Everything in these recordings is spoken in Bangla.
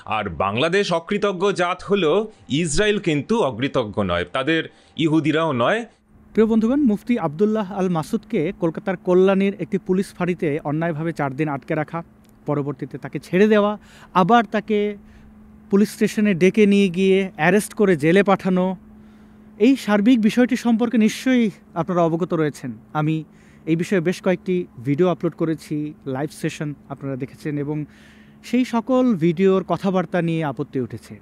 আর বাংলাদেশ অকৃতজ্ঞ জাত হলেও ইসরায়েল কিন্তু অকৃতজ্ঞ নয়, তাদের ইহুদিরাও নয়। প্রিয় বন্ধুগণ, মুফতি আবদুল্লাহ আল মাসুদকে কলকাতার কল্যাণীর একটি পুলিশ ফাঁড়িতে অন্যায়ভাবে 4 দিন আটকে রাখা, পরবর্তীতে তাকে ছেড়ে দেওয়া, আবার তাকে পুলিশ স্টেশনে ডেকে নিয়ে গিয়ে অ্যারেস্ট করে জেলে পাঠানো, এই সার্বিক বিষয়টি সম্পর্কে নিশ্চয়ই আপনারা অবগত রয়েছেন। আমি এই বিষয়ে বেশ কয়েকটি ভিডিও আপলোড করেছি, লাইভ সেশন আপনারা দেখেছেন, এবং সেই সকল ভিডিওর কথাবার্তা নিয়ে আপত্তি উঠেছে।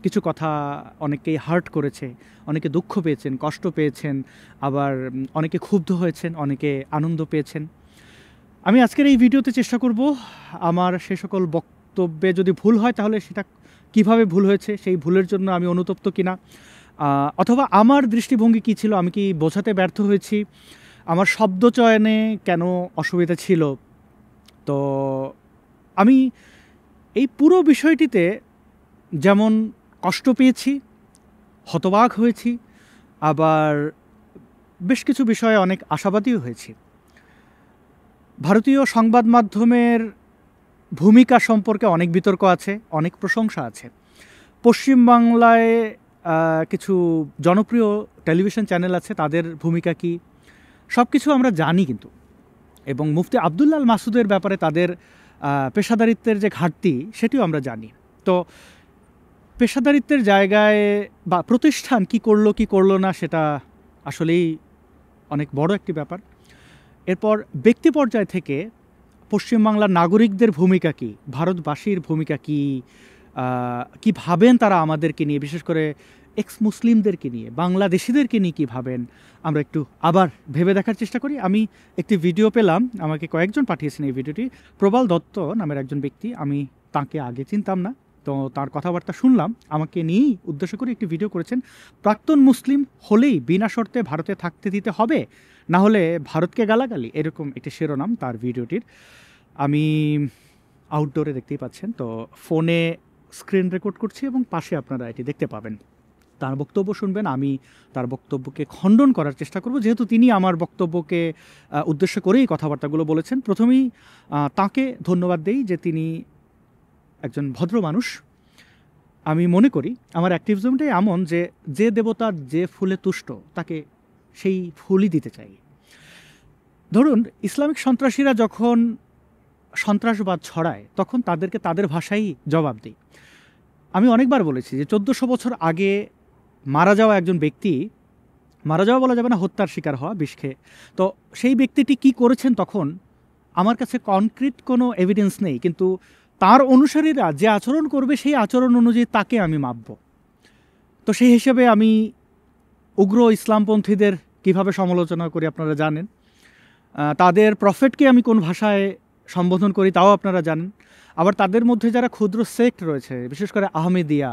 কিছু কথা অনেকেই হার্ট করেছে, অনেকে দুঃখ পেয়েছেন, কষ্ট পেয়েছেন, আবার অনেকে ক্ষুব্ধ হয়েছেন, অনেকে আনন্দ পেয়েছেন। আমি আজকের এই ভিডিওতে চেষ্টা করব আমার সে সকল বক্তব্যে যদি ভুল হয় তাহলে সেটা কিভাবে ভুল হয়েছে, সেই ভুলের জন্য আমি অনুতপ্ত কিনা, অথবা আমার দৃষ্টিভঙ্গি কী ছিল, আমি কি বোঝাতে ব্যর্থ হয়েছি, আমার শব্দ চয়নে কেন অসুবিধা ছিল। তো আমি এই পুরো বিষয়টিতে যেমন কষ্ট পেয়েছি, হতবাক হয়েছি, আবার বেশ কিছু বিষয়ে অনেক আশাবাদীও হয়েছি। ভারতীয় সংবাদ মাধ্যমের ভূমিকা সম্পর্কে অনেক বিতর্ক আছে, অনেক প্রশংসা আছে। পশ্চিমবাংলায় কিছু জনপ্রিয় টেলিভিশন চ্যানেল আছে, তাদের ভূমিকা কি সব কিছু আমরা জানি কিন্তু। এবং মুফতি আবদুল্লাহ আল মাসুদের ব্যাপারে তাদের পেশাদারিত্বের যে ঘাটতি সেটিও আমরা জানি। তো পেশাদারিত্বের জায়গায় বা প্রতিষ্ঠান কি করলো কি করলো না সেটা আসলেই অনেক বড় একটি ব্যাপার। এরপর ব্যক্তি পর্যায় থেকে পশ্চিমবাংলার নাগরিকদের ভূমিকা কি, ভারতবাসীর ভূমিকা কি, কি ভাবেন তারা আমাদেরকে নিয়ে, বিশেষ করে এক্স মুসলিমদেরকে নিয়ে, বাংলাদেশিদেরকে নিয়ে কী ভাবেন, আমরা একটু আবার ভেবে দেখার চেষ্টা করি। আমি একটি ভিডিও পেলাম, আমাকে কয়েকজন পাঠিয়েছেন এই ভিডিওটি। প্রবাল দত্ত নামের একজন ব্যক্তি, আমি তাকে আগে চিনতাম না, তো তার কথাবার্তা শুনলাম, আমাকে নিয়েই উদ্দেশ্য করে একটি ভিডিও করেছেন। প্রাক্তন মুসলিম হলেই বিনা শর্তে ভারতে থাকতে দিতে হবে, না হলে ভারতকে গালাগালি, এরকম একটি শিরোনাম তার ভিডিওটির। আমি আউটডোরে দেখতেই পাচ্ছেন, তো ফোনে স্ক্রিন রেকর্ড করছি এবং পাশে আপনারা এটি দেখতে পাবেন। তার বক্তব্য শুনবেন, আমি তার বক্তব্যকে খণ্ডন করার চেষ্টা করব, যেহেতু তিনি আমার বক্তব্যকে উদ্দেশ্য করেই কথাবার্তাগুলো বলেছেন। প্রথমেই তাকে ধন্যবাদ দেই যে তিনি একজন ভদ্র মানুষ। আমি মনে করি আমার অ্যাক্টিভিজমটাই এমন যে যে দেবতার যে ফুলে তুষ্ট তাকে সেই ফুলই দিতে চাই। ধরুন, ইসলামিক সন্ত্রাসীরা যখন সন্ত্রাসবাদ ছড়ায় তখন তাদেরকে তাদের ভাষাই জবাব দিই। আমি অনেকবার বলেছি যে 1400 বছর আগে মারা যাওয়া একজন ব্যক্তি, মারা যাওয়া বলা যাবে না, হত্যার শিকার হওয়া বিষ খেয়ে, তো সেই ব্যক্তিটি কি করেছেন তখন আমার কাছে কনক্রিট কোনো এভিডেন্স নেই, কিন্তু তার অনুসারীরা যে আচরণ করবে সেই আচরণ অনুযায়ী তাকে আমি মাপব। তো সেই হিসেবে আমি উগ্র ইসলামপন্থীদের কিভাবে সমালোচনা করি আপনারা জানেন, তাদের প্রফেটকে আমি কোন ভাষায় সম্বোধন করি তাও আপনারা জানেন। আবার তাদের মধ্যে যারা ক্ষুদ্র সেক্ট রয়েছে, বিশেষ করে আহমেদিয়া,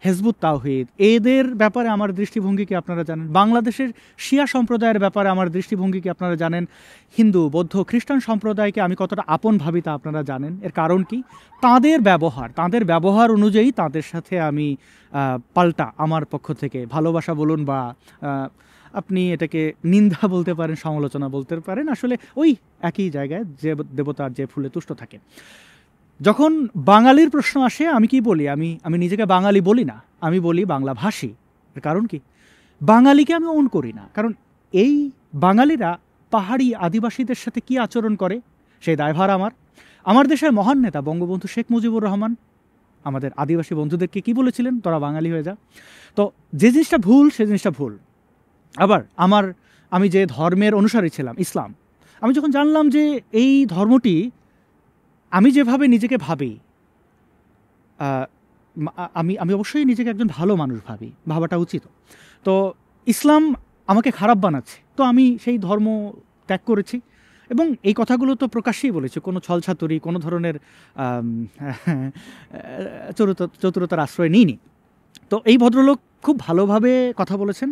হেজবুত তাওহিদ, এদের ব্যাপারে আমার দৃষ্টিভঙ্গিকে আপনারা জানেন। বাংলাদেশের শিয়া সম্প্রদায়ের ব্যাপারে আমার দৃষ্টিভঙ্গিকে আপনারা জানেন। হিন্দু, বৌদ্ধ, খ্রিস্টান সম্প্রদায়কে আমি কতটা আপন ভাবি তা আপনারা জানেন। এর কারণ কি? তাদের ব্যবহার অনুযায়ী তাদের সাথে আমি পাল্টা আমার পক্ষ থেকে ভালোবাসা বলুন বা আপনি এটাকে নিন্দা বলতে পারেন, সমালোচনা বলতে পারেন, আসলে ওই একই জায়গায় যে দেবতার যে ফুলে তুষ্ট থাকে। যখন বাঙালির প্রশ্ন আসে আমি কি বলি, আমি নিজেকে বাঙালি বলি না, আমি বলি বাংলাভাষী। এর কারণ কি? বাঙালিকে আমি ওন করি না, কারণ এই বাঙালিরা পাহাড়ি আদিবাসীদের সাথে কি আচরণ করে সেই দায়ভার আমার দেশের মহান নেতা বঙ্গবন্ধু শেখ মুজিবুর রহমান আমাদের আদিবাসী বন্ধুদেরকে কি বলেছিলেন, তোরা বাঙালি হয়ে যা। তো যে জিনিসটা ভুল সে জিনিসটা ভুল। আবার আমি যে ধর্মের অনুসারী ছিলাম, ইসলাম, আমি যখন জানলাম যে এই ধর্মটি আমি যেভাবে নিজেকে ভাবি, আমি অবশ্যই নিজেকে একজন ভালো মানুষ ভাবাটা উচিত, তো ইসলাম আমাকে খারাপ বানাচ্ছে, তো আমি সেই ধর্ম ত্যাগ করেছি। এবং এই কথাগুলো তো প্রকাশ্যেই বলেছি, কোনো ছলছাতুরি, কোনো ধরনের চতুরতার আশ্রয় নিইনি। তো এই ভদ্রলোক খুব ভালোভাবে কথা বলেছেন,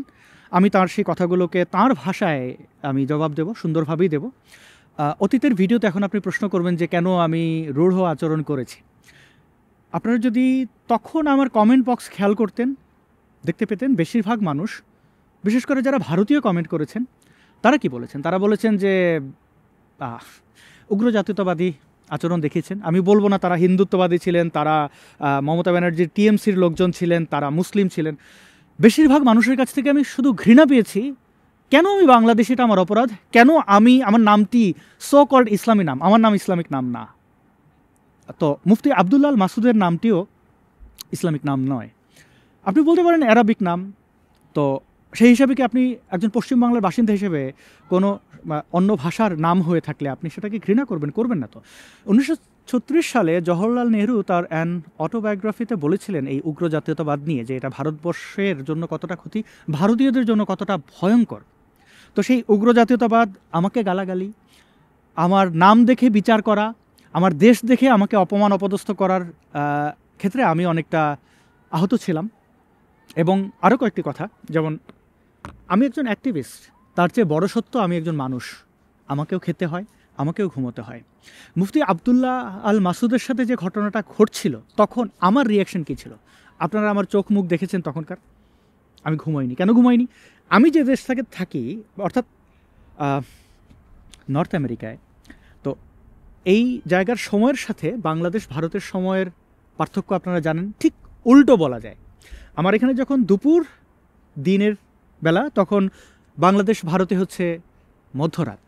আমি তার সেই কথাগুলোকে তার ভাষায় আমি জবাব দেব, সুন্দরভাবেই দেব। অতীতের ভিডিওতে এখন আপনি প্রশ্ন করবেন যে কেন আমি রূঢ় আচরণ করেছি। আপনারা যদি তখন আমার কমেন্ট বক্স খেয়াল করতেন, দেখতে পেতেন বেশিরভাগ মানুষ, বিশেষ করে যারা ভারতীয় কমেন্ট করেছেন, তারা কি বলেছেন? তারা বলেছেন যে উগ্র জাতীয়তাবাদী আচরণ দেখিয়েছেন। আমি বলবো না তারা হিন্দুত্ববাদী ছিলেন, তারা মমতা ব্যানার্জির টিএমসির লোকজন ছিলেন, তারা মুসলিম ছিলেন। বেশিরভাগ মানুষের কাছ থেকে আমি শুধু ঘৃণা পেয়েছি, কেন আমি বাংলাদেশি, এটা আমার অপরাধ, কেন আমার নামটি সো কল্ড ইসলামী নাম, আমার নাম ইসলামিক নাম না। তো মুফতি আবদুল্লাহ আল মাসুদের নামটিও ইসলামিক নাম নয়, আপনি বলতে পারেন অ্যারাবিক নাম। তো সেই হিসাবে কি আপনি একজন পশ্চিমবাংলার বাসিন্দা হিসেবে কোনো অন্য ভাষার নাম হয়ে থাকলে আপনি সেটাকে ঘৃণা করবেন না তো। 1936 সালে জওহরলাল নেহরু তার অ্যান অটোবায়োগ্রাফিতে বলেছিলেন এই উগ্র জাতীয়তাবাদ নিয়ে, যে এটা ভারতবর্ষের জন্য কতটা ক্ষতি, ভারতীয়দের জন্য কতটা ভয়ঙ্কর। তো সেই উগ্র জাতীয়তাবাদ আমাকে গালাগালি, আমার নাম দেখে বিচার করা, আমার দেশ দেখে আমাকে অপমান অপদস্থ করার ক্ষেত্রে আমি অনেকটা আহত ছিলাম। এবং আরও কয়েকটি কথা, যেমন আমি একজন অ্যাক্টিভিস্ট, তার চেয়ে বড় সত্য আমি একজন মানুষ, আমাকেও খেতে হয়, আমাকেও ঘুমোতে হয়। মুফতি আবদুল্লাহ আল মাসুদের সাথে যে ঘটনাটা ঘটছিল তখন আমার রিয়াকশন কী ছিল আপনারা আমার চোখ মুখ দেখেছেন তখনকার। আমি ঘুমাইনি। কেন ঘুমাইনি? আমি যে দেশ থেকে থাকি, অর্থাৎ নর্থ আমেরিকায়, তো এই জায়গার সময়ের সাথে বাংলাদেশ ভারতের সময়ের পার্থক্য আপনারা জানেন, ঠিক উল্টো বলা যায়। আমার এখানে যখন দুপুর দিনের বেলা, তখন বাংলাদেশ ভারতে হচ্ছে মধ্যরাত।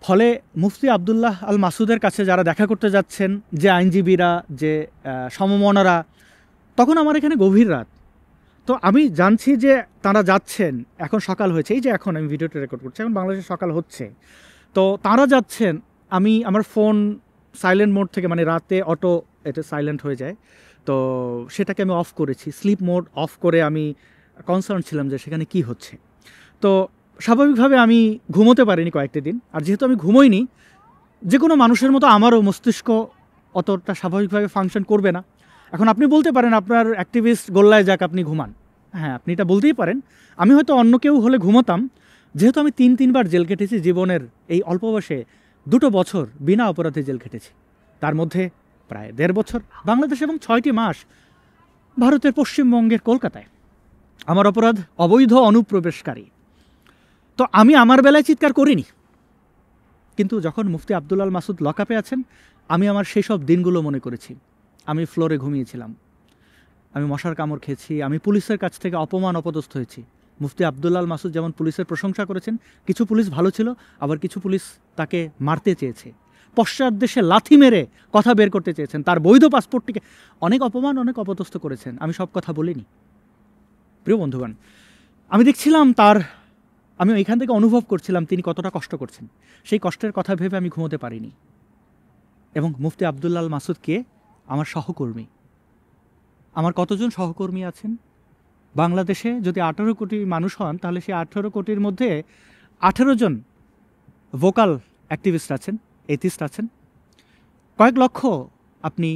ফলে মুফতি আবদুল্লাহ আল মাসুদের কাছে যারা দেখা করতে যাচ্ছেন, যে আইনজীবীরা, যে সমমনারা, তখন আমার এখানে গভীর রাত। তো আমি জানছি যে তারা যাচ্ছেন, এখন সকাল হয়েছে, এই যে এখন আমি ভিডিওটা রেকর্ড করছি, এখন বাংলাদেশে সকাল হচ্ছে। তো তারা যাচ্ছেন, আমার ফোন সাইলেন্ট মোড থেকে, মানে রাতে অটো এটা সাইলেন্ট হয়ে যায়, তো সেটাকে আমি অফ করেছি, স্লিপ মোড অফ করে আমি কনসার্ন ছিলাম যে সেখানে কি হচ্ছে। তো স্বাভাবিকভাবে আমি ঘুমোতে পারিনি কয়েকটি দিন। আর যেহেতু আমি ঘুমোইনি, যে কোনো মানুষের মতো আমারও মস্তিষ্ক অতটা স্বাভাবিকভাবে ফাংশন করবে না। এখন আপনি বলতে পারেন আপনার অ্যাক্টিভিস্ট গোল্লায় যাক, আপনি ঘুমান, হ্যাঁ আপনি এটা বলতেই পারেন। আমি হয়তো অন্য কেউ হলে ঘুমোতাম, যেহেতু আমি 3বার জেল কেটেছি জীবনের এই অল্প বয়সে, 2 বছর বিনা অপরাধে জেল কেটেছি, তার মধ্যে প্রায় 1.5 বছর বাংলাদেশ এবং 6টি মাস ভারতের পশ্চিমবঙ্গের কলকাতায়। আমার অপরাধ অবৈধ অনুপ্রবেশকারী। তো আমি আমার বেলায় চিৎকার করিনি, কিন্তু যখন মুফতি আবদুল্লাহ আল মাসুদ লকআপে আছেন, আমি আমার সেই সব দিনগুলো মনে করেছি। আমি ফ্লোরে ঘুমিয়েছিলাম, আমি মশার কামড় খেয়েছি, আমি পুলিশের কাছ থেকে অপমান অপদস্থ হয়েছি। মুফতি আবদুল্লাহ আল মাসুদ যেমন পুলিশের প্রশংসা করেছেন, কিছু পুলিশ ভালো ছিল, আবার কিছু পুলিশ তাকে মারতে চেয়েছে, পশ্চাৎ দেশে লাথি মেরে কথা বের করতে চেয়েছেন, তার বৈধ পাসপোর্টটিকে অনেক অপমান, অনেক অপদস্থ করেছেন। আমি সব কথা বলিনি। প্রিয় বন্ধুগণ, আমি দেখছিলাম আমি এখান থেকে অনুভব করছিলাম তিনি কতটা কষ্ট করছেন। সেই কষ্টের কথা ভেবে আমি ঘুমোতে পারিনি। এবং মুফতি আবদুল্লাহ আল মাসুদকে আমার সহকর্মী, আমার কতজন সহকর্মী আছেন বাংলাদেশে? যদি 18 কোটি মানুষ হন, তাহলে সেই 18 কোটির মধ্যে 18 জন ভোকাল অ্যাক্টিভিস্ট আছেন, এথিস্ট আছেন। কয়েক লক্ষ আপনি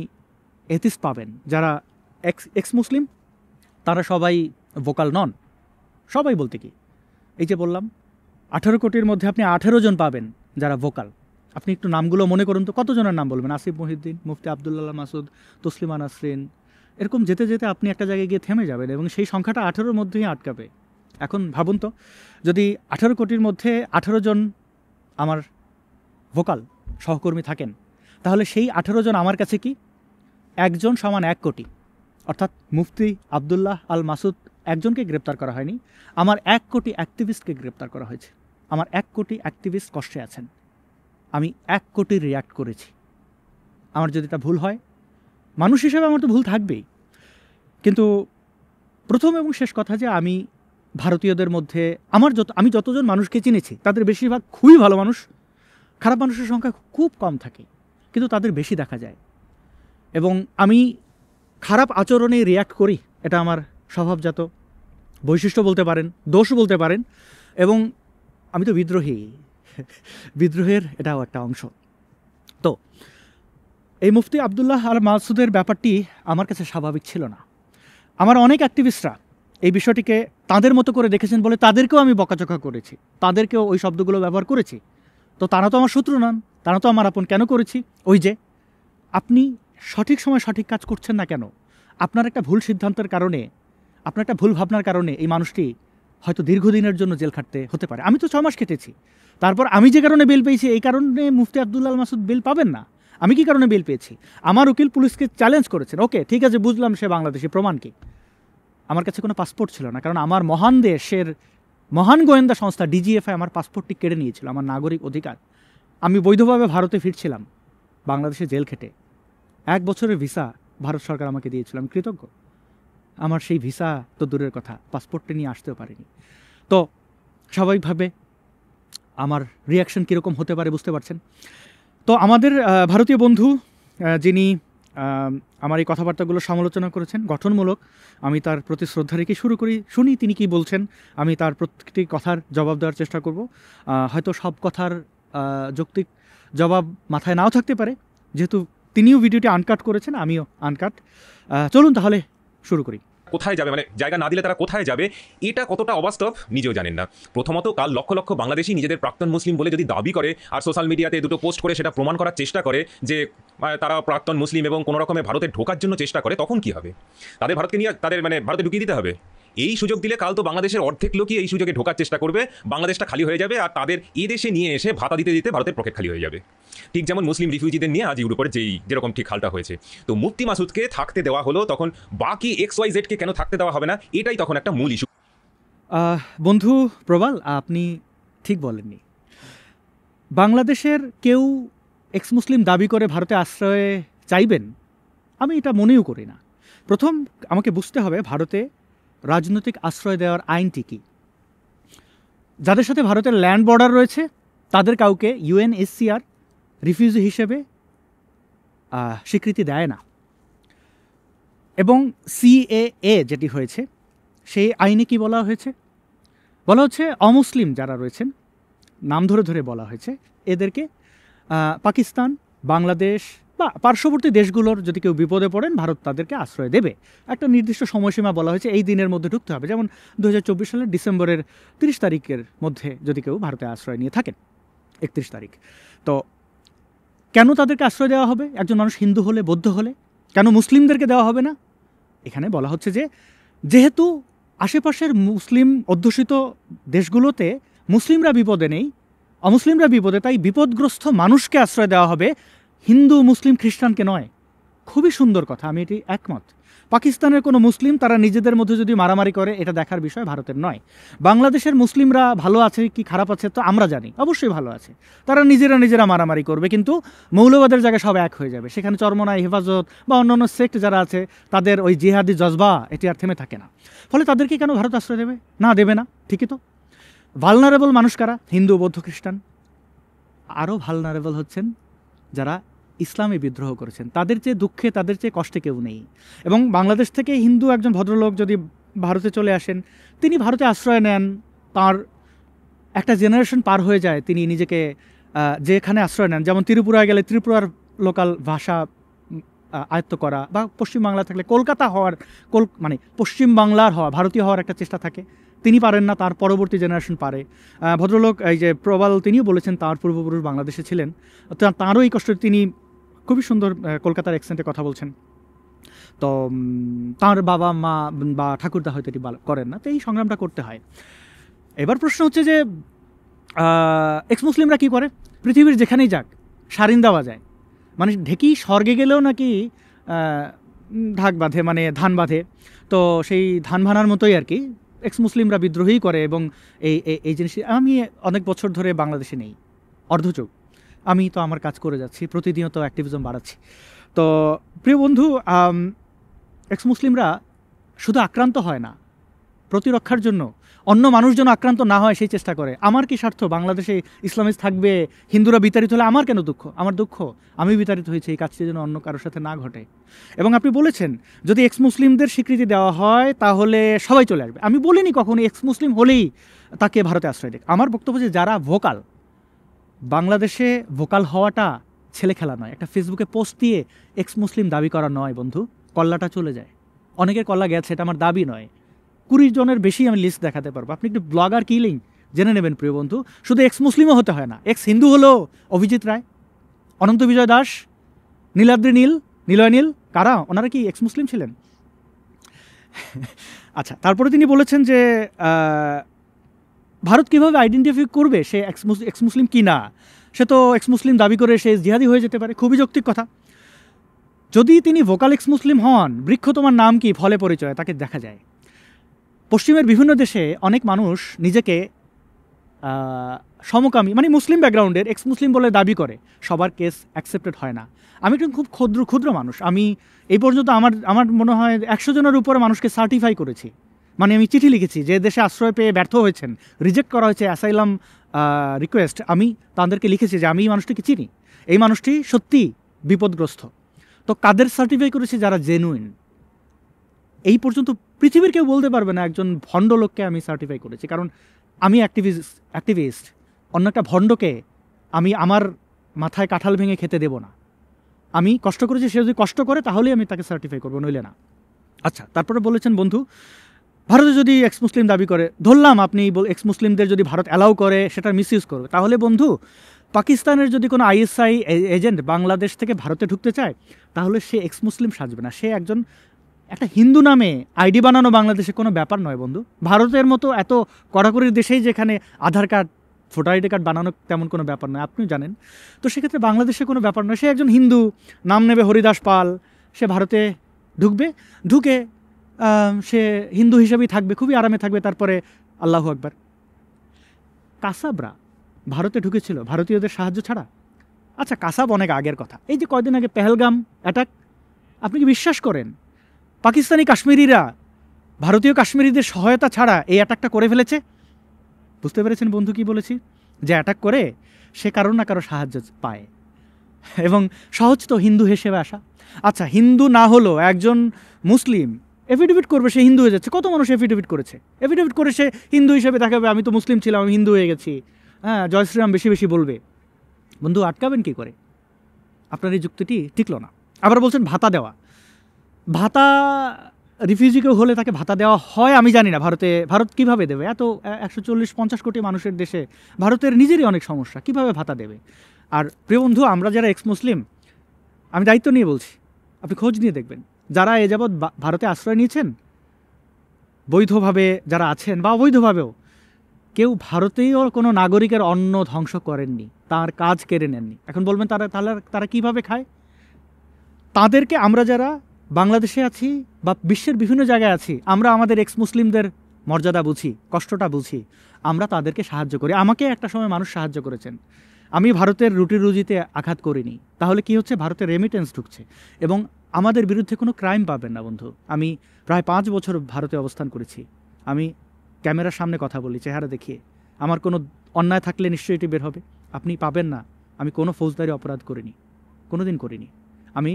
এথিস্ট পাবেন যারা এক্স মুসলিম, তারা সবাই ভোকাল নন। সবাই বলতে কি, এই যে বললাম 18 কোটির মধ্যে আপনি 18 জন পাবেন যারা ভোকাল। আপনি একটু নামগুলো মনে করুন তো, কতজনের নাম বলবেন? আসিফ মহিউদ্দিন, মুফতি আবদুল্লাহ আল মাসুদ, তসলিমা নাসরিন, এরকম যেতে যেতে আপনি একটা জায়গায় গিয়ে থেমে যাবেন এবং সেই সংখ্যাটা 18-র মধ্যেই আটকাবে। এখন ভাবুন তো, যদি 18 কোটির মধ্যে 18 জন আমার ভোকাল সহকর্মী থাকেন, তাহলে সেই 18 জন আমার কাছে কি 1 জন সমান 1 কোটি। অর্থাৎ মুফতি আবদুল্লাহ আল মাসুদ একজনকে গ্রেপ্তার করা হয়নি, আমার 1 কোটি অ্যাক্টিভিস্টকে গ্রেপ্তার করা হয়েছে। আমার 1 কোটি অ্যাক্টিভিস্ট কষ্টে আছেন, আমি 1 কোটি রিয়াক্ট করেছি। আমার যদি তা ভুল হয়, মানুষ হিসেবে আমার তো ভুল থাকবেই, কিন্তু প্রথম এবং শেষ কথা যে আমি ভারতীয়দের মধ্যে আমি যতজন মানুষকে চিনেছি তাদের বেশিরভাগ খুবই ভালো মানুষ। খারাপ মানুষের সংখ্যা খুব কম থাকে, কিন্তু তাদের বেশি দেখা যায়। এবং আমি খারাপ আচরণে রিয়াক্ট করি, এটা আমার স্বভাবজাত বৈশিষ্ট্য বলতে পারেন, দোষ বলতে পারেন। এবং আমি তো বিদ্রোহী, বিদ্রোহের এটাও একটা অংশ। তো এই মুফতি আবদুল্লাহ আল মাসুদের ব্যাপারটি আমার কাছে স্বাভাবিক ছিল না। আমার অনেক অ্যাক্টিভিস্টরা এই বিষয়টিকে তাদের মতো করে দেখেছেন বলে তাদেরকেও আমি বকাচকা করেছি, তাদেরকেও ওই শব্দগুলো ব্যবহার করেছি। তো তারা তো আমার শত্রু নন, তারা তো আমার আপন। কেন করেছি? ওই যে আপনি সঠিক সময় সঠিক কাজ করছেন না কেন? আপনার একটা ভুল সিদ্ধান্তের কারণে, আপনার একটা ভুল ভাবনার কারণে এই মানুষটি হয়তো দীর্ঘদিনের জন্য জেল খাটতে হতে পারে। আমি তো 6 মাস কেটেছি, তারপর আমি যে কারণে বেল পেয়েছি, এই কারণে মুফতি আবদুল্লাহ আল মাসুদ বেল পাবেন না। আমি কি কারণে বেল পেয়েছি? আমার উকিল পুলিশকে চ্যালেঞ্জ করেছেন, ওকে ঠিক আছে বুঝলাম সে বাংলাদেশি, প্রমাণ কি? আমার কাছে কোনো পাসপোর্ট ছিল না, কারণ আমার মহান দেশের মহান গোয়েন্দা সংস্থা ডিজিএফআই আমার পাসপোর্টটি কেড়ে নিয়েছিল, আমার নাগরিক অধিকার। আমি বৈধভাবে ভারতে ফিরছিলাম বাংলাদেশে জেল খেটে, 1 বছরের ভিসা ভারত সরকার আমাকে দিয়েছিল, আমি কৃতজ্ঞ। আমার সেই ভিসা তো দূরের কথা, পাসপোর্টটা নিয়ে আসতেও পারিনি। তো স্বাভাবিকভাবে আমার রিয়াকশন কীরকম হতে পারে বুঝতে পারছেন। তো আমাদের ভারতীয় বন্ধু যিনি আমার এই কথাবার্তাগুলো সমালোচনা করেছেন, গঠনমূলক, আমি তার প্রতি শ্রদ্ধা রেখে শুনি তিনি কি বলছেন। আমি তার প্রত্যেকটি কথার জবাব দেওয়ার চেষ্টা করব। হয়তো সব কথার যৌক্তিক জবাব মাথায় নাও থাকতে পারে, যেহেতু তিনিও ভিডিওটি আনকাট করেছেন, আমিও আনকাট। চলুন তাহলে শুরু করি। কোথায় যাবে, মানে জায়গা না দিলে তারা কোথায় যাবে, এটা কতটা অবাস্তব নিজেও জানেন না। প্রথমত, কাল লক্ষ লক্ষ বাংলাদেশি নিজেদের প্রাক্তন মুসলিম বলে যদি দাবি করে আর সোশ্যাল মিডিয়াতে দুটো পোস্ট করে সেটা প্রমাণ করার চেষ্টা করে যে তারা প্রাক্তন মুসলিম এবং কোনো রকমে ভারতে ঢোকার জন্য চেষ্টা করে, তখন কি হবে? তাদের ভারতকে নিয়ে তাদের ভারতে ঢুকিয়ে দিতে হবে। এই সুযোগ দিলে কাল তো বাংলাদেশের অর্ধেক লোকই এই সুযোগে ঢোকার চেষ্টা করবে, বাংলাদেশটা খালি হয়ে যাবে, আর তাদের এই দেশে নিয়ে এসে ভাতা দিতে দিতে ভারতের পকেট খালি হয়ে যাবে। ঠিক যেমন মুসলিম রিফিউজিদের নিয়ে আজ ইউরোপের যেরকম ঠিক হালটা হয়েছে। তো মুফতি মাসুদকে থাকতে দেওয়া হলো, তখন বাকি XYZ-কে কেন থাকতে দেওয়া হবে না, এটাই তখন একটা মূল ইস্যু। বন্ধু প্রবাল, আপনি ঠিক বলেননি। বাংলাদেশের কেউ এক্স মুসলিম দাবি করে ভারতে আশ্রয় চাইবেন, আমি এটা মনেও করি না। প্রথম আমাকে বুঝতে হবে ভারতে রাজনৈতিক আশ্রয় দেওয়ার আইনটি কী। যাদের সাথে ভারতের ল্যান্ড বর্ডার রয়েছে তাদের কাউকে UNHCR রিফিউজি হিসেবে স্বীকৃতি দেয় না। এবং CAA যেটি হয়েছে সেই আইনে কি বলা হয়েছে? বলা হচ্ছে অমুসলিম যারা রয়েছেন, নাম ধরে ধরে বলা হয়েছে, এদেরকে পাকিস্তান, বাংলাদেশ বা পার্শ্ববর্তী দেশগুলোর যদি কেউ বিপদে পড়েন ভারত তাদেরকে আশ্রয় দেবে। একটা নির্দিষ্ট সময়সীমা বলা হয়েছে, এই দিনের মধ্যে ঢুকতে হবে। যেমন 2024 সালের ডিসেম্বরের 30 তারিখের মধ্যে যদি কেউ ভারতে আশ্রয় নিয়ে থাকেন, 31 তারিখ। তো কেন তাদেরকে আশ্রয় দেওয়া হবে? একজন মানুষ হিন্দু হলে, বৌদ্ধ হলে, কেন মুসলিমদেরকে দেওয়া হবে না? এখানে বলা হচ্ছে যে যেহেতু আশেপাশের মুসলিম অধ্যুষিত দেশগুলোতে মুসলিমরা বিপদে নেই, অমুসলিমরা বিপদে, তাই বিপদগ্রস্ত মানুষকে আশ্রয় দেওয়া হবে, হিন্দু মুসলিম খ্রিস্টানকে নয়। খুবই সুন্দর কথা, আমি এটি একমত। পাকিস্তানের কোনো মুসলিম তারা নিজেদের মধ্যে যদি মারামারি করে এটা দেখার বিষয় ভারতের নয়। বাংলাদেশের মুসলিমরা ভালো আছে কি খারাপ আছে তো আমরা জানি, অবশ্যই ভালো আছে। তারা নিজেরা মারামারি করবে, কিন্তু মৌলবাদের জায়গায় সব এক হয়ে যাবে। সেখানে চরমনাই, হেফাজত বা অন্যান্য সেক্ট যারা আছে তাদের ওই জিহাদি জজবা এটি আর থেমে থাকে না। ফলে তাদেরকে কেন ভারত আশ্রয় দেবে? না, দেবে না, ঠিকই তো। ভালনারেবল মানুষ কারা? হিন্দু, বৌদ্ধ, খ্রিস্টান। আরও ভালনারেবল হচ্ছেন যারা ইসলামে বিদ্রোহ করেছেন, তাদের চেয়ে দুঃখে, তাদের চেয়ে কষ্টে কেউ নেই। এবং বাংলাদেশ থেকে হিন্দু একজন ভদ্রলোক যদি ভারতে চলে আসেন, তিনি ভারতে আশ্রয় নেন, তার একটা জেনারেশন পার হয়ে যায়, তিনি নিজেকে যেখানে আশ্রয় নেন, যেমন ত্রিপুরায় গেলে ত্রিপুরার লোকাল ভাষা আয়ত্ত করা, বা পশ্চিমবাংলা থাকলে কলকাতা হওয়ার, মানে পশ্চিমবাংলার হওয়া, ভারতীয় হওয়ার একটা চেষ্টা থাকে। তিনি পারেন না, তার পরবর্তী জেনারেশন পারে। ভদ্রলোক এই যে প্রবাল, তিনিও বলেছেন তার পূর্বপুরুষ বাংলাদেশে ছিলেন, তাঁরও এই কষ্ট, তিনি খুবই সুন্দর কলকাতার অ্যাকসেন্টে কথা বলছেন। তো তাঁর বাবা মা বা ঠাকুরদা হয়তো এটি করেন না, তো এই সংগ্রামটা করতে হয়। এবার প্রশ্ন হচ্ছে যে এক্স মুসলিমরা কী করে? পৃথিবীর যেখানেই যাক সারিন দেওয়া যায়, মানে ঢেকি স্বর্গে গেলেও নাকি ঢাক বাঁধে, মানে ধান বাঁধে। তো সেই ধান ভানার মতোই আর কি এক্স মুসলিমরা বিদ্রোহী করে। এবং এই জিনিস, আমি অনেক বছর ধরে বাংলাদেশে নেই, অর্ধচোখ, আমি তো আমার কাজ করে যাচ্ছি, প্রতিদিনও তো অ্যাক্টিভিজম বাড়াচ্ছি। তো প্রিয় বন্ধু, এক্স মুসলিমরা শুধু আক্রান্ত হয় না, প্রতিরক্ষার জন্য অন্য মানুষ যেন আক্রান্ত না হয় সেই চেষ্টা করে। আমার কি স্বার্থ বাংলাদেশে ইসলামিস্ট থাকবে, হিন্দুরা বিতাড়িত হলে আমার কেন দুঃখ? আমার দুঃখ আমি বিতাড়িত হয়েছি, এই কাজটি যেন অন্য কারোর সাথে না ঘটে। এবং আপনি বলেছেন যদি এক্স মুসলিমদের স্বীকৃতি দেওয়া হয় তাহলে সবাই চলে আসবে। আমি বলিনি কখনো এক্স মুসলিম হলেই তাকে ভারতে আশ্রয় দেয়। আমার বক্তব্য যে যারা ভোকাল, বাংলাদেশে ভোকাল হওয়াটা ছেলে খেলা নয়, একটা ফেসবুকে পোস্ট দিয়ে এক্স মুসলিম দাবি করা নয় বন্ধু, কল্লাটা চলে যায়। অনেকের কল্লা গেছে, এটা আমার দাবি নয়। 20 জনের বেশি আমি লিস্ট দেখাতে পারবো, আপনি একটু ব্লগার কিলিং জেনে নেবেন প্রিয় বন্ধু। শুধু এক্স মুসলিমও হতে হয় না, এক্স হিন্দু হলেও অভিজিৎ রায়, অনন্ত বিজয় দাস, নীলাদ্রি নীল, নিলয় নীল, কারা? ওনারা কি এক্স মুসলিম ছিলেন? আচ্ছা, তারপরে তিনি বলেছেন যে ভারত কীভাবে আইডেন্টিফাই করবে সে এক্স মুসলিম কি না, সে তো এক্স মুসলিম দাবি করে সে জিহাদি হয়ে যেতে পারে, খুবই যৌক্তিক কথা। যদি তিনি ভোকাল এক্স মুসলিম হন, বৃক্ষ তোমার নাম কি ফলে পরিচয়, তাকে দেখা যায়। পশ্চিমের বিভিন্ন দেশে অনেক মানুষ নিজেকে সমকামী মানে মুসলিম ব্যাকগ্রাউন্ডের এক্স মুসলিম বলে দাবি করে, সবার কেস অ্যাকসেপ্টেড হয় না। আমি একটু খুব ক্ষুদ্র মানুষ, আমি এই পর্যন্ত আমার মনে হয় 100 জনের উপরে মানুষকে সার্টিফাই করেছি, মানে আমি চিঠি লিখেছি যে দেশে আশ্রয় পেয়ে ব্যর্থ হয়েছেন, রিজেক্ট করা হয়েছে অ্যাসাইলাম রিকোয়েস্ট, আমি তাদেরকে লিখেছি যে আমি এই মানুষটিকে চিনি, এই মানুষটি সত্যি বিপদগ্রস্ত। তো কাদের সার্টিফাই করেছি? যারা জেনুইন। এই পর্যন্ত পৃথিবীর কেউ বলতে পারবে না একজন ভণ্ড লোককে আমি সার্টিফাই করেছি, কারণ আমি অ্যাক্টিভিস্ট। অন্য একটা ভণ্ডকে আমি আমার মাথায় কাঁঠাল ভেঙে খেতে দেব না। আমি কষ্ট করেছি, সে যদি কষ্ট করে তাহলেই আমি তাকে সার্টিফাই করবো, নইলে না। আচ্ছা, তারপরে বলেছেন বন্ধু ভারতে যদি এক্স মুসলিম দাবি করে, ধরলাম আপনি এক্স মুসলিমদের যদি ভারত অ্যালাউ করে সেটার মিসইউজ করবে, তাহলে বন্ধু পাকিস্তানের যদি কোনো আইএসআই এজেন্ট বাংলাদেশ থেকে ভারতে ঢুকতে চায়, তাহলে সে এক্স মুসলিম সাজবে না, সে একটা হিন্দু নামে আইডি বানানো বাংলাদেশে কোনো ব্যাপার নয় বন্ধু। ভারতের মতো এত কড়াকড়ির দেশেই যেখানে আধার কার্ড ভোটার আইডি কার্ড বানানো তেমন কোনো ব্যাপার নয়, আপনিও জানেন। তো সেক্ষেত্রে বাংলাদেশে কোনো ব্যাপার নয়, সে একজন হিন্দু, নাম নেবে হরিদাস পাল, সে ভারতে ঢুকে সে হিন্দু হিসেবেই থাকবে, খুবই আরামে থাকবে, তারপরে আল্লাহু আকবার। কাসাবরা ভারতে ঢুকেছিল ভারতীয়দের সাহায্য ছাড়া? আচ্ছা, কাসাব অনেক আগের কথা, এই যে কয়দিন আগে পেহেলগাম অ্যাটাক, আপনি কি বিশ্বাস করেন পাকিস্তানি কাশ্মীরিরা ভারতীয় কাশ্মীরিদের সহায়তা ছাড়া এই অ্যাটাকটা করে ফেলেছে? বুঝতে পেরেছেন বন্ধু কি বলেছি? যে অ্যাটাক করে সে কারো না কারো সাহায্য পায়, এবং সহজ তো হিন্দু হিসেবে আসা। আচ্ছা, হিন্দু না হলেও একজন মুসলিম এফিডেভিট করবে সে হিন্দু হয়ে যাচ্ছে। কত মানুষ এফিডেভিট করে সে হিন্দু হিসেবে দেখাবে, আমি তো মুসলিম ছিলাম, আমি হিন্দু হয়ে গেছি, হ্যাঁ জয় শ্রীরাম বেশি বেশি বলবে। বন্ধু আটকাবেন কি করে? আপনার এই যুক্তিটি টিকলো না। আবার বলছেন ভাতা রিফিউজি কেউ হলে তাকে ভাতা দেওয়া হয়, আমি জানি না ভারত কিভাবে দেবে, এত 140-50 কোটি মানুষের দেশে ভারতের নিজেরই অনেক সমস্যা, কিভাবে ভাতা দেবে? আর প্রিয় বন্ধু, আমরা যারা এক্স মুসলিম, আমি দায়িত্ব নিয়ে বলছি, আপনি খোঁজ নিয়ে দেখবেন যারা এ যাবৎ ভারতে আশ্রয় নিয়েছেন, বৈধভাবে যারা আছেন বা অবৈধভাবেও, কেউ ভারতীয় কোনো নাগরিকের অন্ন ধ্বংস করেননি, তার কাজ কেড়ে নেননি। এখন বলবেন তারা কিভাবে খায়? তাদেরকে আমরা যারা বাংলাদেশে আছি বা বিশ্বের বিভিন্ন জায়গায় আছি, আমরা আমাদের এক্স মুসলিমদের মর্যাদা বুঝি, কষ্টটা বুঝি, আমরা তাদেরকে সাহায্য করি। আমাকে একটা সময় মানুষ সাহায্য করেছেন, আমি ভারতের রুটি রুজিতে আঘাত করিনি, তাহলে কি হচ্ছে? ভারতের রেমিটেন্স ঢুকছে এবং আমাদের বিরুদ্ধে কোনো ক্রাইম পাবেন না বন্ধু। আমি প্রায় 5 বছর ভারতে অবস্থান করেছি, আমি ক্যামেরার সামনে কথা বলি চেহারা দেখিয়ে, আমার কোনো অন্যায় থাকলে নিশ্চয়ই এটি বের হবে, আপনি পাবেন না। আমি কোনো ফৌজদারি অপরাধ করিনি, কোনো দিন করিনি। আমি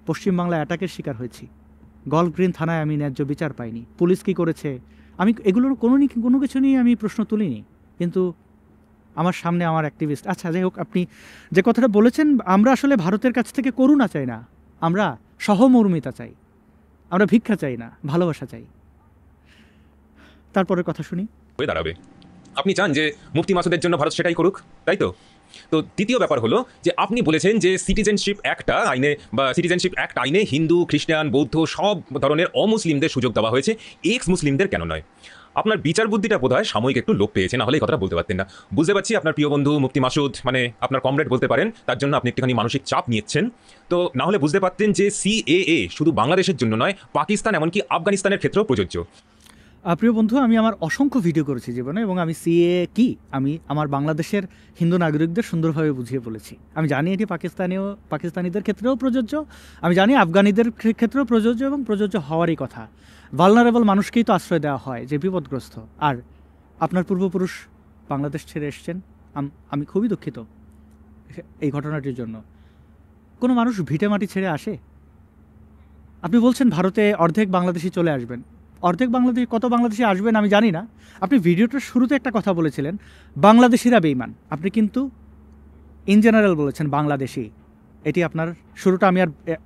পশ্চিমবাংলায় অ্যাটাকের শিকার হয়েছি, গল্ফ গ্রিন থানায় আমি ন্যায্য বিচার পাইনি, পুলিশ কী করেছে আমি এগুলোর কোনো কিছু নিয়ে আমি প্রশ্ন তুলিনি, কিন্তু আমার সামনে আমার অ্যাক্টিভিস্ট। আচ্ছা যাই হোক, আপনি যে কথাটা বলেছেন, আমরা আসলে ভারতের কাছ থেকে করুণা চাই না, আমরা সহমর্মিতা চাই, আমরা ভিক্ষা চাই না, ভালোবাসা চাই। তারপরের কথা শুনি। হয়ে দাঁড়াবে, আপনি চান যে মুফতি মাসুদের জন্য ভারত সেটাই করুক, তাই তো? তো দ্বিতীয় ব্যাপার হলো যে আপনি বলেছেন যে সিটিজেনশিপ অ্যাক্ট আইনে হিন্দু, খ্রিস্টান, বৌদ্ধ সব ধরনের অমুসলিমদের সুযোগ দেওয়া হয়েছে, এক্স মুসলিমদের কেন নয়? আপনার বিচার বুদ্ধিটা বোধহয় সাময়িক একটু লোপ পেয়েছে, না হলে এই কথাটা বলতে পারতেন না। বুঝতে পারছি আপনার প্রিয় বন্ধু মুফতি মাসুদ মানে আপনার কমরেড বলতে পারেন, তার জন্য আপনি একটুখানি মানসিক চাপ নিচ্ছেন। তো না হলে বুঝতে পারতেন যে সিএএ শুধু বাংলাদেশের জন্য নয়, পাকিস্তান এমনকি আফগানিস্তানের ক্ষেত্রেও প্রযোজ্য। প্রিয় বন্ধু, আমি আমার অসংখ্য ভিডিও করেছি জীবনে, এবং আমি সিএ কি আমি আমার বাংলাদেশের হিন্দু নাগরিকদের সুন্দরভাবে বুঝিয়ে বলেছি। আমি জানি এটি পাকিস্তানিদের ক্ষেত্রেও প্রযোজ্য, আমি জানি আফগানিদের ক্ষেত্রেও প্রযোজ্য, এবং প্রযোজ্য হওয়ারই কথা। ভালনারেবল মানুষকেই তো আশ্রয় দেওয়া হয় যে বিপদগ্রস্ত। আর আপনার পূর্বপুরুষ বাংলাদেশ ছেড়ে এসছেন, আমি খুবই দুঃখিত এই ঘটনাটির জন্য। কোনো মানুষ ভিটে মাটি ছেড়ে আসে? আপনি বলছেন ভারতে অর্ধেক বাংলাদেশি চলে আসবেন, অর্ধেক বাংলাদেশি কত বাংলাদেশি আসবেন আমি জানি না। আপনি ভিডিওটার শুরুতে একটা কথা বলেছিলেন বাংলাদেশিরা বেঈমান, আপনি কিন্তু ইন জেনারেল বলেছেন বাংলাদেশি। এটি আপনার শুরুটা আমি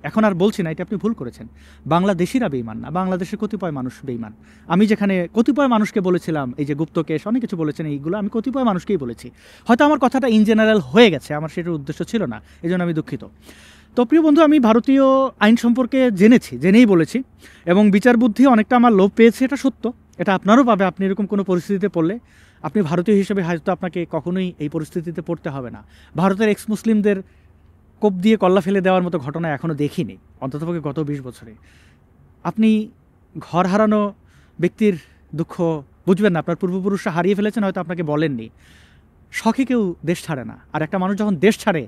এখন আর বলছি না, এটি আপনি ভুল করেছেন। বাংলাদেশিরা বেঈমান না, বাংলাদেশের কতিপয় মানুষ বেঈমান। আমি যেখানে কতিপয় মানুষকে বলেছিলাম এই যে গুপ্তকেশ অনেক কিছু বলেছেন, এইগুলো আমি কতিপয় মানুষকেই বলেছি। হয়তো আমার কথাটা ইন জেনারেল হয়ে গেছে, আমার সেটার উদ্দেশ্য ছিল না, এই জন্য আমি দুঃখিত। তো প্রিয় বন্ধু, আমি ভারতীয় আইন সম্পর্কে জেনেই বলেছি, এবং বিচার বুদ্ধি অনেকটা আমার লোভ পেয়েছে, এটা সত্য, এটা আপনারও পাবে। আপনি এরকম কোনো পরিস্থিতিতে পড়লে আপনি ভারতীয় হিসেবে হয়তো আপনাকে কখনোই এই পরিস্থিতিতে পড়তে হবে না। ভারতের এক্স মুসলিমদের কোপ দিয়ে কল্লা ফেলে দেওয়ার মতো ঘটনা এখনও দেখিনি, অন্ততপক্ষে গত 20 বছরে। আপনি ঘর হারানো ব্যক্তির দুঃখ বুঝবেন না, আপনার পূর্বপুরুষরা হারিয়ে ফেলেছেন, হয়তো আপনাকে বলেননি। শখে কেউ দেশ ছাড়ে না, আর একটা মানুষ যখন দেশ ছাড়ে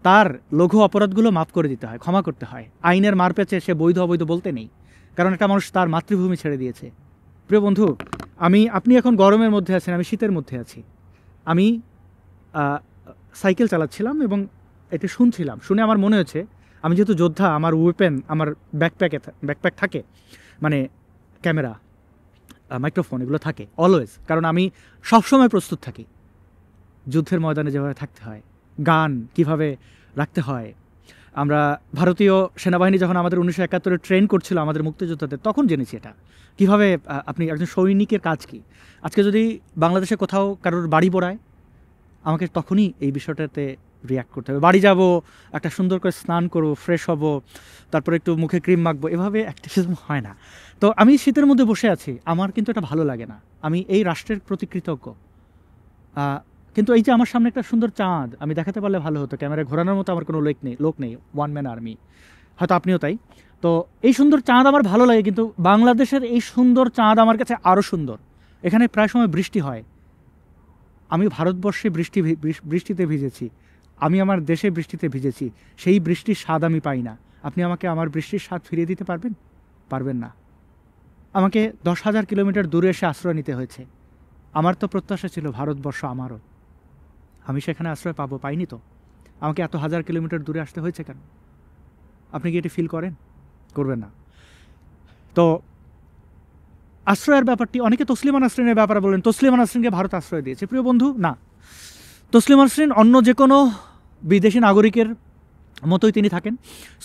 তার লঘু অপরাধগুলো মাফ করে দিতে হয়, ক্ষমা করতে হয়। আইনের মার পেঁচে সে বৈধ অবৈধ বলতে নেই, কারণ একটা মানুষ তার মাতৃভূমি ছেড়ে দিয়েছে। প্রিয় বন্ধু, আপনি এখন গরমের মধ্যে আছেন, আমি শীতের মধ্যে আছি। আমি সাইকেল চালাচ্ছিলাম এবং এটা শুনছিলাম, শুনে আমার মনে হচ্ছে আমি যেহেতু যোদ্ধা, আমার ওয়েপেন আমার ব্যাকপ্যাক থাকে, মানে ক্যামেরা, মাইক্রোফোন এগুলো থাকে অলওয়েজ, কারণ আমি সবসময় প্রস্তুত থাকি যুদ্ধের ময়দানে যেভাবে থাকতে হয়, গান কিভাবে রাখতে হয়। আমরা ভারতীয় সেনাবাহিনী যখন আমাদের 1971 ট্রেন করছিল আমাদের মুক্তিযোদ্ধাদের, তখন জেনেছি এটা কীভাবে আপনি একজন সৈনিকের কাজ কী। আজকে যদি বাংলাদেশে কোথাও কারোর বাড়ি পোড়ায়, আমাকে তখনই এই বিষয়টাতে রিয়াক্ট করতে হবে। বাড়ি যাব, একটা সুন্দর করে স্নান করবো, ফ্রেশ হব, তারপরে একটু মুখে ক্রিম মাখবো, এভাবে অ্যাক্টিভিজম হয় না। তো আমি শীতের মধ্যে বসে আছি, আমার কিন্তু এটা ভালো লাগে না। আমি এই রাষ্ট্রের প্রতি কৃতজ্ঞ, কিন্তু এই যে আমার সামনে একটা সুন্দর চাঁদ, আমি দেখাতে পারলে ভালো হতো। ক্যামেরায় ঘোরানোর মতো আমার কোনো লোক নেই, ওয়ান ম্যান আর্মি, হয়তো আপনিও তাই। তো এই সুন্দর চাঁদ আমার ভালো লাগে, কিন্তু বাংলাদেশের এই সুন্দর চাঁদ আমার কাছে আরও সুন্দর। এখানে প্রায় সময় বৃষ্টি হয়, আমি ভারতবর্ষে বৃষ্টিতে ভিজেছি, আমি আমার দেশে বৃষ্টিতে ভিজেছি, সেই বৃষ্টির স্বাদ আমি পাই না। আপনি আমাকে আমার বৃষ্টির স্বাদ ফিরিয়ে দিতে পারবেন? পারবেন না। আমাকে 10,000 কিলোমিটার দূরে এসে আশ্রয় নিতে হয়েছে। আমার তো প্রত্যাশা ছিল ভারতবর্ষ আমারও, আমি সেখানে আশ্রয় পাবো, পাইনি তো। আমাকে এত 1000 কিলোমিটার দূরে আসতে হয়েছে কেন? আপনি কি এটি ফিল করেন? করবেন না। তো আশ্রয়ের ব্যাপারটি, অনেকে তসলিমা নাসরিনের ব্যাপারে বলেন তসলিমা নাসরিনকে ভারত আশ্রয় দিয়েছে। প্রিয় বন্ধু, না, তসলিমা নাসরিন অন্য যে কোনো বিদেশি নাগরিকের মতোই তিনি থাকেন।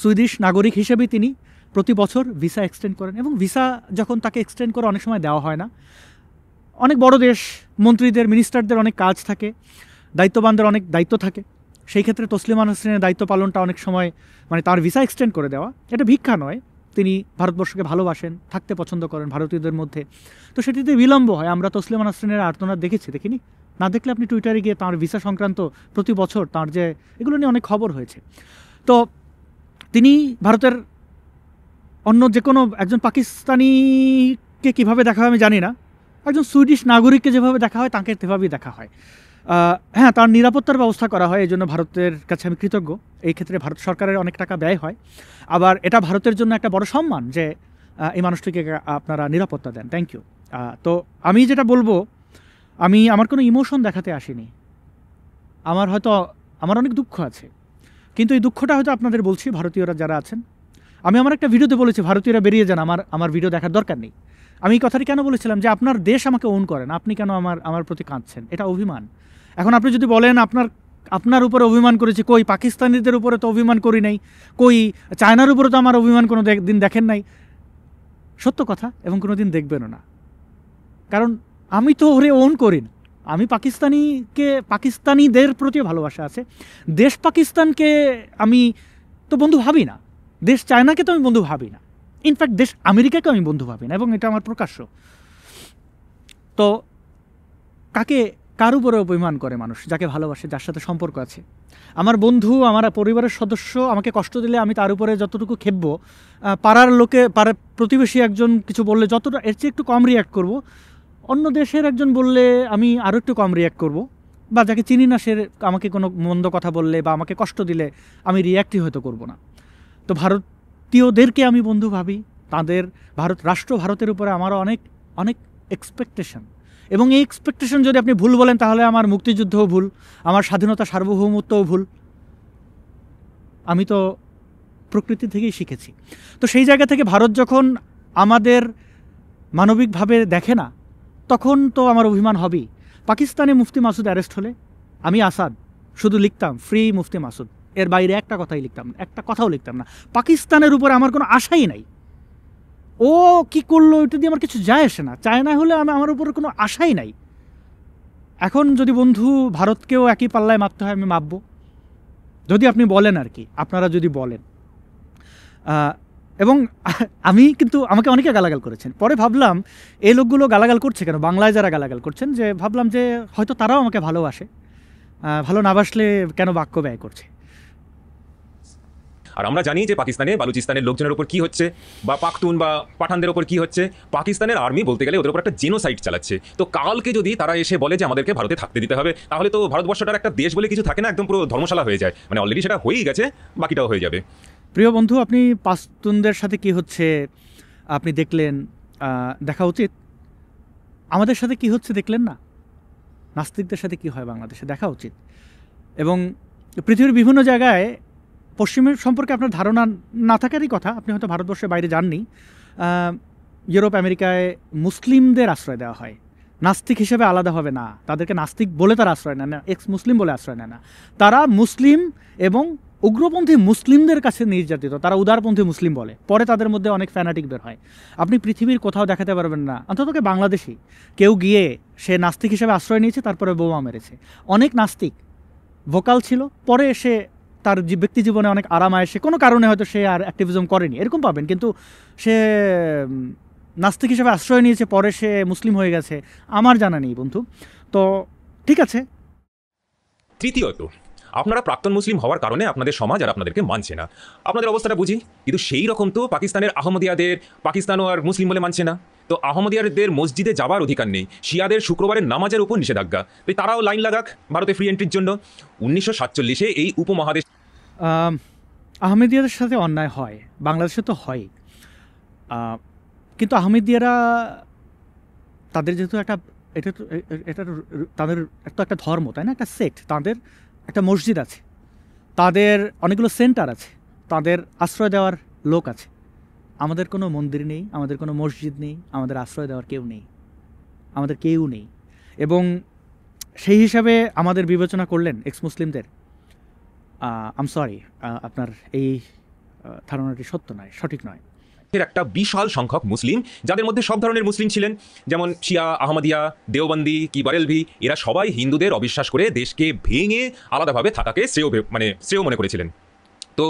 সুইডিশ নাগরিক হিসেবেই তিনি প্রতি বছর ভিসা এক্সটেন্ড করেন, এবং ভিসা যখন তাকে এক্সটেন্ড করে অনেক সময় দেওয়া হয় না। অনেক বড় দেশ, মন্ত্রীদের, মিনিস্টারদের অনেক কাজ থাকে, দায়িত্ববানদের অনেক দায়িত্ব থাকে। সেই ক্ষেত্রে তসলিমা নাসরিনের দায়িত্ব পালনটা অনেক সময়, মানে তার ভিসা এক্সটেন্ড করে দেওয়া, এটা ভিক্ষা নয়। তিনি ভারতবর্ষকে ভালোবাসেন, থাকতে পছন্দ করেন ভারতীয়দের মধ্যে, তো সেটিতে বিলম্ব হয়। আমরা তসলিমা নাসরিনের আর্তনাদ দেখিনি? না দেখলে আপনি টুইটারে গিয়ে তাঁর ভিসা সংক্রান্ত প্রতি বছর তাঁর যে এগুলো নিয়ে অনেক খবর হয়েছে। তো তিনি ভারতের অন্য যে কোনো একজন পাকিস্তানিকে কীভাবে দেখা হয় আমি জানি না, একজন সুইডিশ নাগরিককে যেভাবে দেখা হয় তাকে সেভাবেই দেখা হয়। হ্যাঁ, তার নিরাপত্তার ব্যবস্থা করা হয়, এই জন্য ভারতের কাছে আমি কৃতজ্ঞ। এই ক্ষেত্রে ভারত সরকারের অনেক টাকা ব্যয় হয়, আবার এটা ভারতের জন্য একটা বড় সম্মান যে এই মানুষটিকে আপনারা নিরাপত্তা দেন। Thank you. তো আমি যেটা বলবো, আমার কোনো ইমোশন দেখাতে আসিনি। আমার অনেক দুঃখ আছে, কিন্তু এই দুঃখটা হয়তো আপনাদের বলছি, ভারতীয়রা যারা আছেন। আমি আমার একটা ভিডিওতে বলেছি ভারতীয়রা বেরিয়ে যান, আমার ভিডিও দেখার দরকার নেই। আমি এই কথাটি কেন বলেছিলাম, যে আপনার দেশ আমাকে ওন করেন, আপনি কেন আমার প্রতি কাঁদছেন? এটা অভিমান। এখন আপনি যদি বলেন আপনার উপরে অভিমান করেছি, কই পাকিস্তানিদের উপরে তো অভিমান করি নাই, কই চায়নার উপরে তো আমার অভিমান কোনো দিন দেখেন নাই। সত্য কথা, এবং কোনো দিন দেখবেনও না, কারণ আমি তো ওরে ওন করি না। আমি পাকিস্তানিদের প্রতিও ভালোবাসা আছে। দেশ পাকিস্তানকে আমি তো বন্ধু ভাবি না, দেশ চায়নাকে তো আমি বন্ধু ভাবি না, ইনফ্যাক্ট দেশ আমেরিকাকে আমি বন্ধু ভাবি না, এবং এটা আমার প্রকাশ্য। তো কার উপরে অভিমান করে মানুষ? যাকে ভালোবাসে, যার সাথে সম্পর্ক আছে। আমার বন্ধু, আমার পরিবারের সদস্য আমাকে কষ্ট দিলে আমি তার উপরে যতটুকু খেপবো, পাড়ার প্রতিবেশী একজন কিছু বললে যতটা, এর চেয়ে একটু কম রিয়্যাক্ট করব। অন্য দেশের একজন বললে আমি আরও একটু কম রিয়্যাক্ট করব, বা যাকে চিনি না সে আমাকে কোনো মন্দ কথা বললে বা আমাকে কষ্ট দিলে আমি রিয়্যাক্টই হয়তো করব না। তো ভারতীয়দেরকে আমি বন্ধু ভাবি, তাদের ভারতের উপরে আমারও অনেক অনেক এক্সপেকটেশন, এবং এই এক্সপেকটেশন যদি আপনি ভুল বলেন তাহলে আমার মুক্তিযুদ্ধও ভুল, আমার স্বাধীনতা সার্বভৌমত্বও ভুল। আমি তো প্রকৃতি থেকেই শিখেছি। তো সেই জায়গা থেকে ভারত যখন আমাদের মানবিকভাবে দেখে না, তখন তো আমার অভিমান হবেই। পাকিস্তানে মুফতি মাসুদ অ্যারেস্ট হলে আমি আসাদ শুধু লিখতাম ফ্রি মুফতি মাসুদ, এর বাইরে একটা কথাও লিখতাম না। পাকিস্তানের উপরে আমার কোনো আশাই নাই, ও কি করলো এটা দিয়ে আমার কিছু যায় আসে না। চায়না হলে আমার উপরে কোনো আশাই নাই। এখন যদি বন্ধু ভারতকেও একই পাল্লায় মাপতে হয়, আমি মাপবো, যদি আপনি বলেন আর কি, আপনারা যদি বলেন। এবং আমি কিন্তু আমাকে অনেকে গালাগাল করেছেন, পরে ভাবলাম এই লোকগুলো গালাগাল করছে কেন, বাংলায় যারা গালাগাল করছেন, যে ভাবলাম যে হয়তো তারাও আমাকে ভালোবাসে, ভালো না বাসলে কেন বাক্য ব্যয় করছে। আর আমরা জানি যে পাকিস্তানে বালুচিস্তানের লোকজনের উপর কি হচ্ছে, বা পাখতুন বা পাঠানদের ওপর কি হচ্ছে। পাকিস্তানের আর্মি বলতে গেলে ওদের উপর একটা জেনোসাইড চালাচ্ছে। তো কালকে যদি তারা এসে বলে যে আমাদেরকে ভারতে থাকতে দিতে হবে, তাহলে তো ভারতবর্ষটার একটা দেশ বলে কিছু থাকে না, একদম পুরো ধর্মশালা হয়ে যায়। মানে অলরেডি সেটা হয়েই গেছে, বাকিটাও হয়ে যাবে। প্রিয় বন্ধু, আপনি পাশতুনদের সাথে কি হচ্ছে আপনি দেখলেন, দেখা উচিত। আমাদের সাথে কি হচ্ছে দেখলেন না? নাস্তিকদের সাথে কি হয় বাংলাদেশে দেখা উচিত। এবং পৃথিবীর বিভিন্ন জায়গায় পশ্চিমের সম্পর্কে আপনার ধারণা না থাকারই কথা, আপনি হয়তো ভারতবর্ষের বাইরে যাননি। ইউরোপ আমেরিকায় মুসলিমদের আশ্রয় দেওয়া হয়, নাস্তিক হিসেবে আলাদা হবে না, তাদেরকে নাস্তিক বলে তারা আশ্রয় নেয় না, এক্স মুসলিম বলে আশ্রয় নেয় না। তারা মুসলিম এবং উগ্রপন্থী মুসলিমদের কাছে নির্যাতিত, তারা উদারপন্থী মুসলিম বলে, পরে তাদের মধ্যে অনেক ফ্যানাটিক বের হয়। আপনি পৃথিবীর কোথাও দেখাতে পারবেন না, অন্ততকে বাংলাদেশি কেউ গিয়ে সে নাস্তিক হিসেবে আশ্রয় নিয়েছে তারপরে বোমা মেরেছে। অনেক নাস্তিক ভোকাল ছিল, পরে সে তার ব্যক্তি জীবনে অনেক আরাম আসে, কোনো কারণে হয়তো সে আর অ্যাক্টিভিজম করেনি, এরকম পাবেন। কিন্তু সে নাস্তিক হিসেবে আশ্রয় নিয়েছে, পরে সে মুসলিম হয়ে গেছে, আমার জানা নেই বন্ধু। তো ঠিক আছে। তৃতীয়ত, আপনারা প্রাক্তন মুসলিম হওয়ার কারণে আপনাদের সমাজ আর আপনাদেরকে মানছে না। আপনাদের অবস্থাটা বুঝি, কিন্তু সেই রকম তো পাকিস্তানের আহমদিয়াদের পাকিস্তানও আর মুসলিম বলে মানছে না। তো আহমদিয়াদের মসজিদে যাবার অধিকার নেই, শিয়াদের শুক্রবারের নামাজের উপর নিষেধাজ্ঞা, তাই তারাও লাইন লাগাক ভারতে ফ্রি এন্ট্রির জন্য। 1947-এ এই উপমহাদেশ আহমেদিয়াদের সাথে অন্যায় হয়, বাংলাদেশে তো হয়, কিন্তু আহমেদিয়ারা তাদের যেহেতু একটা এটা তাদের একটা ধর্ম, তাই না, একটা সেক্ট, তাদের একটা মসজিদ আছে, তাদের অনেকগুলো সেন্টার আছে, তাদের আশ্রয় দেওয়ার লোক আছে। আমাদের কোনো মন্দির নেই, আমাদের কোনো মসজিদ নেই, আমাদের আশ্রয় দেওয়ার কেউ নেই, আমাদের কেউ নেই। এবং সেই হিসাবে আমাদের বিবেচনা করলেন এক্স মুসলিমদের, আম সরি, আপনার এই ধারণাটি সত্য নয়, সঠিক নয়। একটা বিশাল সংখ্যক মুসলিম, যাদের মধ্যে সব ধরনের মুসলিম ছিলেন, যেমন শিয়া, আহমদিয়া, দেওবন্দি কি বারেলভি, এরা সবাই হিন্দুদের অবিশ্বাস করে দেশকে ভেঙে আলাদাভাবে থাকাকে শ্রেয় মনে করেছিলেন। তো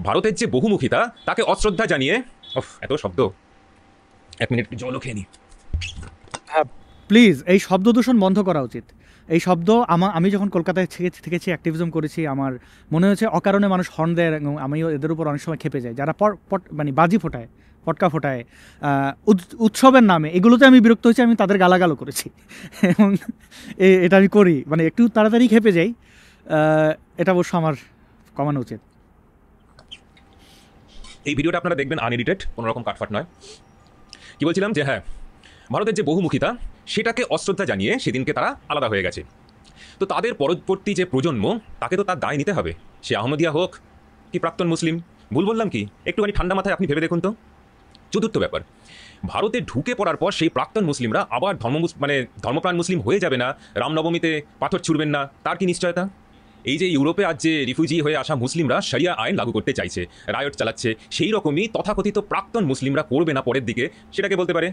ভারতের যে বহুমুখিতা তাকে অশ্রদ্ধা জানিয়ে, এত শব্দ, 1 মিনিট জলও খেয়ে নি। হ্যাঁ, প্লিজ এই শব্দ দূষণ বন্ধ করা উচিত। এই শব্দ আমি যখন কলকাতায় থেকেছি, অ্যাক্টিভিজম করেছি, আমার মনে হয়েছে অকারণে মানুষ হর্ন দেয়, এবং আমিও এদের উপর অনেক সময় খেপে যাই, যারা মানে বাজি ফোটায়, পটকা ফোটায় উৎসবের নামে, এগুলোতে আমি বিরক্ত হয়েছি, আমি তাদের গালাগালও করেছি এবং এটা আমি করি, মানে একটু তাড়াতাড়ি খেপে যাই, এটা অবশ্য আমার কমানো উচিত। এই ভিডিওটা আপনারা দেখবেন আনএডিটেড, কোনো রকম কাটফাট নয়। কি বলছিলাম, যে হ্যাঁ, ভারতের যে বহুমুখিতা সেটাকে অশ্রদ্ধা জানিয়ে সেদিনকে তারা আলাদা হয়ে গেছে। তো তাদের পরবর্তী যে প্রজন্ম, তাকে তো তার দায় নিতে হবে, সে আহমদিয়া হোক কি প্রাক্তন মুসলিম। ভুল বললাম কি? একটুখানি ঠান্ডা মাথায় আপনি ভেবে দেখুন তো। চতুর্থ ব্যাপার, ভারতে ঢুকে পড়ার পর সেই প্রাক্তন মুসলিমরা আবার ধর্মপ্রাণ মুসলিম হয়ে যাবে না, রামনবমীতে পাথর ছুড়বেন না, তার কি নিশ্চয়তা? এই যে ইউরোপে আজ যে রিফিউজি হয়ে আসা মুসলিমরা শরিয়া আইন লাগু করতে চাইছে, রায়ট চালাচ্ছে, সেই রকমই তথাকথিত প্রাক্তন মুসলিমরা করবে না পরের দিকে, সেটাকে বলতে পারে?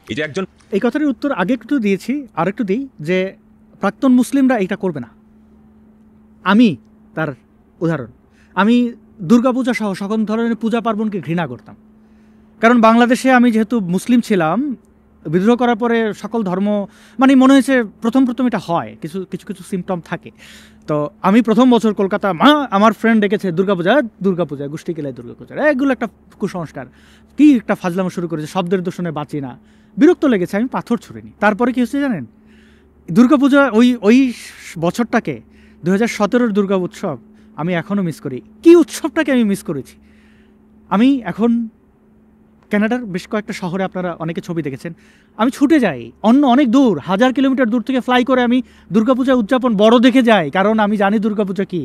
এই যে একজন, এই কথাটির উত্তর আগে একটু দিয়েছি, আর একটু দিই, যে প্রাক্তন মুসলিমরা এটা করবে না। আমি তার উদাহরণ, আমি দুর্গাপূজা সহ সকল ধরনের পূজা পার্বণকে ঘৃণা করতাম, কারণ বাংলাদেশে আমি যেহেতু মুসলিম ছিলাম, বিদ্রোহ করার পরে সকল ধর্ম, মানে মনে হয়েছে প্রথম এটা হয়, কিছু কিছু কিছু সিমটম থাকে। তো আমি প্রথম বছর কলকাতা, আমার ফ্রেন্ড ডেকেছে দুর্গাপূজা গোষ্ঠী কেলায় দুর্গাপূজা, এগুলো একটা কুসংস্কার, কি একটা ফাজলামো শুরু করেছে, শব্দের দূষণে বাঁচি না, বিরক্ত লেগেছে, আমি পাথর ছুঁড়িনি। তারপরে কি হচ্ছে জানেন, দুর্গাপূজা ওই বছরটাকে 2017-র দুর্গা উৎসব আমি এখনও মিস করি। কি উৎসবটাকে আমি মিস করেছি। আমি এখন কানাডার বেশ কয়েকটা শহরে, আপনারা অনেকে ছবি দেখেছেন, আমি ছুটে যাই অনেক দূর, 1000 কিলোমিটার দূর থেকে ফ্লাই করে আমি দুর্গাপূজা উদযাপন বড় দেখে যাই, কারণ আমি জানি দুর্গাপূজা কি।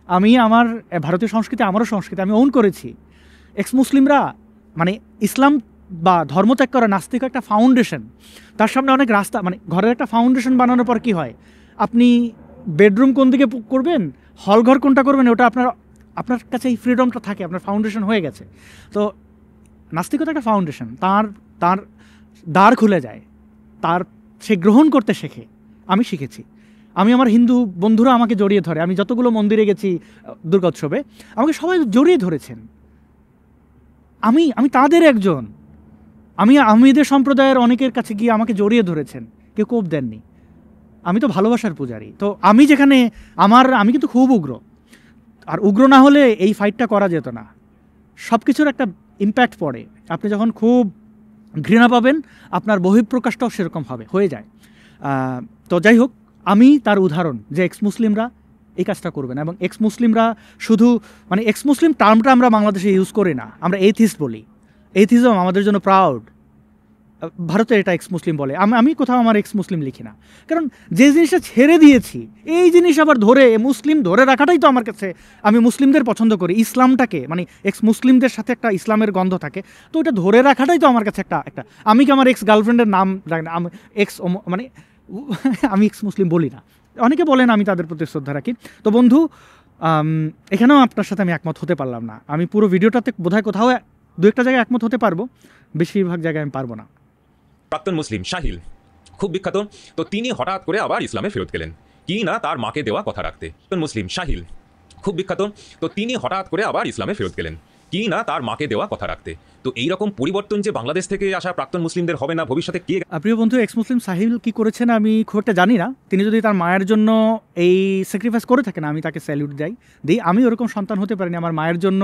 আমি আমার ভারতীয় সংস্কৃতি, আমারও সংস্কৃতি আমি ওন করেছি। এক্স মুসলিমরা, মানে ইসলাম বা ধর্মত্যাগ করা নাস্তিক একটা ফাউন্ডেশন, তার সামনে অনেক রাস্তা, মানে ঘরের একটা ফাউন্ডেশন বানানোর পর কি হয়, আপনি বেডরুম কোন দিকে করবেন, হলঘর কোনটা করবেন, ওটা আপনার কাছে এই ফ্রিডমটা থাকে, আপনার ফাউন্ডেশন হয়ে গেছে। তো নাস্তিকতা একটা ফাউন্ডেশন, তার দ্বার খুলে যায়, সে গ্রহণ করতে শেখে। আমি শিখেছি, আমার হিন্দু বন্ধুরা আমাকে জড়িয়ে ধরে, আমি যতগুলো মন্দিরে গেছি দুর্গোৎসবে, আমাকে সবাই জড়িয়ে ধরেছেন। আমি আমি তাদের একজন। আমি আহমেদের সম্প্রদায়ের অনেকের কাছে গিয়ে আমাকে জড়িয়ে ধরেছেন, কেউ কোপ দেননি। আমি তো ভালোবাসার পূজারী। তো আমি যেখানে আমি কিন্তু খুব উগ্র, আর উগ্র না হলে এই ফাইটটা করা যেত না। সব কিছুর একটা ইম্প্যাক্ট পড়ে। আপনি যখন খুব ঘৃণা পাবেন, আপনার বহিঃপ্রকাশটাও সেরকম হয়ে যায়। তো যাই হোক, আমি তার উদাহরণ যে এক্স মুসলিমরা এই কাজটা করবে না। এবং এক্স মুসলিমরা শুধু মানে এক্স মুসলিম টার্মটা আমরা বাংলাদেশে ইউজ করি না, আমরা এথিস্ট বলি। এথিজম আমাদের জন্য প্রাউড। ভারতে এটা এক্স মুসলিম বলে, আমি কোথাও আমার এক্স মুসলিম লিখি না, কারণ যে জিনিসটা ছেড়ে দিয়েছি এই জিনিস আবার ধরে মুসলিম ধরে রাখাটাই তো আমার কাছে, আমি মুসলিমদের পছন্দ করি, ইসলামটাকে মানে এক্স মুসলিমদের সাথে একটা ইসলামের গন্ধ থাকে, তো এটা ধরে রাখাটাই তো আমার কাছে একটা আমি কি আমার এক্স গার্লফ্রেন্ডের নাম জানি না, আমি এক্স মানে আমি এক্স মুসলিম বলি না। অনেকে বলেন, আমি তাদের প্রতি শ্রদ্ধা রাখি। তো বন্ধু, এখানেও আপনার সাথে আমি একমত হতে পারলাম না। আমি পুরো ভিডিওটাতে বোধহয় কোথাও দু একটা জায়গায় একমত হতে পারবো, বেশিরভাগ জায়গায় আমি পারবো না। প্রাক্তন মুসলিম শাহিল খুব বিখ্যাত, তো তিনি হঠাৎ করে আবার ইসলামে ফেরত গেলেন কি না তার মাকে দেওয়া কথা রাখতে। প্রাক্তন মুসলিম শাহিল খুব বিখ্যাত, তো তিনি হঠাৎ করে আবার ইসলামে ফেরত গেলেন কি না তার মাকে দেওয়া কথা রাখতে। তো এইরকম পরিবর্তন যে বাংলাদেশ থেকে আসা প্রাক্তন মুসলিমদের হবে না ভবিষ্যতে কে। প্রিয় বন্ধু, এক্স মুসলিম সাহিল কি করেছেন আমি খুব একটা জানি না। তিনি যদি তার মায়ের জন্য এই স্যাক্রিফাইস করে থাকেন, আমি তাকে স্যালিউট দিই। আমি ওরকম সন্তান হতে পারিনি। আমার মায়ের জন্য,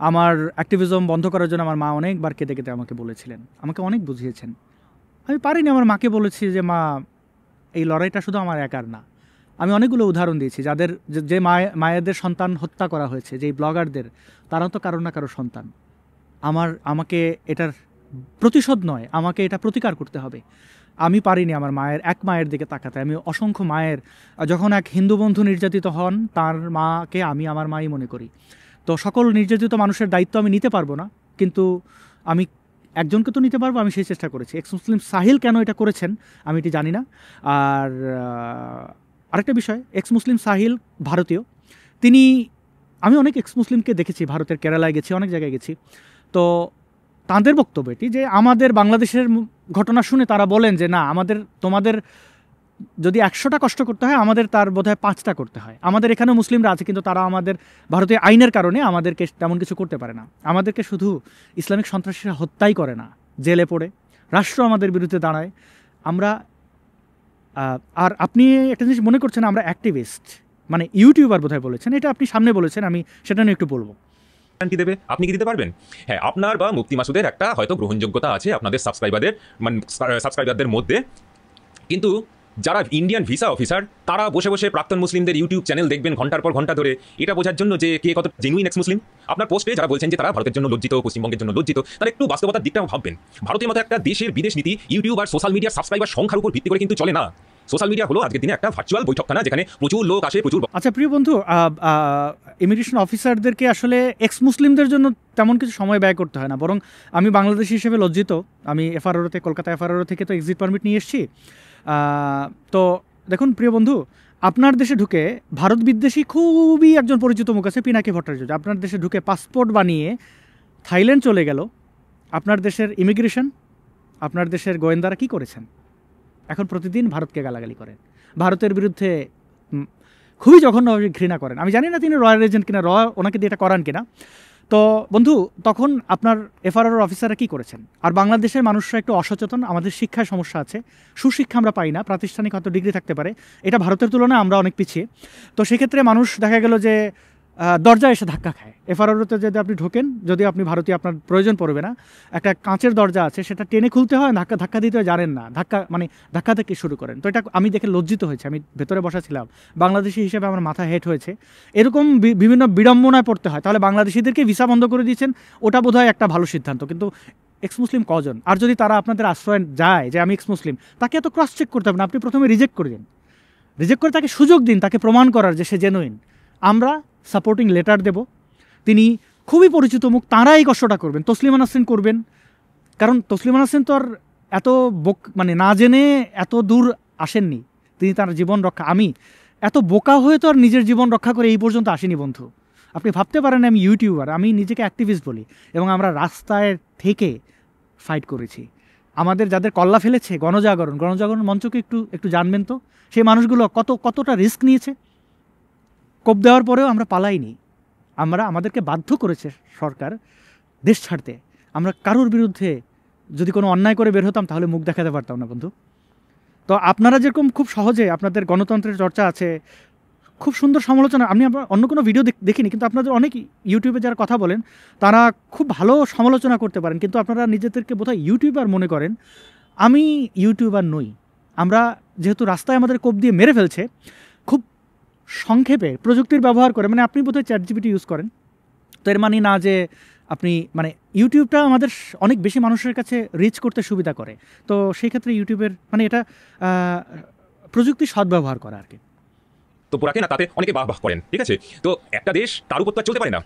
আমার অ্যাক্টিভিজম বন্ধ করার জন্য আমার মা অনেকবার কেঁদে কেঁদে আমাকে বলেছিলেন, আমাকে অনেক বুঝিয়েছেন। আমি পারিনি। আমার মাকে বলেছি যে মা, এই লড়াইটা শুধু আমার একার না। আমি অনেকগুলো উদাহরণ দিয়েছি যাদের যে মায়েদের সন্তান হত্যা করা হয়েছে, যেই ব্লগারদের, তারাও তো কারো না কারো সন্তান। আমাকে এটার প্রতিশোধ নয়, আমাকে এটা প্রতিকার করতে হবে। আমি পারিনি আমার মায়ের দিকে তাকাতে। আমি অসংখ্য মায়ের, যখন এক হিন্দু বন্ধু নির্যাতিত হন, তার মাকে আমি আমার মাই মনে করি। তো সকল নির্যাতিত মানুষের দায়িত্ব আমি নিতে পারবো না, কিন্তু আমি একজনকে তো নিতে পারবো। আমি সেই চেষ্টা করেছি। এক্স মুসলিম সাহিল কেন এটা করেছেন আমি এটি জানি না। আর আরেকটা বিষয়, এক্স মুসলিম সাহিল ভারতীয়। আমি অনেক এক্স মুসলিমকে দেখেছি, ভারতের কেরালায় গেছি, অনেক জায়গায় গেছি। তো তাঁদের বক্তব্য এটি যে আমাদের বাংলাদেশের ঘটনা শুনে তারা বলেন যে না, তোমাদের যদি 100টা কষ্ট করতে হয়, আমাদের তার বোধহয় 5টা করতে হয়। আমাদের এখানেও মুসলিমরা আছে, কিন্তু তারা আমাদের ভারতীয় আইনের কারণে আমাদেরকে তেমন কিছু করতে পারে না। আমাদেরকে শুধু ইসলামিক সন্ত্রাসীরা হত্যাই করে না, জেলে পড়ে রাষ্ট্র আমাদের বিরুদ্ধে দাঁড়ায়। আর আপনি একটা জিনিস মনে করছেন আমরা অ্যাক্টিভিস্ট, মানে ইউটিউবার বোধহয় বলেছেন, এটা আপনি সামনে বলেছেন, আমি সেটা নিয়ে একটু বলবো। কি দেবে, আপনি কি দিতে পারবেন? হ্যাঁ, আপনার বা মুফতি মাসুদের একটা হয়তো গ্রহণযোগ্যতা আছে আপনাদের সাবস্ক্রাইবারদের মধ্যে, কিন্তু যারা ইন্ডিয়ান ভিসা অফিসার তারা বসে বসে প্রাক্তন মুসলিমদের ইউটিউব চ্যানেল দেখবেন ঘন্টার পর ঘন্টা ধরে, এটা বোঝার জন্য যে কে কত জেনুইন এক্স মুসলিম। আপনার পোস্টে যারা বলছেন যে তারা ভারতের জন্য লজ্জিত, পশ্চিমবঙ্গের জন্য লজ্জিত, তারা একটু বাস্তবতার দিকটাও ভাববেন। ভারতের মতো একটা দেশের বিদেশ নীতি ইউটিউব আর সোশ্যাল মিডিয়ার সাবস্ক্রাইবার সংখ্যার উপর ভিত্তি করে কিন্তু চলে না। সোশ্যাল মিডিয়া হলো আজকের দিনে একটা ভার্চুয়াল বৈঠকখানা, যেখানে প্রচুর লোক আসে, প্রচুর। আচ্ছা প্রিয় বন্ধু, ইমিগ্রেশন অফিসারদেরকে আসলে এক্স মুসলিমদের জন্য তেমন কিছু সময় ব্যয় করতে হয় না, বরং আমি বাংলাদেশি হিসেবে লজ্জিত। আমি এফআরওতে, কলকাতা এফআরও থেকে তো এক্সিট পারমিট নিয়ে এসেছি। তো দেখুন প্রিয় বন্ধু, আপনার দেশে ঢুকে ভারত বিদ্বেষী খুবই একজন পরিচিত মুখ আছে, পিনাকি ভট্টাচার্য। আপনার দেশে ঢুকে পাসপোর্ট বানিয়ে থাইল্যান্ড চলে গেল। আপনার দেশের ইমিগ্রেশন, আপনার দেশের গোয়েন্দারা কি করেছেন? এখন প্রতিদিন ভারতকে গালাগালি করেন, ভারতের বিরুদ্ধে খুবই জঘন্যভাবে ঘৃণা করেন। আমি জানি না তিনি রয়্যাল এজেন্ট কিনা, ওনাকে দিয়ে এটা করান কিনা। তো বন্ধু, তখন আপনার এফআরওর অফিসাররা কী করেছেন? আর বাংলাদেশের মানুষরা একটু অসচেতন, আমাদের শিক্ষায় সমস্যা আছে, সুশিক্ষা আমরা পাই না, প্রাতিষ্ঠানিক হয়তো ডিগ্রি থাকতে পারে, এটা ভারতের তুলনায় আমরা অনেক পিছিয়ে। তো সেক্ষেত্রে মানুষ দেখা গেল যে দরজায় এসে ধাক্কা খায়। এফআরওতে যদি আপনি ঢোকেন, যদি আপনি ভারতীয়, আপনার প্রয়োজন পড়বে না, একটা কাঁচের দরজা আছে, সেটা টেনে খুলতে হয়, ধাক্কা দিতে হয়, জানেন না, ধাক্কা থেকে শুরু করেন। তো এটা আমি দেখে লজ্জিত হয়েছে। আমি ভেতরে বসা ছিলাম, বাংলাদেশি হিসেবে আমার মাথা হেট হয়েছে। এরকম বিভিন্ন বিড়ম্বনায় পড়তে হয়, তাহলে বাংলাদেশিদেরকে ভিসা বন্ধ করে দিয়েছেন, ওটা বোধহয় একটা ভালো সিদ্ধান্ত। কিন্তু এক্স মুসলিম কজন? আর যদি তারা আপনাদের আশ্রয় যায় যে আমি এক্স মুসলিম, তাকে এত ক্রস চেক করতে হবে না। আপনি প্রথমে রিজেক্ট করে দিন, রিজেক্ট করে তাকে সুযোগ দিন, তাকে প্রমাণ করার যে সে জেনুইন। আমরা সাপোর্টিং লেটার দেব। তিনি খুবই পরিচিত মুখ, তাঁরা এই কষ্টটা করবেন। তসলিমা নাসরিন করবেন, কারণ তসলিমা নাসরিন তো আর এত না জেনে এত দূর আসেননি। তিনি তার জীবন রক্ষা, আমি এত বোকা হয়ে তো আর নিজের জীবন রক্ষা করে এই পর্যন্ত আসেনি বন্ধু। আপনি ভাবতে পারেন আমি ইউটিউবার, আমি নিজেকে অ্যাক্টিভিস্ট বলি, এবং আমরা রাস্তায় থেকে ফাইট করেছি। আমাদের যাদের কল্লা ফেলেছে গণজাগরণ মঞ্চকে একটু জানবেন তো, সেই মানুষগুলো কতটা রিস্ক নিয়েছে। কোপ দেওয়ার পরেও আমরা পালাইনি, আমাদেরকে বাধ্য করেছে সরকার দেশ ছাড়তে। আমরা কারোর বিরুদ্ধে যদি কোনো অন্যায় করে বের হতাম তাহলে মুখ দেখাতে পারতাম না বন্ধু। তো আপনারা যেরকম খুব সহজে আপনাদের গণতন্ত্রের চর্চা আছে, খুব সুন্দর সমালোচনা, আমি অন্য কোনো ভিডিও দেখিনি, কিন্তু আপনাদের অনেক ইউটিউবে যারা কথা বলেন তারা খুব ভালো সমালোচনা করতে পারেন, কিন্তু আপনারা নিজেদেরকে বোধহয় ইউটিউবার মনে করেন। আমি ইউটিউবার নই। আমরা যেহেতু রাস্তায় আমাদের কোপ দিয়ে মেরে ফেলছে, খুব সংক্ষেপে প্রযুক্তির ব্যবহার করে, মানে আপনি বোধহয় চ্যাটজিপিটি ইউজ করেন, তো এর মানে না যে আপনি, মানে ইউটিউবটা আমাদের অনেক বেশি মানুষের কাছে রিচ করতে সুবিধা করে। তো সেই ক্ষেত্রে ইউটিউবের মানে এটা প্রযুক্তির সদ্ব্যবহার করা আর কি। তো পোড়াকে না তাতে অনেকে বাহ বাহ করেন, ঠিক আছে। তো একটা দেশ তার উপর তো আর চলতে পারে না।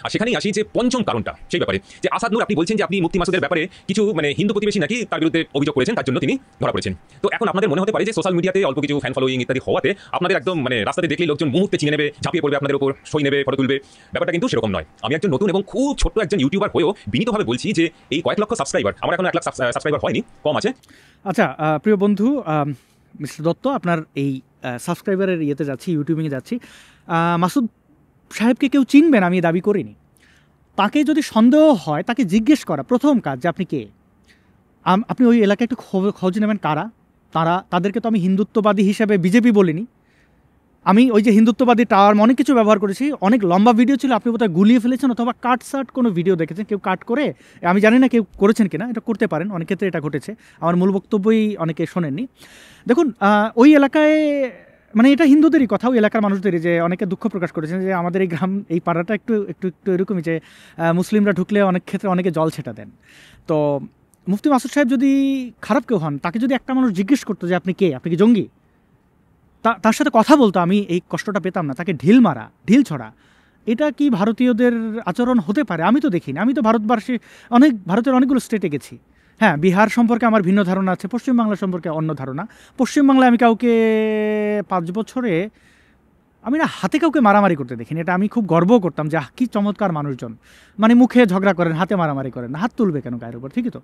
আর সেখানেই আসি যে পঞ্চম কারণটা সেই ব্যাপারে, যে আসাদ নূর, আপনি বলছেন যে আপনি মুফতি মাসুদের ব্যাপারে কিছু মানে হিন্দু প্রতিবেশী নাকি তার বিরুদ্ধে অভিযোগ করেছেন, তার জন্য তিনি ধরা পড়েছেন। তো এখন আপনাদের মনে হতে পারে যে সোশ্যাল মিডিয়াতে অল্প কিছু ফ্যান ফলোয়িং ইত্যাদি হওয়াতে আপনাদের একদম মানে রাস্তাতে দেখলেই লোকজন মুহূর্তে চিনে নেবে, ঝাঁপিয়ে পড়বে আপনাদের উপর, সই নেবে, ফটো তুলবে। ব্যাপারটা কিন্তু সেরকম নয়। আমি একজন নতুন এবং খুব ছোট্ট একজন ইউটিউবার হয়েও বিনীতভাবে বলছি যে এই কয়েক লক্ষ সাবস্ক্রাইবার, আমার এখন 1 লাখ সাবস্ক্রাইবার হয়নি, কম আছে। আচ্ছা, প্রিয় বন্ধু মিস্টার দত্ত, আপনার এই সাবস্ক্রাইবারের ইয়েতে যাচ্ছি, ইউটিউবিংয়ে যাচ্ছি। মাসুদ সাহেবকে কেউ চিনবেন আমি দাবি করিনি। তাকে যদি সন্দেহ হয় তাকে জিজ্ঞেস করা প্রথম কাজ যে আপনি কে। আপনি ওই এলাকায় একটু খোঁজ নেবেন কারা তাদেরকে তো আমি হিন্দুত্ববাদী হিসেবে বিজেপি বলিনি। আমি ওই যে হিন্দুত্ববাদী টার্ম অনেক কিছু ব্যবহার করেছি, অনেক লম্বা ভিডিও ছিল, আপনি বোধহয় গুলিয়ে ফেলেছেন অথবা কাটসাট কোনো ভিডিও দেখেছেন, কেউ কাট করে, আমি জানি না কেউ করেছেন কিনা, এটা করতে পারেন, অনেক ক্ষেত্রে এটা ঘটেছে, আমার মূল বক্তব্যই অনেকে শোনেননি। দেখুন, ওই এলাকায় মানে এটা হিন্দুদেরই কথা, ওই এলাকার মানুষদেরই, যে অনেকে দুঃখ প্রকাশ করেছেন যে আমাদের এই গ্রাম, এই পাড়াটা একটু একটু একটু এরকমই, যে মুসলিমরা ঢুকলে অনেক ক্ষেত্রে অনেকে জল ছেটা দেন। তো মুফতি মাসুদ সাহেব যদি খারাপ কেউ হন, তাকে যদি একটা মানুষ জিজ্ঞেস করতো যে আপনি কে, আপনি কি জঙ্গি, তার সাথে কথা বলতো, আমি এই কষ্টটা পেতাম না। তাকে ঢিল মারা, ঢিল ছড়া, এটা কি ভারতীয়দের আচরণ হতে পারে? আমি তো দেখিনি। আমি তো ভারতবর্ষে ভারতের অনেকগুলো স্টেটে গেছি। হ্যাঁ, বিহার সম্পর্কে আমার ভিন্ন ধারণা আছে, পশ্চিমবাংলা সম্পর্কে অন্য ধারণা। পশ্চিমবাংলায় আমি কাউকে 5 বছরে আমি না হাতে কাউকে মারামারি করতে দেখিনি। এটা আমি খুব গর্ব করতাম যে কি চমৎকার মানুষজন, মানে মুখে ঝগড়া করেন, হাতে মারামারি করেন না, হাত তুলবে কেন গায়ের উপর, ঠিকই তো।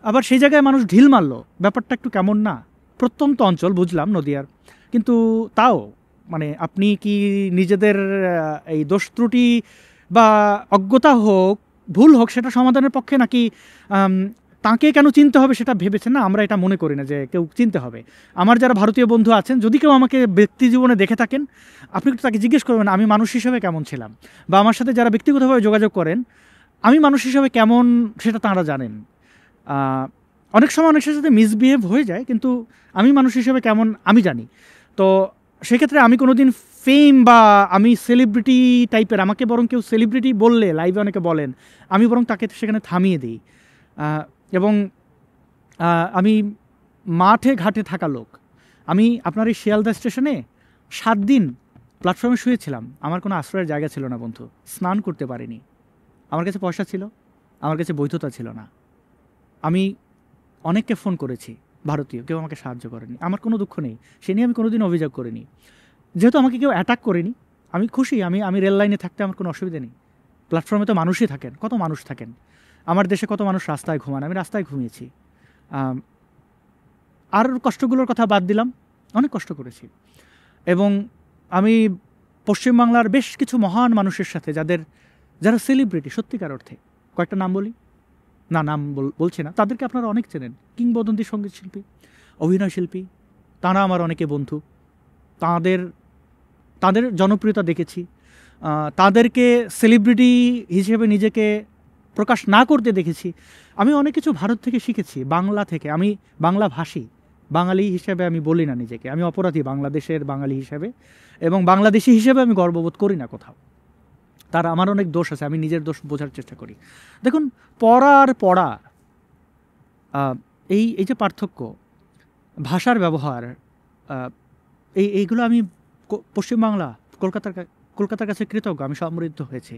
আবার সেই জায়গায় মানুষ ঢিল মারলো, ব্যাপারটা একটু কেমন না? প্রত্যন্ত অঞ্চল বুঝলাম নদিয়ার, কিন্তু তাও মানে আপনি কি নিজেদের এই দোষ ত্রুটি বা অজ্ঞতা হোক, ভুল হোক, সেটা সমাধানের পক্ষে, নাকি তাকে কেন চিনতে হবে সেটা ভেবেছেন? না, আমরা এটা মনে করি না যে কেউ চিনতে হবে। আমার যারা ভারতীয় বন্ধু আছেন, যদি কেউ আমাকে ব্যক্তি জীবনে দেখে থাকেন, আপনি একটু তাকে জিজ্ঞেস করবেন আমি মানুষ হিসেবে কেমন ছিলাম, বা আমার সাথে যারা ব্যক্তিগতভাবে যোগাযোগ করেন আমি মানুষ হিসেবে কেমন সেটা তাঁরা জানেন। অনেক সময় অনেকের সাথে মিসবিহেভ হয়ে যায়, কিন্তু আমি মানুষ হিসেবে কেমন আমি জানি। তো সেক্ষেত্রে আমি কোনো দিন ফেম বা আমি সেলিব্রিটি টাইপের, আমাকে বরং কেউ সেলিব্রিটি বললে, লাইভে অনেকে বলেন, আমি বরং তাকে সেখানে থামিয়ে দিই। এবং আমি মাঠে ঘাটে থাকা লোক। আমি আপনার এই শিয়ালদা স্টেশনে 7 দিন প্ল্যাটফর্মে শুয়েছিলাম, আমার কোনো আশ্রয়ের জায়গা ছিল না বন্ধু, স্নান করতে পারিনি। আমার কাছে পয়সা ছিল, আমার কাছে বৈধতা ছিল না। আমি অনেককে ফোন করেছি, ভারতীয়, কেউ আমাকে সাহায্য করেনি। আমার কোনো দুঃখ নেই, সে নিয়ে আমি কোনোদিন অভিযোগ করিনি। যেহেতু আমাকে কেউ অ্যাটাক করেনি, আমি খুশি। আমি রেল লাইনে থাকতে আমার কোনো অসুবিধা নেই। প্ল্যাটফর্মে তো মানুষই থাকেন, কত মানুষ থাকেন। আমার দেশে কত মানুষ রাস্তায় ঘুমান, আমি রাস্তায় ঘুমিয়েছি। আর কষ্টগুলোর কথা বাদ দিলাম, অনেক কষ্ট করেছি। এবং আমি পশ্চিমবাংলার বেশ কিছু মহান মানুষের সাথে, যারা সেলিব্রিটি সত্যিকার অর্থে, কয়েকটা নাম বলি, না নাম বলছি না, তাদেরকে আপনারা অনেক চেনেন, কিংবদন্তি সঙ্গীত শিল্পী, অভিনয় শিল্পী, তাঁরা আমার অনেকে বন্ধু। তাদের জনপ্রিয়তা দেখেছি, তাদেরকে সেলিব্রিটি হিসেবে নিজেকে প্রকাশ না করতে দেখেছি। আমি অনেক কিছু ভারত থেকে শিখেছি, বাংলা থেকে। আমি বাংলা ভাষী, বাঙালি হিসেবে আমি বলি না নিজেকে, আমি অপরাধী বাংলাদেশের বাঙালি হিসেবে, এবং বাংলাদেশি হিসেবে আমি গর্ববোধ করি না কোথাও। তার আমার অনেক দোষ আছে, আমি নিজের দোষ বোঝার চেষ্টা করি। দেখুন, পড়া, এই যে পার্থক্য, ভাষার ব্যবহার, এইগুলো আমি পশ্চিমবাংলা, কলকাতার কাছে কৃতজ্ঞ, আমি সমৃদ্ধ হয়েছি।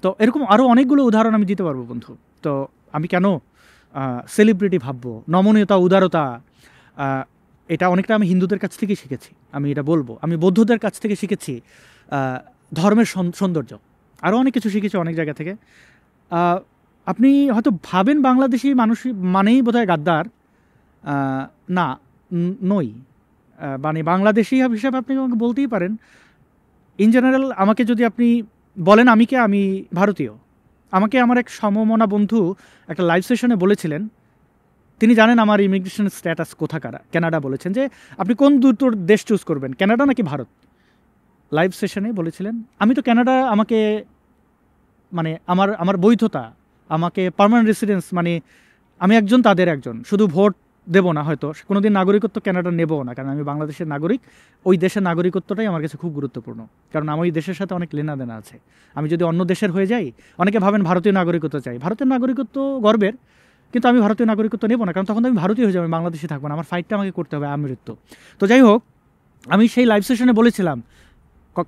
তো এরকম আরও অনেকগুলো উদাহরণ আমি দিতে পারবো বন্ধু। তো আমি কেন সেলিব্রিটি ভাববো? নমনীয়তা, উদারতা, এটা অনেকটা আমি হিন্দুদের কাছ থেকে শিখেছি, আমি এটা বলবো। আমি বৌদ্ধদের কাছ থেকে শিখেছি ধর্মের সৌন্দর্য, আরও অনেক কিছু শিখেছি অনেক জায়গা থেকে। আপনি হয়তো ভাবেন বাংলাদেশি মানুষ মানেই বোধহয় গাদ্দার, না, নই। মানে বাংলাদেশি হিসাবে আপনি আমাকে বলতেই পারেন। ইন জেনারেল আমাকে যদি আপনি বলেন আমি কে, আমি ভারতীয়, আমাকে আমার এক সমমনা বন্ধু একটা লাইভ সেশনে বলেছিলেন, তিনি জানেন আমার ইমিগ্রেশন স্ট্যাটাস কোথাকার, কানাডা, বলেছেন যে আপনি কোন দুটো দেশ চুজ করবেন, কানাডা নাকি ভারত। লাইভ সেশনে বলেছিলেন আমি তো কানাডা, আমাকে মানে আমার আমার বৈধতা, আমাকে পার্মানেন্ট রেসিডেন্স, মানে আমি একজন তাদের একজন, শুধু ভোট দেবো না, হয়তো কোনোদিন নাগরিকত্ব কানাডা নেবও না, কারণ আমি বাংলাদেশের নাগরিক। ওই দেশের নাগরিকত্বটাই আমার কাছে খুব গুরুত্বপূর্ণ, কারণ আমার ওই দেশের সাথে অনেক লেনাদেনা আছে। আমি যদি অন্য দেশের হয়ে যাই, অনেকে ভাবেন ভারতীয় নাগরিকত্ব চাই, ভারতের নাগরিকত্ব গর্বের, কিন্তু আমি ভারতীয় নাগরিকত্ব নেবো না, কারণ তখন তো আমি ভারতীয় হয়ে যাবো, আমি বাংলাদেশে থাকবো না, আমার ফাইটটা আমাকে করতে হবে আমৃত্যু। তো যাই হোক, আমি সেই লাইভ সেশনে বলেছিলাম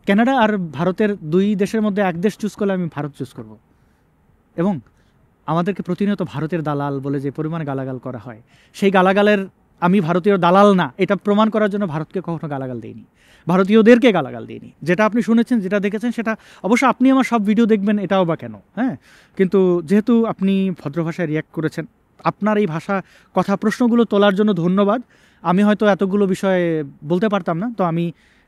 কানাডা আর ভারতের দুই দেশের মধ্যে এক দেশ চুজ করলে আমি ভারত চুজ করব। এবং আমাদেরকে প্রতিনিয়ত ভারতের দালাল বলে যে পরিমাণে গালাগাল করা হয়, সেই গালাগালের আমি ভারতীয় দালাল না এটা প্রমাণ করার জন্য ভারতকে কখনো গালাগাল দিইনি, ভারতীয়দেরকে গালাগাল দিইনি। যেটা আপনি শুনেছেন, যেটা দেখেছেন, সেটা অবশ্য আপনি আমার সব ভিডিও দেখবেন, এটাও বা কেন, হ্যাঁ। কিন্তু যেহেতু আপনি ভদ্র ভাষায় রিয়্যাক্ট করেছেন, আপনার এই ভাষা কথা প্রশ্নগুলো তোলার জন্য ধন্যবাদ। আমি হয়তো এতগুলো বিষয়ে বলতে পারতাম না, তো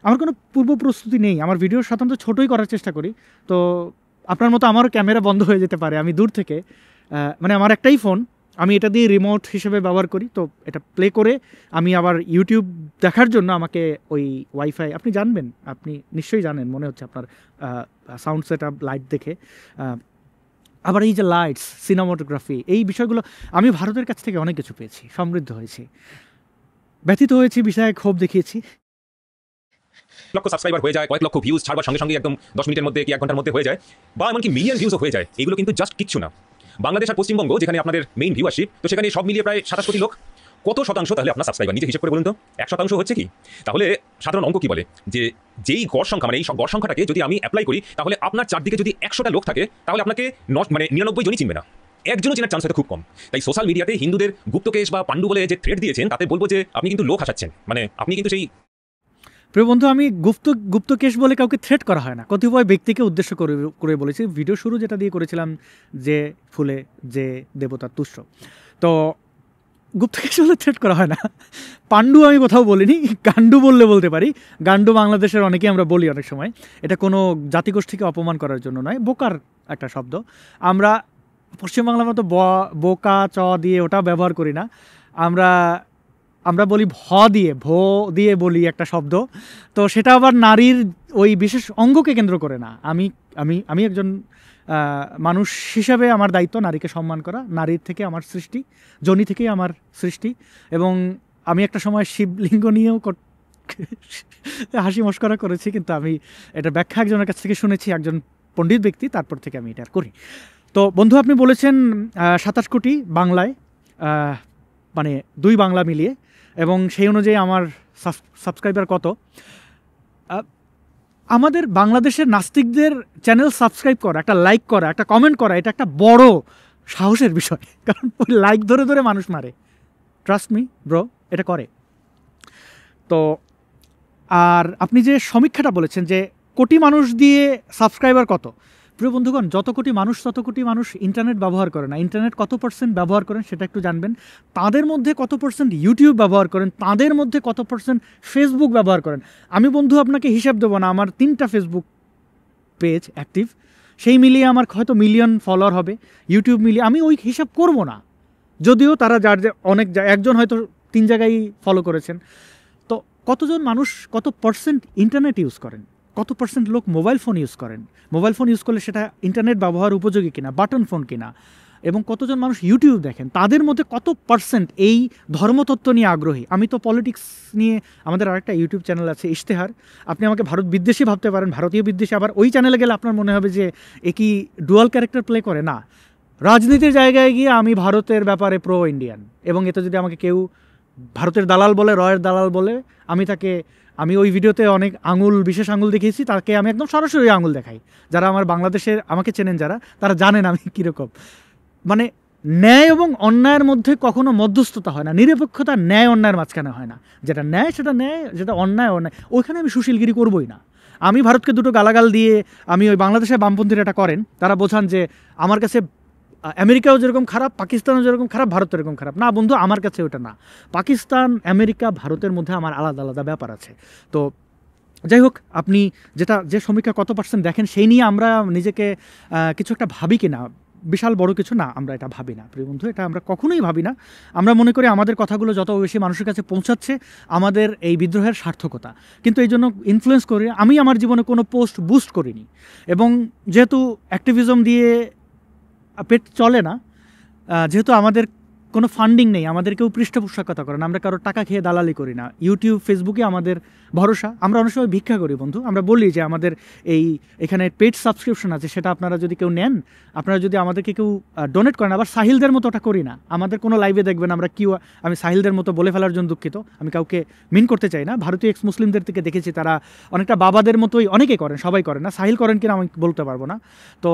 আমার কোনো পূর্ব প্রস্তুতি নেই, আমার ভিডিও সাধারণত ছোটোই করার চেষ্টা করি। তো আপনার মতো আমারও ক্যামেরা বন্ধ হয়ে যেতে পারে, আমি দূর থেকে মানে আমার একটাই ফোন, আমি এটা দিয়ে রিমোট হিসেবে ব্যবহার করি, তো এটা প্লে করে আমি আবার ইউটিউব দেখার জন্য আমাকে ওই ওয়াইফাই, আপনি জানবেন, আপনি নিশ্চয়ই জানেন, মনে হচ্ছে আপনার সাউন্ড সেট আপ লাইট দেখে। আবার এই যে লাইটস, সিনেমাটোগ্রাফি, এই বিষয়গুলো আমি ভারতের কাছ থেকে অনেক কিছু পেয়েছি, সমৃদ্ধ হয়েছি, ব্যথিত হয়েছি, বিষয়ে ক্ষোভ দেখিয়েছি। লক্ষ সাবস্ক্রাইবার হয়ে যায়, কয়েক লক্ষ ভিউজ ছাড়বার সঙ্গে সঙ্গে একদম 10 মিনিটের মধ্যে কি 1 ঘন্টার মধ্যে হয়ে যায়, বা এমনকি মিলিয়ন ভিউজও হয়ে যায়, এগুলো কিন্তু জাস্ট কিচ্ছু না। বাংলাদেশ আর পশ্চিমবঙ্গ যেখানে আপনাদের মেইন ভিউয়ারশিপ, তো সেখানে সব মিলিয়ে প্রায় 27 কোটি লোক, কত শতাংশ তাহলে আপনার সাবস্ক্রাইবার নিজে হিসেব করে বলুন তো? 1% হচ্ছে কি? তাহলে সাধারণ অঙ্ক কি বলে যে যেই গড় সংখ্যা, মানে এই গড় সংখ্যাটাকে যদি আমি অ্যাপ্লাই করি, তাহলে আপনার চারদিকে যদি 100টা লোক থাকে, তাহলে আপনাকে 99 জনই চিনবে না, একজনও চেনার চান্স হয়তো খুব কম। তাই সোশ্যাল মিডিয়াতে হিন্দুদের গুপ্তকেশ বা পাণ্ডু বলে যে থ্রেড দিয়েছেন, তাতে বলবো যে আপনি কিন্তু লোক হাসাচ্ছেন, মানে আপনি কিন্তু সেই। প্রিয় বন্ধু, আমি গুপ্ত কেস বলে কাউকে থ্রেট করা হয় না, কতিপয় ব্যক্তিকে উদ্দেশ্য করে বলেছি। ভিডিও শুরু যেটা দিয়ে করেছিলাম, যে ফুলে যে দেবতার তুষ্ট, তো গুপ্ত কেস বলে থ্রেট করা হয় না। পাণ্ডু আমি কোথাও বলিনি, গান্ডু বলতে পারি। গান্ডু বাংলাদেশের অনেকেই আমরা বলি অনেক সময়, এটা কোনো জাতিগোষ্ঠীকে অপমান করার জন্য নয়, বোকার একটা শব্দ। আমরা পশ্চিমবাংলার মতো বোকা চ দিয়ে ওটা ব্যবহার করি না, আমরা বলি ভো দিয়ে বলি একটা শব্দ, তো সেটা আবার নারীর ওই বিশেষ অঙ্গকে কেন্দ্র করে না। আমি একজন মানুষ হিসাবে আমার দায়িত্ব নারীকে সম্মান করা, নারীর থেকে আমার সৃষ্টি, যোনি থেকেই আমার সৃষ্টি। এবং আমি একটা সময় শিবলিঙ্গ নিয়েও হাসি মস্করা করেছি, কিন্তু আমি এটা ব্যাখ্যা একজনের কাছ থেকে শুনেছি, একজন পণ্ডিত ব্যক্তি, তারপর থেকে আমি এটা করি। তো বন্ধু, আপনি বলেছেন 27 কোটি বাংলায়, মানে 2 বাংলা মিলিয়ে, এবং সেই অনুযায়ী আমার সাবস্ক্রাইবার কত। আমাদের বাংলাদেশের নাস্তিকদের চ্যানেল সাবস্ক্রাইব করা, একটা লাইক করা, একটা কমেন্ট করা, এটা একটা বড় সাহসের বিষয়, কারণ ওই লাইক ধরে ধরে মানুষ মারে, ট্রাস্ট মি ব্রো, এটা করে। তো আর আপনি যে সমীক্ষাটা বলেছেন যে কোটি মানুষ দিয়ে সাবস্ক্রাইবার কত, প্রিয় বন্ধুগণ, যত কোটি মানুষ তত কোটি মানুষ ইন্টারনেট ব্যবহার করে না। ইন্টারনেট কত পার্সেন্ট ব্যবহার করেন সেটা একটু জানবেন, তাদের মধ্যে কত পার্সেন্ট ইউটিউব ব্যবহার করেন, তাদের মধ্যে কত পার্সেন্ট ফেসবুক ব্যবহার করেন। আমি বন্ধু আপনাকে হিসাব দেবো না, আমার 3টা ফেসবুক পেজ অ্যাক্টিভ, সেই মিলিয়ে আমার হয়তো মিলিয়ন ফলোয়ার হবে, ইউটিউব মিলিয়ে আমি ওই হিসাব করব না, যদিও তারা একজন হয়তো 3 জায়গায় ফলো করেছেন। তো কতজন মানুষ কত পার্সেন্ট ইন্টারনেট ইউজ করেন, কত পার্সেন্ট লোক মোবাইল ফোন ইউজ করেন, মোবাইল ফোন ইউজ করলে সেটা ইন্টারনেট ব্যবহার উপযোগী কিনা, বাটন ফোন কিনা, এবং কতজন মানুষ ইউটিউব দেখেন, তাদের মধ্যে কত পার্সেন্ট এই ধর্মতত্ত্ব নিয়ে আগ্রহী। আমি তো পলিটিক্স নিয়ে, আমাদের আরেকটা ইউটিউব চ্যানেল আছে ইশতেহার, আপনি আমাকে ভারত বিদ্বেষী ভাবতে পারেন, ভারতীয় বিদ্বেষী, আবার ওই চ্যানেলে গেলে আপনার মনে হবে যে এ কি ডুয়াল ক্যারেক্টার প্লে করে। না, রাজনীতির জায়গায় গিয়ে আমি ভারতের ব্যাপারে প্রো ইন্ডিয়ান, এবং এতে যদি আমাকে কেউ ভারতের দালাল বলে, রয়ের দালাল বলে, আমি ওই ভিডিওতে অনেক বিশেষ আঙুল দেখিয়েছি, তাকে আমি একদম সরাসরি আঙুল দেখাই। যারা আমার বাংলাদেশের আমাকে চেনেন, যারা, তারা জানেন আমি কীরকম, মানে ন্যায় এবং অন্যায়ের মধ্যে কখনো মধ্যস্থতা হয় না, নিরপেক্ষতা ন্যায় অন্যায়ের মাঝখানে হয় না, যেটা ন্যায় সেটা ন্যায়, যেটা অন্যায় অন্যায়, ওইখানে আমি সুশীলগিরি করবই না। আমি ভারতকে দুটো গালাগাল দিয়ে, আমি ওই বাংলাদেশের বামপন্থীরা এটা করেন, তারা বোঝান যে আমার কাছে আমেরিকাও যেরকম খারাপ, পাকিস্তানও যেরকম খারাপ, ভারত এরকম খারাপ। না বন্ধু, আমার কাছে ওটা না। পাকিস্তান, আমেরিকা, ভারতের মধ্যে আমার আলাদা আলাদা ব্যাপার আছে। তো যাই হোক, আপনি যে সমীক্ষা কত পার্সেন্ট দেখেন সেই নিয়ে আমরা নিজেকে কিছু একটা ভাবি কিনা, বিশাল বড় কিছু না, আমরা এটা ভাবি না প্রিয় বন্ধু, এটা আমরা কখনোই ভাবি না। আমরা মনে করি আমাদের কথাগুলো যত বেশি মানুষের কাছে পৌঁছাচ্ছে আমাদের এই বিদ্রোহের সার্থকতা। কিন্তু এই জন্য ইনফ্লুয়েন্স করে আমি আমার জীবনে কোনো পোস্ট বুস্ট করিনি, এবং যেহেতু অ্যাক্টিভিজম দিয়ে পেট চলে না, যেহেতু আমাদের কোনো ফান্ডিং নেই, আমাদের কেউ পৃষ্ঠপোষকতা করে না, আমরা কারো টাকা খেয়ে দালালি করি না, ইউটিউব ফেসবুকে আমাদের ভরসা। আমরা অনেক সময় ভিক্ষা করি বন্ধু, আমরা বলি যে আমাদের এখানে পেড সাবস্ক্রিপশন আছে, সেটা আপনারা যদি কেউ নেন, আপনারা যদি আমাদেরকে কেউ ডোনেট করেন। আবার সাহিলদের মতো ওটা করি না, আমাদের কোনো লাইভে দেখবেন আমরা আমি সাহিলদের মতো বলে ফেলার জন্য দুঃখিত, আমি কাউকে মিন করতে চাই না। ভারতীয় এক্স মুসলিমদের থেকে দেখেছি তারা অনেকটা বাবাদের মতোই, অনেকে করেন, সবাই করেন না, সাহিল করেন কিনা আমি বলতে পারবো না। তো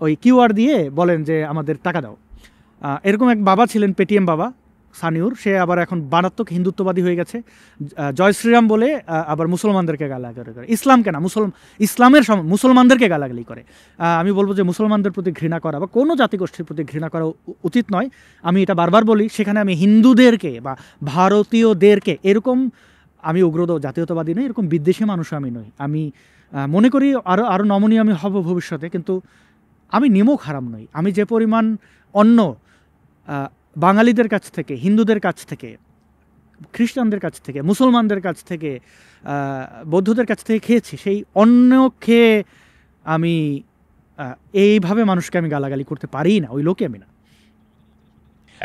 ওই কিউআর দিয়ে বলেন যে আমাদের টাকা দাও। এরকম এক বাবা ছিলেন, পেটিএম বাবা সানিউর, সে আবার এখন মারাত্মক হিন্দুত্ববাদী হয়ে গেছে, জয় শ্রীরাম বলে আবার মুসলমানদেরকে গালাগালি করে। ইসলামকে না, ইসলামের মুসলমানদেরকে গালাগালি করে। আমি বলবো যে মুসলমানদের প্রতি ঘৃণা করা বা কোনো জাতিগোষ্ঠীর প্রতি ঘৃণা করা উচিত নয়। আমি এটা বারবার বলি, সেখানে আমি হিন্দুদেরকে বা ভারতীয়দেরকে এরকম, আমি উগ্র জাতীয়তাবাদী নই, এরকম বিদ্বেষী মানুষ আমি নই। আমি মনে করি আরও নমনীয় আমি হব ভবিষ্যতে, কিন্তু আমি নিমক হারাম নই। আমি যে পরিমাণ অন্য বাঙালিদের কাছ থেকে, হিন্দুদের কাছ থেকে, খ্রিস্টানদের কাছ থেকে, মুসলমানদের কাছ থেকে, বৌদ্ধদের কাছ থেকে খেয়েছি, সেই অন্ন খেয়ে আমি এইভাবে মানুষকে আমি গালাগালি করতে পারি না, ওই লোকে আমি না।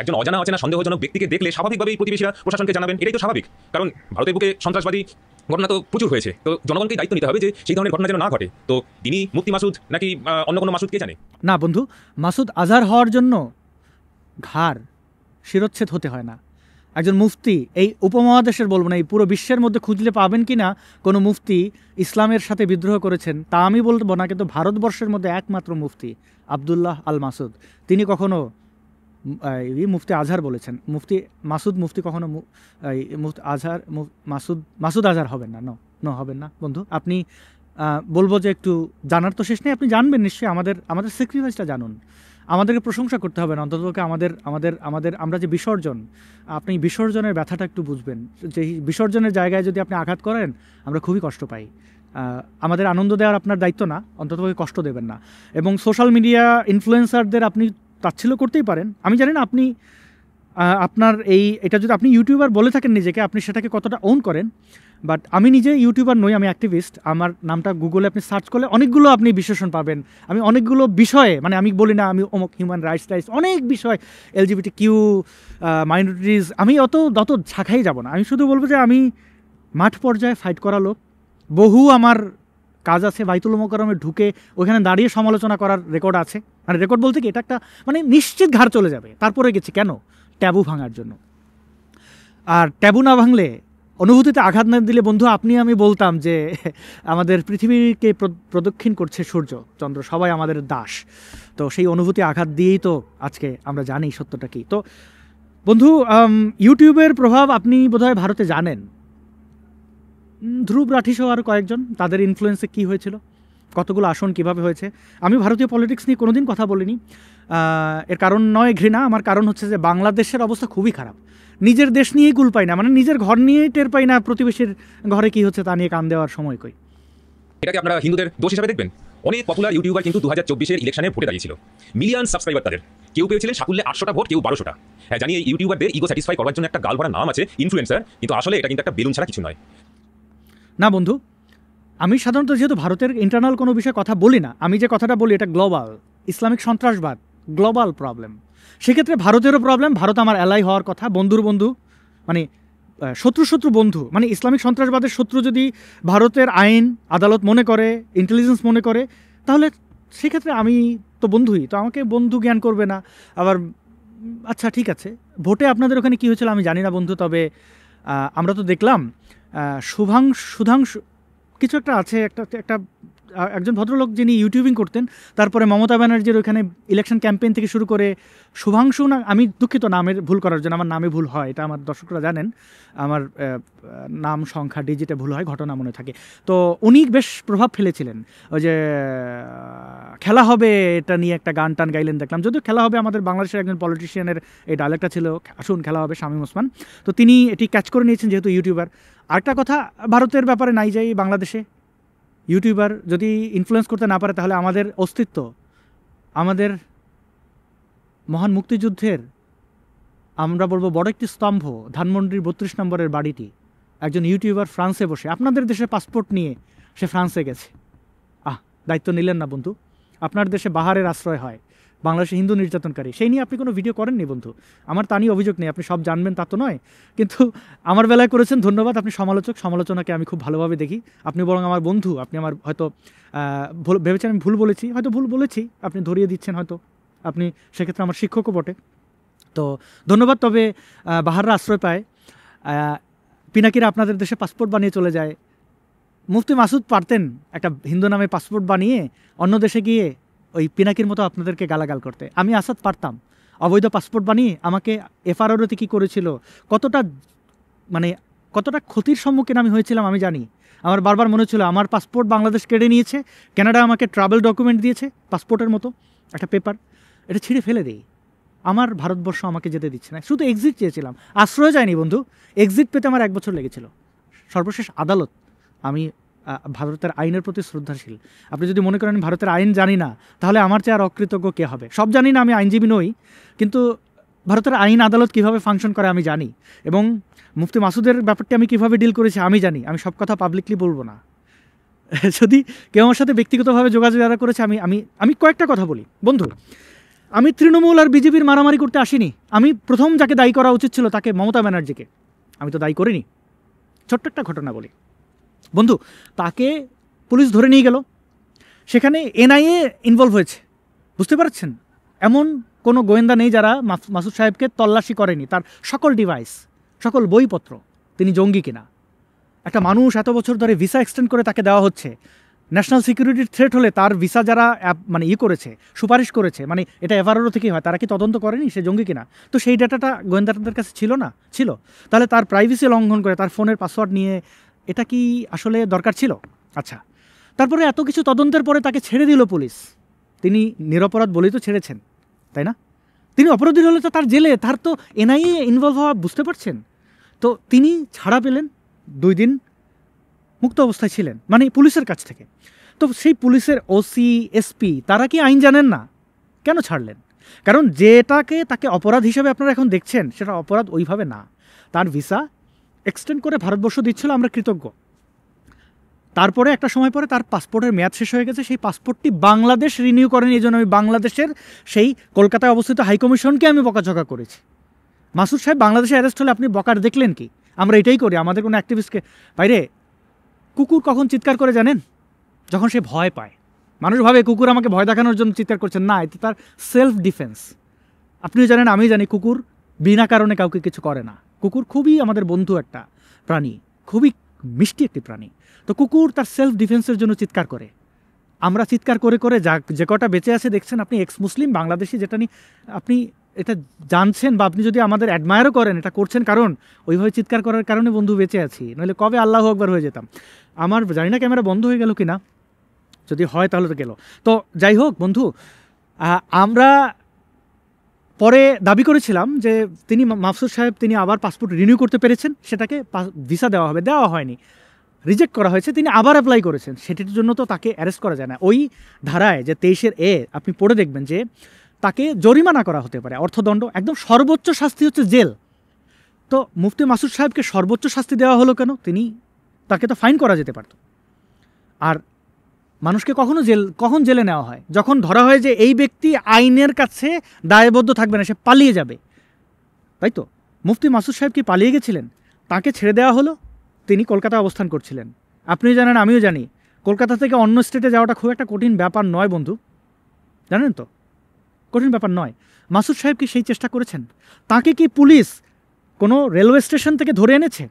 একজন অজানা অচেনা সন্দেহজনক ব্যক্তিকে দেখলে স্বাভাবিকভাবেই প্রতিবেশীরা প্রশাসনকে জানাবেন, এটাই তো স্বাভাবিক। কারণ ভারতের বুকে সন্ত্রাসবাদী ঘটনা তো প্রচুর হয়েছে, তো জনগণকেই দায়িত্ব নিতে হবে যে সেই ধরনের ঘটনা যেন না ঘটে। তো তিনি মুফতি মাসুদ নাকি অন্য কোনো মাসুদ কে জানে? না বন্ধু, মাসুদ আজহার হওয়ার জন্য ঘাড় শিরচ্ছেদ হতে হয় না। একজন মুফতি, এই উপমহাদেশের বলবো না, এই পুরো বিশ্বের মধ্যে খুঁজলে পাবেন কি না কোনো মুফতি ইসলামের সাথে বিদ্রোহ করেছেন তা আমি বলবো না, কিন্তু ভারতবর্ষের মধ্যে একমাত্র মুফতি আবদুল্লাহ আল মাসুদ, তিনি কখনো মুফতি আজহার বলেছেন। মুফতি কখনো মুফতি আজহার মাসুদ আজহার হবেন না, নো হবেন না বন্ধু। আপনি বলবো যে একটু জানার তো শেষ নেই, আপনি জানবেন নিশ্চয়ই, আমাদের স্যাক্রিফাইসটা জানুন। আমাদেরকে প্রশংসা করতে হবে না, অন্ততপক্ষে আমাদের আমরা যে বিসর্জন, আপনি বিসর্জনের ব্যথাটা একটু বুঝবেন। যে বিসর্জনের জায়গায় যদি আপনি আঘাত করেন আমরা খুবই কষ্ট পাই। আমাদের আনন্দ দেওয়ার আপনার দায়িত্ব না, অন্ততপক্ষে কষ্ট দেবেন না। এবং সোশ্যাল মিডিয়া ইনফ্লুয়েন্সারদের আপনি তাচ্ছিল্য করতেই পারেন, আমি জানি না আপনি আপনার এটা যদি আপনি ইউটিউবার বলে থাকেন নিজেকে, আপনি সেটাকে কতটা ওন করেন। বাট আমি নিজে ইউটিউবার নই, আমি অ্যাক্টিভিস্ট। আমার নামটা গুগলে আপনি সার্চ করলে অনেকগুলো আপনি বিশেষণ পাবেন। আমি অনেকগুলো বিষয়ে, মানে আমি বলি না আমি অমুক হিউম্যান রাইটস অনেক বিষয়, LGBT কিউ মাইনরিটিজ, আমি অত শাখাই যাব না। আমি শুধু বলবো যে আমি মাঠ পর্যায়ে ফাইট করা লোক, বহু আমার কাজ আছে, বাইতুল মোকাররমে ঢুকে ওখানে দাঁড়িয়ে সমালোচনা করার রেকর্ড আছে। মানে রেকর্ড বলতে কি, এটা একটা মানে নিশ্চিত ঘাড় চলে যাবে। তারপরে গেছি কেন? ট্যাবু ভাঙার জন্য। আর ট্যাবু না ভাঙলে, অনুভূতিতে আঘাত না দিলে বন্ধু আমি বলতাম যে আমাদের পৃথিবীকে প্রদক্ষিণ করছে সূর্য চন্দ্র, সবাই আমাদের দাস। তো সেই অনুভূতি আঘাত দিয়েই তো আজকে আমরা জানি সত্যটা কি। তো বন্ধু, ইউটিউবের প্রভাব আপনি বোধহয় ভারতে জানেন, ধ্রুব রাঠি সহ আর কয়েকজন, তাদের ইনফ্লুয়েন্সে কী হয়েছিল, কতগুলো আসন কিভাবে হয়েছে। আমি ভারতীয় পলিটিক্স নিয়ে কোনোদিন কথা বলিনি, এর কারণ নয় ঘৃণা, আমার কারণ হচ্ছে যে বাংলাদেশের অবস্থা খুবই খারাপ। নিজের দেশ নিয়েই কুল পাই না, মানে নিজের ঘর নিয়েই টের পাই না প্রতিবেশীর ঘরে কি হচ্ছে তা নিয়ে কান দেওয়ার সময় কই। এটাকে আপনারা হিন্দুদের দোষ হিসাবে দেখবেন? অনেক পপুলার ইউটিউবার কিন্তু 2024-এর ইলেকশনে ভোটে দাঁড়িয়েছিল, মিলিয়ন সাবস্ক্রাইবার তাদের, কেউ পেয়েছিলেন সাকুল্যে 800টা ভোট, কেউ 1200টা। হ্যাঁ জানি এই ইউটিউবারদের ইগো স্যাটিসফাই করবার জন্য একটা গাল ভরা নাম আছে ইনফ্লুয়েন্সার, কিন্তু আসলে এটা কিন্তু একটা বেলুন ছাড়া কিছু নয়। না বন্ধু, আমি সাধারণত যেহেতু ভারতের ইন্টারনাল কোনো বিষয়ে কথা বলি না, আমি যে কথাটা বলি এটা গ্লোবাল, ইসলামিক সন্ত্রাসবাদ গ্লোবাল প্রবলেম। সেক্ষেত্রে ভারতেরও প্রবলেম, ভারত আমার অ্যালাই হওয়ার কথা, বন্ধুর বন্ধু, মানে শত্রু বন্ধু। মানে ইসলামিক সন্ত্রাসবাদের শত্রু যদি ভারতের আইন আদালত মনে করে, ইন্টেলিজেন্স মনে করে, তাহলে সেক্ষেত্রে আমি তো বন্ধুই, তো আমাকে বন্ধু জ্ঞান করবে না। আবার আচ্ছা ঠিক আছে, ভোটে আপনাদের ওখানে কী হয়েছিল আমি জানি না বন্ধু, তবে আমরা তো দেখলাম সুধাংশু কিছু একটা আছে, একজন ভদ্রলোক যিনি ইউটিউবিং করতেন, তারপরে মমতা ব্যানার্জির ওইখানে ইলেকশন ক্যাম্পেইন থেকে শুরু করে শুভাংশু, না আমি দুঃখিত নামের ভুল করার জন্য, আমার নামে ভুল হয়, এটা আমার দর্শকরা জানেন, আমার নাম সংখ্যা ডিজিটে ভুল হয়, ঘটনা মনে থাকে। তো উনি বেশ প্রভাব ফেলেছিলেন, ওই যে খেলা হবে এটা নিয়ে একটা গান টান গাইলেন দেখলাম, যদিও খেলা হবে আমাদের বাংলাদেশের একজন পলিটিশিয়ানের এই ডায়লগটা ছিল, আসুন খেলা হবে, শামীম ওসমান। তো তিনি এটি ক্যাচ করে নিয়েছেন যেহেতু ইউটিউবার। আরেকটা কথা ভারতের ব্যাপারে নাই যাই, বাংলাদেশে ইউটিউবার যদি ইনফ্লুয়েন্স করতে না পারে তাহলে আমাদের অস্তিত্ব, আমাদের মহান মুক্তিযুদ্ধের আমরা বলবো বড় একটি স্তম্ভ, ধানমন্ডির 32 নম্বরের বাড়িটি, একজন ইউটিউবার ফ্রান্সে বসে আপনাদের দেশের পাসপোর্ট নিয়ে সে ফ্রান্সে গেছে। দায়িত্ব নিলেন না বন্ধু। আপনার দেশে বাহারের আশ্রয় হয়, বাংলাদেশে হিন্দু নির্যাতনকারী, সেই নিয়ে আপনি কোনো ভিডিও করেননি বন্ধু। আমার তা নিয়ে অভিযোগ নেই, আপনি সব জানবেন তা তো নয়, কিন্তু আমার বেলায় করেছেন, ধন্যবাদ। আপনি সমালোচক, সমালোচনাকে আমি খুব ভালোভাবে দেখি। আপনি বরং আমার বন্ধু, আপনি আমার হয়তো ভেবেছেন আমি ভুল বলেছি, হয়তো ভুল বলেছি, আপনি ধরিয়ে দিচ্ছেন, হয়তো আপনি সেক্ষেত্রে আমার শিক্ষকও বটে, তো ধন্যবাদ। তবে বাহাররা আশ্রয় পায়, পিনাকিরা আপনাদের দেশে পাসপোর্ট বানিয়ে চলে যায়। মুফতি মাসুদ পারতেন একটা হিন্দু নামে পাসপোর্ট বানিয়ে অন্য দেশে গিয়ে ওই পিনাকির মতো আপনাদেরকে গালাগাল করতে। আমি আসাদ পারতাম অবৈধ পাসপোর্ট বানিয়ে। আমাকে এফআরওতে কী করেছিল, কতটা ক্ষতির সম্মুখীন আমি হয়েছিলাম আমি জানি। আমার বারবার মনে ছিল আমার পাসপোর্ট বাংলাদেশ কেড়ে নিয়েছে, কানাডা আমাকে ট্রাভেল ডকুমেন্ট দিয়েছে পাসপোর্টের মতো একটা পেপার, এটা ছিঁড়ে ফেলে দেই। আমার ভারতবর্ষ আমাকে যেতে দিচ্ছে না, শুধু এক্সিট চেয়েছিলাম, আশ্রয় যায়নি বন্ধু। এক্সিট পেতে আমার 1 বছর লেগেছিল। সর্বশেষ আদালত, আমি ভারতের আইনের প্রতি শ্রদ্ধাশীল। আপনি যদি মনে করেন ভারতের আইন জানি না, তাহলে আমার চেয়ে আর অকৃতজ্ঞ কে হবে? সব জানি না, আমি আইনজীবী নই, কিন্তু ভারতের আইন আদালত কীভাবে ফাংশন করে আমি জানি, এবং মুফতি মাসুদের ব্যাপারটি আমি কীভাবে ডিল করেছি আমি জানি। আমি সব কথা পাবলিকলি বলবো না। যদি কেউ আমার সাথে ব্যক্তিগতভাবে যোগাযোগ যারা করেছে, আমি কয়েকটা কথা বলি বন্ধু। আমি তৃণমূল আর বিজেপির মারামারি করতে আসিনি। আমি প্রথম যাকে দায়ী করা উচিত ছিল তাকে, মমতা ব্যানার্জিকে, আমি তো দায়ী করিনি। ছোট্ট একটা ঘটনা বলি বন্ধু, তাকে পুলিশ ধরে নিয়ে গেল, সেখানে এনআইএ ইনভলভ হয়েছে, বুঝতে পারছেন? এমন কোনো গোয়েন্দা নেই যারা মাসুদ সাহেবকে তল্লাশি করেনি, তার সকল ডিভাইস, সকল বইপত্র, তিনি জঙ্গি কিনা। একটা মানুষ এত বছর ধরে ভিসা এক্সটেন্ড করে তাকে দেওয়া হচ্ছে, ন্যাশনাল সিকিউরিটির থ্রেট হলে তার ভিসা যারা করেছে, সুপারিশ করেছে, এটা এফআরও থেকেই হয়, তারা কি তদন্ত করেনি সে জঙ্গি কিনা? তো সেই ডাটাটা গোয়েন্দাদের কাছে ছিল না? ছিল। তাহলে তার প্রাইভেসি লঙ্ঘন করে তার ফোনের পাসওয়ার্ড নিয়ে এটা কি আসলে দরকার ছিল? আচ্ছা, তারপরে এত কিছু তদন্তের পরে তাকে ছেড়ে দিল পুলিশ। তিনি নিরপরাধ বলেই তো ছেড়েছেন, তাই না? তিনি অপরাধী হলে তো তার জেলে, তার তো এনআইএ ইনভলভ হওয়া, বুঝতে পারছেন? তো তিনি ছাড়া পেলেন, 2 দিন মুক্ত অবস্থায় ছিলেন, পুলিশের কাছ থেকে। তো সেই পুলিশের ওসি, এসপি, তারা কি আইন জানেন না? কেন ছাড়লেন? কারণ তাকে অপরাধ হিসেবে আপনারা এখন দেখছেন, সেটা অপরাধ ওইভাবে না। তার ভিসা এক্সটেন্ড করে ভারতবর্ষ দিচ্ছিল, আমরা কৃতজ্ঞ। তারপরে একটা সময় পরে তার পাসপোর্টের মেয়াদ শেষ হয়ে গেছে, সেই পাসপোর্টটি বাংলাদেশ রিনিউ করেনি। এই জন্য আমি বাংলাদেশের সেই কলকাতায় অবস্থিত হাইকমিশনকে আমি বকাঝকা করেছি। মাসুদ সাহেব বাংলাদেশে অ্যারেস্ট হলে আপনি বকার দেখলেন কি? আমরা এটাই করি আমাদের কোনো অ্যাক্টিভিস্টকে। বাইরে কুকুর কখন চিৎকার করে জানেন? যখন সে ভয় পায়। মানুষ ভাবে কুকুর আমাকে ভয় দেখানোর জন্য চিৎকার করছেন, না, এটা তার সেলফ ডিফেন্স। আপনিও জানেন, আমি জানি, কুকুর বিনা কারণে কাউকে কিছু করে না। কুকুর খুবই আমাদের বন্ধু একটা প্রাণী, খুবই মিষ্টি একটি প্রাণী। তো কুকুর তার সেলফ ডিফেন্সের জন্য চিৎকার করে। আমরা চিৎকার করে করে যে কটা বেঁচে আছে দেখছেন, আপনি এক্স মুসলিম বাংলাদেশি, যেটা নিয়ে আপনি এটা জানছেন, বা আপনি যদি আমাদের অ্যাডমায়ারও করেন, এটা করছেন কারণ ওইভাবে চিৎকার করার কারণে বন্ধু বেঁচে আছি, নইলে কবে আল্লাহু আকবার হয়ে যেতাম। আমার জানি না ক্যামেরা বন্ধ হয়ে গেল কি না, যদি হয় তাহলে তো গেল। তো যাই হোক বন্ধু, আমরা পরে দাবি করেছিলাম যে তিনি মাসুদ সাহেব তিনি আবার পাসপোর্ট রিনিউ করতে পেরেছেন, সেটাকে ভিসা দেওয়া হবে, দেওয়া হয়নি, রিজেক্ট করা হয়েছে, তিনি আবার অ্যাপ্লাই করেছেন। সেটির জন্য তো তাকে অ্যারেস্ট করা যায় না। ওই ধারায় যে 23 আপনি পড়ে দেখবেন যে তাকে জরিমানা করা হতে পারে, অর্থদণ্ড, একদম সর্বোচ্চ শাস্তি হচ্ছে জেল। তো মুফতি মাসুদ সাহেবকে সর্বোচ্চ শাস্তি দেওয়া হলো কেন? তাকে তো ফাইন করা যেতে পারত। আর মানুষকে কখন জেলে নেওয়া হয়? যখন ধরা হয় যে এই ব্যক্তি আইনের কাছে দায়বদ্ধ থাকবে না, সে পালিয়ে যাবে, তাই তো? মুফতি মাসুদ সাহেব কি পালিয়ে গেছিলেন? তাকে ছেড়ে দেওয়া হলো, তিনি কলকাতায় অবস্থান করছিলেন। আপনিও জানেন, আমিও জানি, কলকাতা থেকে অন্য স্টেটে যাওয়াটা খুব একটা কঠিন ব্যাপার নয় বন্ধু, জানেন তো? কঠিন ব্যাপার নয়। মাসুদ সাহেব কি সেই চেষ্টা করেছেন? তাকে কি পুলিশ কোনো রেলওয়ে স্টেশন থেকে ধরে এনেছে?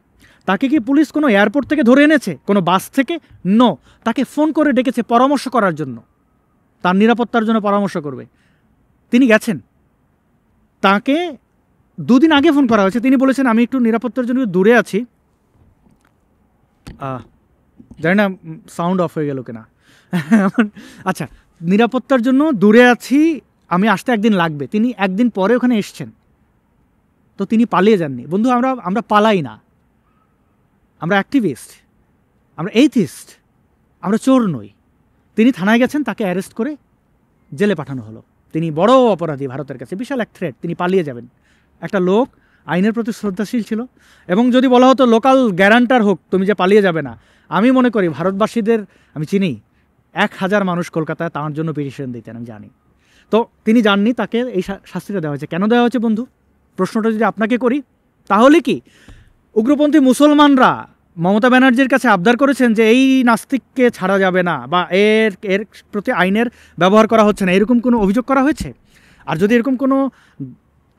তাকে কি পুলিশ কোনো এয়ারপোর্ট থেকে ধরে এনেছে, কোনো বাস থেকে? নো, তাকে ফোন করে ডেকেছে পরামর্শ করার জন্য, তার নিরাপত্তার জন্য পরামর্শ করবে। তিনি গেছেন, তাকে 2 দিন আগে ফোন করা হয়েছে, তিনি বলেছেন আমি একটু নিরাপত্তার জন্য দূরে আছি। জানি না সাউন্ড অফ হয়ে গেল কিনা। আচ্ছা, নিরাপত্তার জন্য দূরে আছি, আমি আসতে 1 দিন লাগবে। তিনি 1 দিন পরে ওখানে এসছেন। তো তিনি পালিয়ে যাননি বন্ধু। আমরা পালাই না, আমরা অ্যাক্টিভিস্ট, আমরা এইথিস্ট, আমরা চোর নই। তিনি থানায় গেছেন, তাকে অ্যারেস্ট করে জেলে পাঠানো হলো। তিনি বড় অপরাধী ভারতের কাছে, বিশাল এক থ্রেট, তিনি পালিয়ে যাবেন। একটা লোক আইনের প্রতি শ্রদ্ধাশীল ছিল, এবং যদি বলা হতো লোকাল গ্যারান্টার হোক, তুমি যে পালিয়ে যাবে না, আমি মনে করি ভারতবাসীদের, আমি চিনি 1000 মানুষ কলকাতায় তাঁর জন্য পিটিশন দিতেন, আমি জানি। তো তিনি জাননি, তাকে এই শাস্তিটা দেওয়া হয়েছে। কেন দেওয়া হয়েছে বন্ধু? প্রশ্নটা যদি আপনাকে করি, তাহলে কি উগ্রপন্থী মুসলমানরা মমতা ব্যানার্জির কাছে আবদার করেছেন যে এই নাস্তিককে ছাড়া যাবে না, বা এর প্রতি আইনের ব্যবহার করা হচ্ছে না, এরকম কোনো অভিযোগ করা হয়েছে? আর যদি এরকম কোনো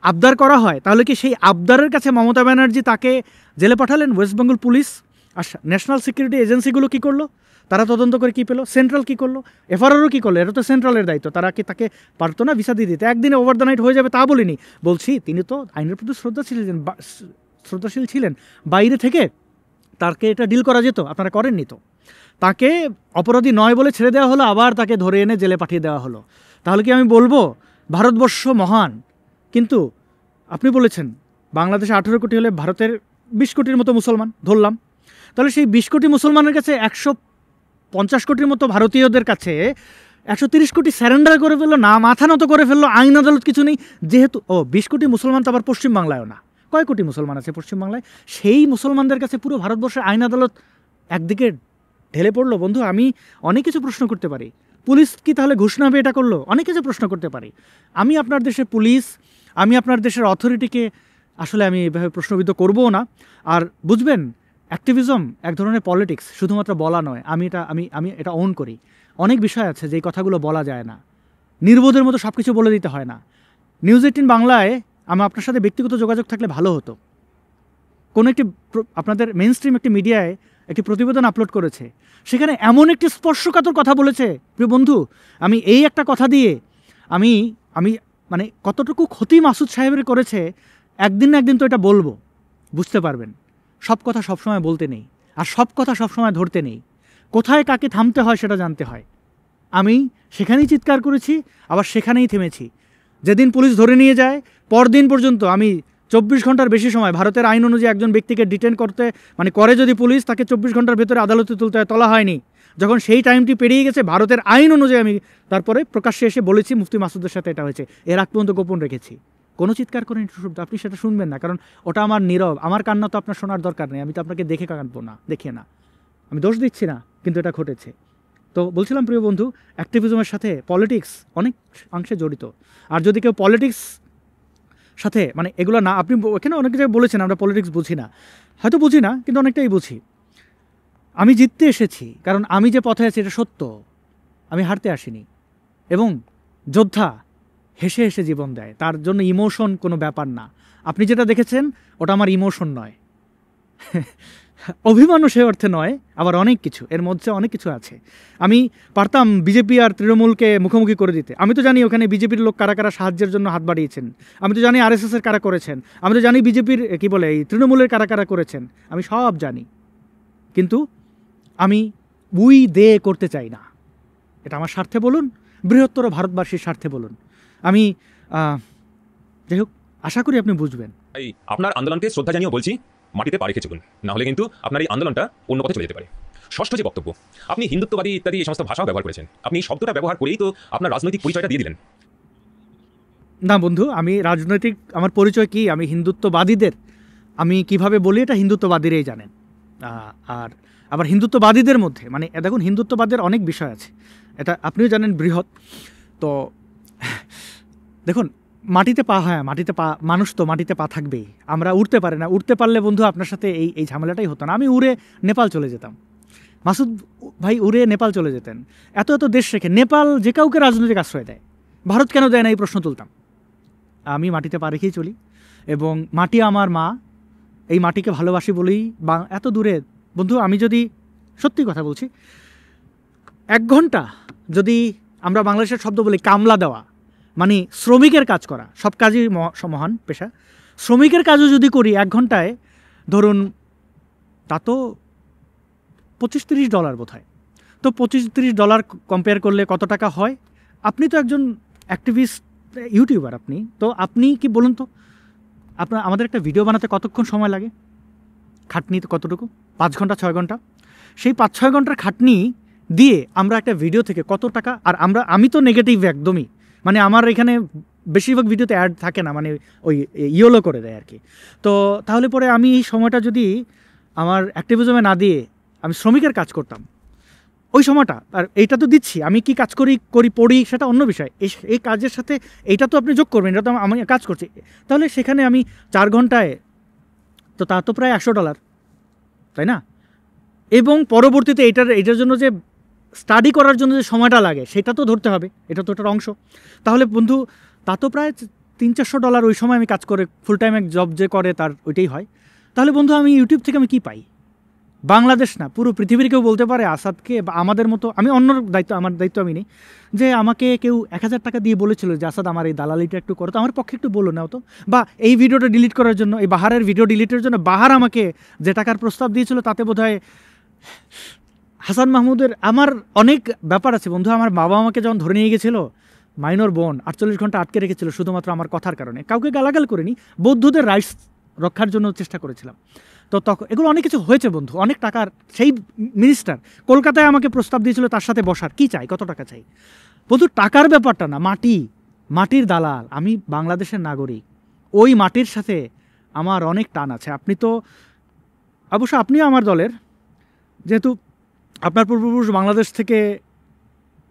আবদার করা হয়, তাহলে কি সেই আবদারের কাছে মমতা ব্যানার্জি তাকে জেলে পাঠালেন? ওয়েস্ট বেঙ্গল পুলিশ আর ন্যাশনাল সিকিউরিটি এজেন্সিগুলো কী করলো? তারা তদন্ত করে কী পেলো? সেন্ট্রাল কী করলো? এফআরআরও কী করলো? এটা তো সেন্ট্রালের দায়িত্ব। তারা কি তাকে পারতো না ভিসা দিয়ে দিতে? একদিনে ওভার দ্য নাইট হয়ে যাবে তা বলিনি, বলছি তিনি তো আইনের প্রতি শ্রদ্ধাশীল ছিলেন। বাইরে থেকে তাকে এটা ডিল করা যেত, আপনারা করেননি তো। তাকে অপরাধী নয় বলে ছেড়ে দেওয়া হলো, আবার তাকে ধরে এনে জেলে পাঠিয়ে দেওয়া হলো। তাহলে কি আমি বলবো ভারতবর্ষ মহান? কিন্তু আপনি বলেছেন বাংলাদেশে 18 কোটি হলে ভারতের 20 কোটির মতো মুসলমান ধরলাম, তাহলে সেই 20 কোটি মুসলমানের কাছে 150 কোটির মতো ভারতীয়দের কাছে 130 কোটি স্যারেন্ডার করে ফেললো, না মাথা নত করে ফেললো, আইন আদালত কিছু নেই। যেহেতু 20 কোটি মুসলমান তো আবার পশ্চিমবাংলায়ও না, কয় কোটি মুসলমান আছে পশ্চিমবাংলায়, সেই মুসলমানদের কাছে পুরো ভারতবর্ষের আইন আদালত একদিকে ঢেলে পড়লো। বন্ধু, আমি অনেক কিছু প্রশ্ন করতে পারি। পুলিশ কি তাহলে ঘুষ না পেয়ে এটা করলো? অনেক কিছু প্রশ্ন করতে পারি। আমি আপনার দেশের পুলিশ, আমি আপনার দেশের অথরিটিকে আসলে আমি এভাবে প্রশ্নবিদ্ধ করবও না। আর বুঝবেন, অ্যাক্টিভিজম এক ধরনের পলিটিক্স, শুধুমাত্র বলা নয়। আমি এটা ওন করি। অনেক বিষয় আছে যেই কথাগুলো বলা যায় না, নির্বোধের মতো সব কিছু বলে দিতে হয় না। নিউজ 18 বাংলায় আমার আপনার সাথে ব্যক্তিগত যোগাযোগ থাকলে ভালো হতো। কোনো একটি আপনাদের মেইন স্ট্রিম একটি মিডিয়ায় একটি প্রতিবেদন আপলোড করেছে, সেখানে এমন একটি স্পর্শকাতর কথা বলেছে, প্রিয় বন্ধু, আমি এই একটা কথা দিয়ে আমি মানে কতটুকু ক্ষতি মাসুদ সাহেবের করেছে, একদিন না একদিন তো এটা বলবো, বুঝতে পারবেন। সব কথা সবসময় বলতে নেই, আর সব কথা সবসময় ধরতে নেই। কোথায় কাকে থামতে হয় সেটা জানতে হয়। আমি সেখানেই চিৎকার করেছি, আবার সেখানেই থেমেছি। যেদিন পুলিশ ধরে নিয়ে যায়, পরদিন পর্যন্ত আমি 24 ঘন্টার বেশি সময়, ভারতের আইন অনুযায়ী একজন ব্যক্তিকে ডিটেন করতে করে যদি পুলিশ, তাকে 24 ঘন্টার ভেতরে আদালতে তুলতে হয়, তোলা হয়নি। যখন সেই টাইমটি পেরিয়ে গেছে, ভারতের আইন অনুযায়ী আমি তারপরে প্রকাশ্যে এসে বলেছি মুফতি মাসুদের সাথে এটা হয়েছে। এর আগ পর্যন্ত গোপন রেখেছি। কোনো চিৎকার করেন শব্দ আপনি সেটা শুনবেন না, কারণ ওটা আমার নীরব। আমার কান্না তো আপনার শোনার দরকার নেই, আমি তো আপনাকে দেখে কাঁদবো না, দেখিয়ে না। আমি দোষ দিচ্ছি না, কিন্তু এটা ঘটেছে। তো বলছিলাম প্রিয় বন্ধু, অ্যাক্টিভিজমের সাথে পলিটিক্স অনেক অংশে জড়িত। আর যদি কেউ পলিটিক্স সাথে মানে এগুলো না, আপনি এখানে অনেক জায়গায় বলেছেন আমরা পলিটিক্স বুঝি না, হয়তো বুঝি না, কিন্তু অনেকটাই বুঝি। আমি জিততে এসেছি, কারণ আমি যে পথে আছি এটা সত্য, আমি হারতে আসিনি। এবং যোদ্ধা হেসে হেসে জীবন দেয়, তার জন্য ইমোশন কোনো ব্যাপার না। আপনি যেটা দেখেছেন ওটা আমার ইমোশন নয়, অভিমানও সে অর্থে নয়, আবার অনেক কিছু এর মধ্যে অনেক কিছু আছে। আমি পারতাম বিজেপি আর তৃণমূলকে মুখোমুখি করে দিতে। আমি তো জানি ওখানে বিজেপির লোক কারা কারা সাহায্যের জন্য হাত বাড়িয়েছেন, আমি তো জানি আরএসএসের কারা করেছেন, আমি তো জানি বিজেপির এই তৃণমূলের কারা কারা করেছেন, আমি সব জানি। কিন্তু আমি দে করতে চাই না। এটা আমার স্বার্থে বলুন, বৃহত্তর ভারতবাসীর স্বার্থে বলুন। আমি যাই হোক, আশা করি আপনি বুঝবেন। এই আপনার আন্দোলনকে শ্রদ্ধা জানিয়ে বলছি, মাটিতে পা রেখে চলুন, না হলে কিন্তু আপনার এই আন্দোলনটা অন্য পথে চলে যেতে পারে। ষষ্ঠ যে বক্তব্য, আপনি হিন্দুত্ববাদী ইত্যাদি এই সমস্ত ভাষাও ব্যবহার করেছেন। আপনি এই শব্দটা ব্যবহার করেই তো আপনার রাজনৈতিক পরিচয়টা দিয়ে দিলেন। না বন্ধু, আমি রাজনৈতিক আমার পরিচয় কি, আমি হিন্দুত্ববাদীদের আমি কিভাবে বলি এটা হিন্দুত্ববাদীরাই জানেন। আর আবার হিন্দুত্ববাদীদের মধ্যে মানে দেখুন, হিন্দুত্ববাদের অনেক বিষয় আছে, এটা আপনিও জানেন, বৃহৎ। তো দেখুন, মাটিতে পা, হ্যাঁ মাটিতে পা, মানুষ তো মাটিতে পা থাকবেই। আমরা উড়তে পারি না, উড়তে পারলে বন্ধু আপনার সাথে এই ঝামেলাটাই হতো না। আমি উড়ে নেপাল চলে যেতাম, মাসুদ ভাই উড়ে নেপাল চলে যেতেন। এত এত দেশ রেখে নেপাল যে কাউকে রাজনৈতিক আশ্রয় দেয়, ভারত কেন দেয় না এই প্রশ্ন তুলতাম। আমি মাটিতে পা রেখেই চলি, এবং মাটি আমার মা, এই মাটিকে ভালোবাসি বলেই এত দূরে। বন্ধু, আমি যদি সত্যি কথা বলছি, 1 ঘন্টা যদি আমরা বাংলাদেশের শব্দ বলি কামলা দেওয়া, মানে শ্রমিকের কাজ করা, সব কাজই মহান পেশা, শ্রমিকের কাজও যদি করি 1 ঘন্টায়, ধরুন তা তো $25-30 বোধ হয়। তো $25-30 কম্পেয়ার করলে কত টাকা হয়? আপনি তো একজন অ্যাক্টিভিস্ট ইউটিউবার, আপনি কি বলুন তো, আমাদের একটা ভিডিও বানাতে কতক্ষণ সময় লাগে, খাটনি তো কতটুকু? 5 ঘন্টা 6 ঘন্টা। সেই 5-6 ঘন্টার খাটনি দিয়ে আমরা একটা ভিডিও থেকে কত টাকা, আর আমি তো নেগেটিভ একদমই, মানে আমার এখানে বেশিরভাগ ভিডিওতে অ্যাড থাকে না, মানে ওই ইয়েলো করে দেয় আর কি। তো তাহলে পরে আমি এই সময়টা যদি আমার অ্যাক্টিভিজমে না দিয়ে আমি শ্রমিকের কাজ করতাম ওই সময়টা, আর এইটা তো দিচ্ছি, আমি কি কাজ করি পড়ি সেটা অন্য বিষয়, এই কাজের সাথে এইটা তো আপনি যোগ করবেন, এটা তো আমি কাজ করছি, তাহলে সেখানে আমি 4 ঘন্টায় তো তা তো প্রায় $100, তাই না? এবং পরবর্তীতে এটার জন্য যে স্টাডি করার জন্য যে সময়টা লাগে সেটা তো ধরতে হবে, এটা তো এটার অংশ। তাহলে বন্ধু তা তো প্রায় $300-400 ওই সময় আমি কাজ করে ফুল টাইম এক জব যে করে তার ওইটাই হয়। তাহলে বন্ধু আমি ইউটিউব থেকে আমি কী পাই? বাংলাদেশ না, পুরো পৃথিবীর কেউ বলতে পারে আসাদকে বা আমাদের মতো, আমি অন্য দায়িত্ব, আমার দায়িত্ব আমি নেই, যে আমাকে কেউ 1000 টাকা দিয়ে বলেছিল যে আসাদ আমার এই দালালিটা একটু করো, তো আমার পক্ষে একটু বলো নাও তো, বা এই ভিডিওটা ডিলিট করার জন্য, এই বাহারের ভিডিও ডিলিটের জন্য বাহার আমাকে যে টাকার প্রস্তাব দিয়েছিল তাতে বোধহয় হাসান মাহমুদের, আমার অনেক ব্যাপার আছে বন্ধু। আমার বাবা আমাকে যখন ধরে নিয়ে গেছিলো, মাইনর বোন 48 ঘন্টা আটকে রেখেছিল শুধুমাত্র আমার কথার কারণে, কাউকে গালাগাল করিনি, বৌদ্ধদের রাইটস রক্ষার জন্য চেষ্টা করেছিলাম। তো তখন এগুলো অনেক কিছু হয়েছে বন্ধু, অনেক টাকার, সেই মিনিস্টার কলকাতায় আমাকে প্রস্তাব দিয়েছিল তার সাথে বসার, কি চাই, কত টাকা চাই বন্ধু, টাকার ব্যাপারটা না, মাটির দালাল, আমি বাংলাদেশের নাগরিক, ওই মাটির সাথে আমার অনেক টান আছে। আপনি তো অবশ্য আপনিও আমার দলের, যেহেতু আপনার পূর্বপুরুষ বাংলাদেশ থেকে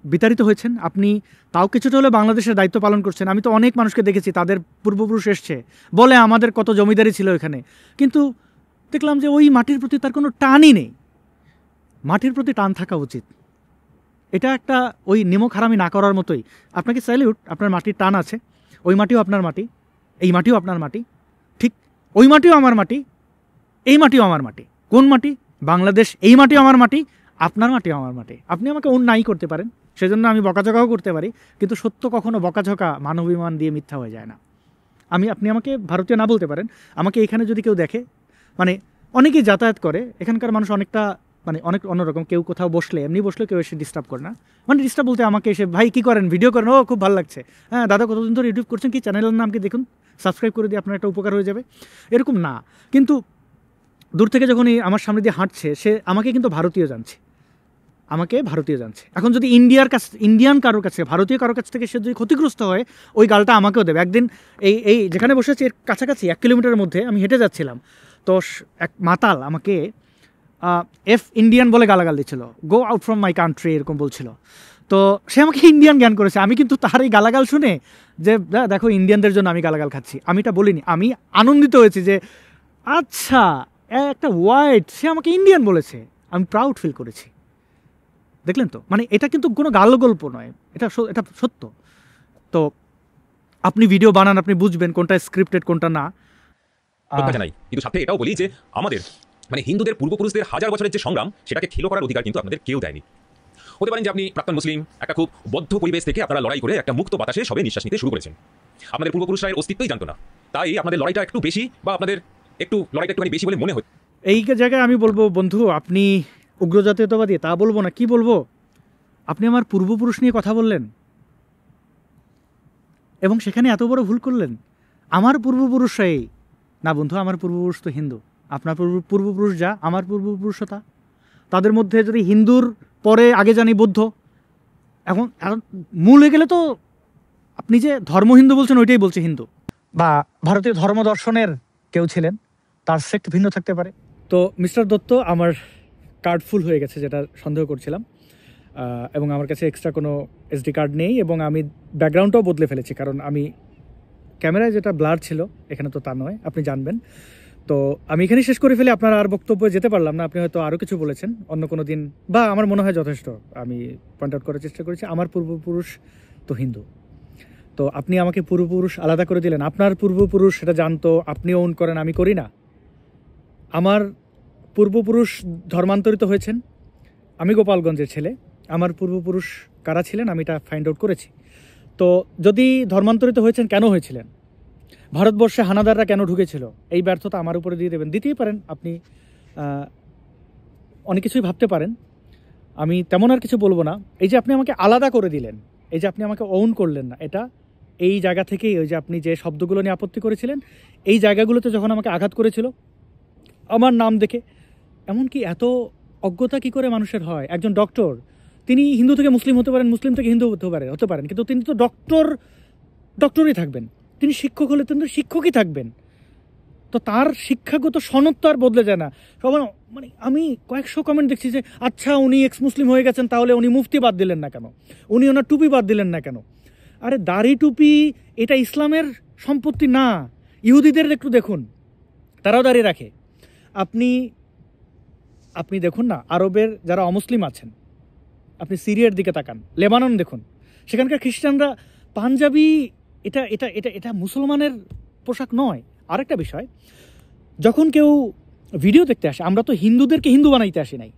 বিতাড়িত হয়েছেন, আপনি তাও কিছুটা হলে বাংলাদেশের দায়িত্ব পালন করছেন। আমি তো অনেক মানুষকে দেখেছি তাদের পূর্বপুরুষ এসছে বলে আমাদের কত জমিদারি ছিল এখানে, কিন্তু দেখলাম যে ওই মাটির প্রতি তার কোনো টানই নেই। মাটির প্রতি টান থাকা উচিত, এটা একটা ওই নিমক হারামি না করার মতোই। আপনাকে স্যালিউট, আপনার মাটির টান আছে, ওই মাটিও আপনার মাটি, এই মাটিও আপনার মাটি, ঠিক ওই মাটিও আমার মাটি, এই মাটিও আমার মাটি। কোন মাটি? বাংলাদেশ। এই মাটিও আমার মাটি, আপনার মাটিও আমার মাটি। আপনি আমাকে অন্যায় করতে পারেন, সেজন্য আমি বকাঝকাও করতে পারি, কিন্তু সত্য কখনো বকাঝকা মানবিমান দিয়ে মিথ্যা হয়ে যায় না। আপনি আমাকে ভারতীয় না বলতে পারেন, আমাকে এখানে যদি কেউ দেখে, মানে অনেকেই যাতায়াত করে, এখানকার মানুষ অনেকটা মানে অনেক অন্যরকম, কেউ কোথাও বসলে এমনি বসলে কেউ এসে ডিস্টার্ব করে না, মানে ডিস্টার্ব বলতে আমাকে এসে ভাই কী করেন, ভিডিও করেন, ও খুব ভালো লাগছে, হ্যাঁ দাদা কতদিন ধরে ইউটিউব করছেন, কি চ্যানেলের নাম কি দেখুন, সাবস্ক্রাইব করে দিয়ে আপনার একটা উপকার হয়ে যাবে, এরকম না। কিন্তু দূর থেকে যখনই আমার সামনে দিয়ে হাঁটছে সে আমাকে কিন্তু ভারতীয় জানছে, আমাকে ভারতীয় জানছে। এখন যদি ইন্ডিয়ান কারোর কাছে, ভারতীয় কারোর কাছ থেকে সে যদি ক্ষতিগ্রস্ত হয়, ওই গালটা আমাকেও দেবে। একদিন এই যেখানে বসে আছি এর কাছাকাছি 1 কিলোমিটারের মধ্যে আমি হেঁটে যাচ্ছিলাম, তো এক মাতাল আমাকে ইন্ডিয়ান বলে গালাগাল দিচ্ছিল, go out from my country এরকম বলছিল। তো সে আমাকে ইন্ডিয়ান জ্ঞান করেছে, আমি কিন্তু তার এই গালাগাল শুনে যে দেখো ইন্ডিয়ানদের জন্য আমি গালাগাল খাচ্ছি, আমি এটা বলিনি, আমি আনন্দিত হয়েছি যে আচ্ছা একটা হোয়াইট সে আমাকে ইন্ডিয়ান বলেছে, আমি প্রাউড ফিল করেছি। দেখলেন তো, মানে এটা কিন্তু কোনো গালগল্প নয়, এটা সত্য। তো আপনি ভিডিও বানান, আপনি বুঝবেন কোনটা স্ক্রিপ্টেড কোনটা না। জানাই, কিন্তু সাথে এটাও বলি যে আমাদের মানে হিন্দুদের পূর্বপুরুষদের হাজার বছরের যে সংগ্রাম সেটাকে খেলো করার অধিকার কিন্তু আপনাদের কেউ দেয়নি। হতে পারেন যে আপনি প্রাক্তন মুসলিম, একটা খুব বদ্ধ পরিবেশ থেকে আপনারা লড়াই করে একটা মুক্ত বাতাসে সবে নিঃশ্বাস নিতে শুরু করেছেন। আপনাদের পূর্বপুরুষরা এর অস্তিত্বই জানতো না, তাই আপনাদের লড়াইটা একটু বেশি, বা আপনাদের লড়াইটা একটুখানি বেশি বলে মনে হয়। এই জায়গায় আমি বলবো বন্ধু, আপনি উগ্র জাতীয়তাবাদী তা বলবো না, কি বলবো, আপনি আমার পূর্বপুরুষ নিয়ে কথা বললেন এবং সেখানে এত বড় ভুল করলেন। আমার পূর্বপুরুষরাই না বন্ধু, আমার পূর্বপুরুষ তো হিন্দু, আপনার পূর্বপুরুষ যা, আমার পূর্বপুরুষও তা। তাদের মধ্যে যদি হিন্দুর পরে আগে জানি বৌদ্ধ, এখন মূল হয়ে গেলে তো আপনি যে ধর্ম হিন্দু বলছেন ওইটাই বলছে হিন্দু, বা ভারতীয় ধর্ম দর্শনের কেউ ছিলেন, তার সেক্ট ভিন্ন থাকতে পারে। তো মিস্টার দত্ত, আমার কার্ড ফুল হয়ে গেছে যেটা সন্দেহ করছিলাম, এবং আমার কাছে এক্সট্রা কোনো এসডি কার্ড নেই, এবং আমি ব্যাকগ্রাউন্ডটাও বদলে ফেলেছি, কারণ আমি ক্যামেরায় যেটা ব্লার ছিল এখানে তো তা নয়, আপনি জানবেন। তো আমি এখানে শেষ করে ফেলে, আপনার আর বক্তব্য যেতে পারলাম না, আপনি হয়তো আরও কিছু বলেছেন অন্য কোনো দিন, বা আমার মনে হয় যথেষ্ট আমি পয়েন্ট আউট করার চেষ্টা করেছি। আমার পূর্বপুরুষ তো হিন্দু, তো আপনি আমাকে পূর্বপুরুষ আলাদা করে দিলেন, আপনার পূর্বপুরুষ সেটা জানতো, আপনি ওন করেন, আমি করি না। আমার পূর্বপুরুষ ধর্মান্তরিত হয়েছেন, আমি গোপালগঞ্জের ছেলে, আমার পূর্বপুরুষ কারা ছিলেন আমি এটা ফাইন্ড আউট করেছি। তো যদি ধর্মান্তরিত হয়েছেন, কেন হয়েছিলেন, ভারতবর্ষে হানাদাররা কেন ঢুকেছিল, এই ব্যর্থতা আমার উপরে দিয়ে দেবেন, দিতেই পারেন। আপনি অনেক কিছুই ভাবতে পারেন, আমি তেমন আর কিছু বলবো না। এই যে আপনি আমাকে আলাদা করে দিলেন, এই যে আপনি আমাকে ওন করলেন না, এটা এই জায়গা থেকেই, ওই যে আপনি যে শব্দগুলো নিয়ে আপত্তি করেছিলেন, এই জায়গাগুলোতে যখন আমাকে আঘাত করেছিল আমার নাম দেখে, এমনকি এত অজ্ঞতা কী করে মানুষের হয়। একজন ডক্টর তিনি হিন্দু থেকে মুসলিম হতে পারেন, মুসলিম থেকে হিন্দু হতে পারেন, কিন্তু তিনি তো ডক্টরই থাকবেন। তিনি শিক্ষক হলে তিনি তো শিক্ষকই থাকবেন। তো তার শিক্ষাগত সনদ তো আর বদলে যায় না। সবার মানে আমি কয়েকশো কমেন্ট দেখছি যে আচ্ছা উনি এক্স মুসলিম হয়ে গেছেন, তাহলে উনি মুফতি বাদ দিলেন না কেন, উনি ওনার টুপি বাদ দিলেন না কেন? আরে দাড়ি টুপি এটা ইসলামের সম্পত্তি না। ইহুদিদের একটু দেখুন, তারাও দাঁড়িয়ে রাখে। আপনি আপনি দেখুন না, আরবের যারা অমুসলিম আছেন, আপনি সিরিয়ার দিকে তাকান, লেবানন দেখুন, সেখানকার খ্রিস্টানরা পাঞ্জাবি, এটা এটা এটা এটা মুসলমানের পোশাক নয়। আরেকটা বিষয়, যখন কেউ ভিডিও দেখতে আসে, আমরা তো হিন্দুদেরকে হিন্দু বানাইতে আসি নাই,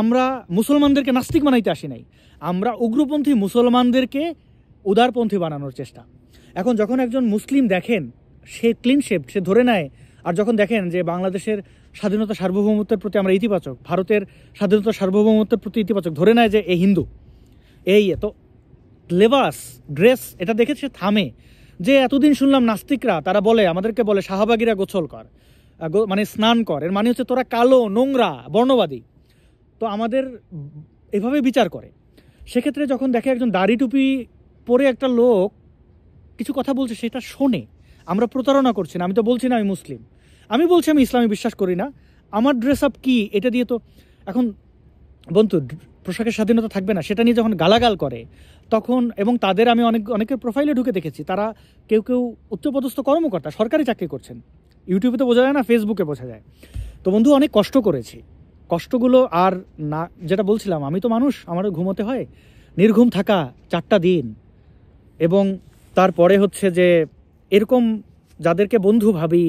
আমরা মুসলমানদেরকে নাস্তিক বানাইতে আসি নাই, আমরা উগ্রপন্থী মুসলমানদেরকে উদারপন্থী বানানোর চেষ্টা। এখন যখন একজন মুসলিম দেখেন সে ক্লিন শেপ, সে ধরে নেয়, আর যখন দেখেন যে বাংলাদেশের স্বাধীনতা সার্বভৌমত্বের প্রতি আমরা ইতিবাচক, ভারতের স্বাধীনতা সার্বভৌমত্বের প্রতি ইতিবাচক, ধরে নেয় যে এই হিন্দু, এই তো লেবাস ড্রেস এটা দেখে সে থামে। যে এতদিন শুনলাম নাস্তিকরা তারা বলে, আমাদেরকে বলে শাহবাগীরা গোসল কর, মানে স্নান কর, এর মানে হচ্ছে তোরা কালো, নোংরা, বর্ণবাদী। তো আমাদের এভাবে বিচার করে। সেক্ষেত্রে যখন দেখে একজন দাড়ি টুপি পরে একটা লোক কিছু কথা বলছে, সেটা শোনে, আমরা প্রতারণা করছি না। আমি তো বলছি না আমি মুসলিম, আমি বলছি আমি ইসলামে বিশ্বাস করি না, আমার ড্রেস আপ কি এটা দিয়ে তো এখন বন্ধু পোশাকের স্বাধীনতা থাকবে না, সেটা নিয়ে যখন গালাগাল করে তখন, এবং তাদের আমি অনেকের প্রোফাইলে ঢুকে দেখেছি, তারা কেউ উচ্চপদস্থ কর্মকর্তা, সরকারি চাকরি করছেন, ইউটিউবে তো বোঝা যায় না, ফেসবুকে বোঝা যায়। তো বন্ধু অনেক কষ্ট করেছি, কষ্টগুলো আর না, যেটা বলছিলাম, আমি তো মানুষ, আমারও ঘুমোতে হয়, নির্ঘুম থাকা 4টা দিন, এবং তারপরে হচ্ছে যে এরকম যাদেরকে বন্ধু ভাবি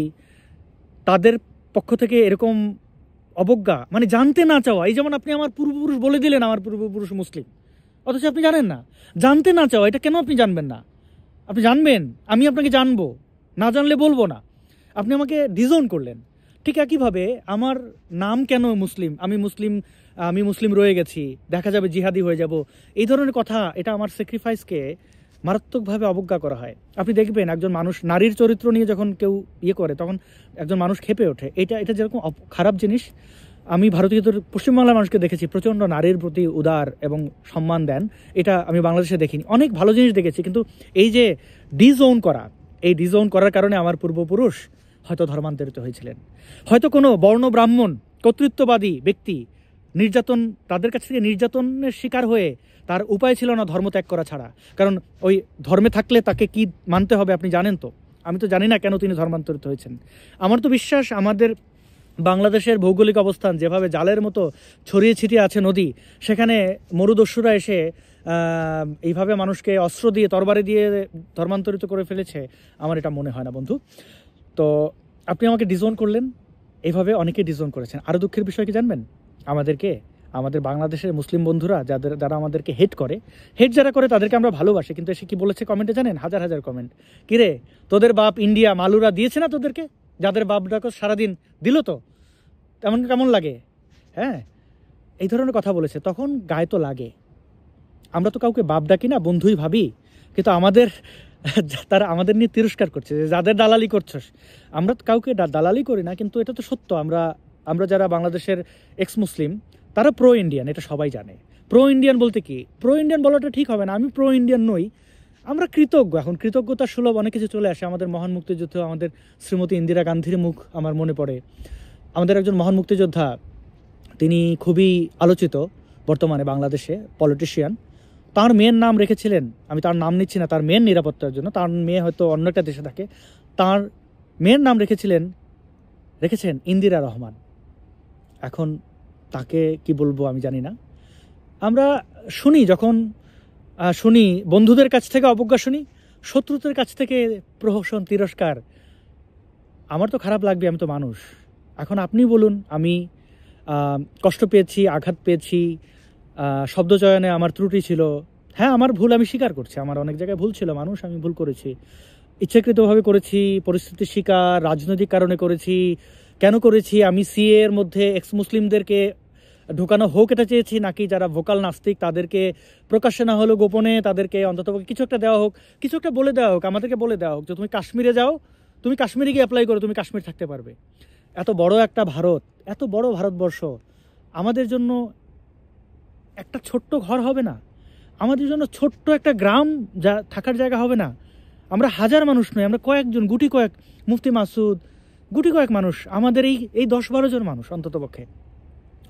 তাদের পক্ষ থেকে এরকম অবজ্ঞা, মানে জানতে না চাওয়া। এই যেমন আপনি আমার পূর্বপুরুষ বলে দিলেন আমার পূর্বপুরুষ মুসলিম, অথচ আপনি জানেন না। জানতে না চাওয়া, এটা কেন আপনি জানবেন না? আপনি জানবেন, আমি আপনাকে জানবো, না জানলে বলবো না। আপনি আমাকে ডিজোন করলেন। ঠিক একইভাবে আমার নাম কেন মুসলিম, আমি মুসলিম রয়ে গেছি, দেখা যাবে জিহাদি হয়ে যাব, এই ধরনের কথা, এটা আমার স্যাক্রিফাইসকে মারাত্মকভাবে অবজ্ঞা করা হয়। আপনি দেখবেন একজন মানুষ নারীর চরিত্র নিয়ে যখন কেউ ইয়ে করে, তখন একজন মানুষ ক্ষেপে ওঠে। এটা যেরকম খারাপ জিনিস, আমি ভারতীয়দের পশ্চিমবাংলার মানুষকে দেখেছি প্রচণ্ড নারীর প্রতি উদার এবং সম্মান দেন, এটা আমি বাংলাদেশে দেখিনি। অনেক ভালো জিনিস দেখেছি, কিন্তু এই যে ডিজোন করা, এই ডিজোন করার কারণে আমার পূর্বপুরুষ হয়তো ধর্মান্তরিত হয়েছিলেন, হয়তো কোনো বর্ণ ব্রাহ্মণ কর্তৃত্ববাদী ব্যক্তি নির্যাতন, তাদের কাছ থেকে নির্যাতনের শিকার হয়ে তার উপায় ছিল না ধর্ম ত্যাগ করা ছাড়া। কারণ ওই ধর্মে থাকলে তাকে কি মানতে হবে আপনি জানেন তো? আমি তো জানি না কেন তিনি ধর্মান্তরিত হয়েছেন। আমার তো বিশ্বাস আমাদের বাংলাদেশের ভৌগোলিক অবস্থান যেভাবে জালের মতো ছড়িয়ে ছিটিয়ে আছে নদী, সেখানে মরুদস্যুরা এসে এইভাবে মানুষকে অস্ত্র দিয়ে, তরবারি দিয়ে ধর্মান্তরিত করে ফেলেছে, আমার এটা মনে হয় না বন্ধু। তো আপনি আমাকে ডিজোন করলেন, এইভাবে অনেকে ডিজোন করেছেন। আরও দুঃখের বিষয় কি জানবেন? আমাদের বাংলাদেশের মুসলিম বন্ধুরা যারা আমাদেরকে হেট যারা করে তাদেরকে আমরা ভালোবাসি, কিন্তু এসে কি বলেছে কমেন্টে জানেন? হাজার হাজার কমেন্ট, কিরে তোদের বাপ ইন্ডিয়া মালুরা দিয়েছে না তোদেরকে, যাদের বাপ ডাকো সারাদিন দিল তো, তেমন কেমন লাগে? হ্যাঁ, এই ধরনের কথা বলেছে, তখন গায়ে তো লাগে। আমরা তো কাউকে বাপ ডাকি না, বন্ধুই ভাবি, কিন্তু তারা আমাদের নিয়ে তিরস্কার করছে যে যাদের দালালি করছস। আমরা কাউকে দালালি করি না, কিন্তু এটা তো সত্য। আমরা যারা বাংলাদেশের এক্স মুসলিম, তারা প্রো ইন্ডিয়ান, এটা সবাই জানে। প্রো ইন্ডিয়ান বলতে কি, প্রো ইন্ডিয়ান বলাটা ঠিক হবে না, আমি প্রো ইন্ডিয়ান নই, আমরা কৃতজ্ঞ। এখন কৃতজ্ঞতার সুলভ অনেক কিছু চলে আসে। আমাদের মহান মুক্তিযুদ্ধ, আমাদের শ্রীমতী ইন্দিরা গান্ধীর মুখ আমার মনে পড়ে। আমাদের একজন মহান মুক্তিযোদ্ধা, তিনি খুবই আলোচিত বর্তমানে বাংলাদেশে পলিটিশিয়ান, তার মেয়ের নাম রেখেছিলেন, আমি তার নাম নিচ্ছি না, তার মেয়ের নিরাপত্তার জন্য, তার মেয়ে হয়তো অন্য একটা দেশে থাকে, তার মেয়ের নাম রেখেছেন ইন্দিরা রহমান। এখন তাকে কি বলবো আমি জানি না। আমরা শুনি বন্ধুদের কাছ থেকে অবজ্ঞা শুনি, শত্রুদের কাছ থেকে প্রহসন, তিরস্কার। আমার তো খারাপ লাগবে, আমি তো মানুষ। এখন আপনি বলুন, আমি কষ্ট পেয়েছি, আঘাত পেয়েছি, শব্দচয়নে আমার ত্রুটি ছিল, হ্যাঁ আমার ভুল আমি স্বীকার করছি, আমার অনেক জায়গায় ভুল ছিল, মানুষ, আমি ভুল করেছি, ইচ্ছাকৃতভাবে করেছি, পরিস্থিতির শিকার, রাজনৈতিক কারণে করেছি। কেন করেছি? আমি সিএ এর মধ্যে এক্স মুসলিমদেরকে ঢুকানো হোক এটা চেয়েছি, নাকি যারা ভোকাল নাস্তিক তাদেরকে প্রকাশ্যে না হলেও গোপনে তাদেরকে অন্তত কিছু একটা দেওয়া হোক, কিছু একটা বলে দেওয়া হোক, আমাদেরকে বলে দেওয়া হোক যে তুমি কাশ্মীরে যাও, তুমি কাশ্মীরে গিয়ে অ্যাপ্লাই করো, তুমি কাশ্মীর থাকতে পারবে। এত বড় একটা ভারত, এত বড় ভারতবর্ষ, আমাদের জন্য একটা ছোট্ট ঘর হবে না, আমাদের জন্য ছোট্ট একটা গ্রাম যা থাকার জায়গা হবে না। আমরা হাজার মানুষ নই, আমরা কয়েকজন, গুটি কয়েক, মুফতি মাসুদ, গুটি কয়েক মানুষ, আমাদের এই 10-12 জন মানুষ অন্তত পক্ষে।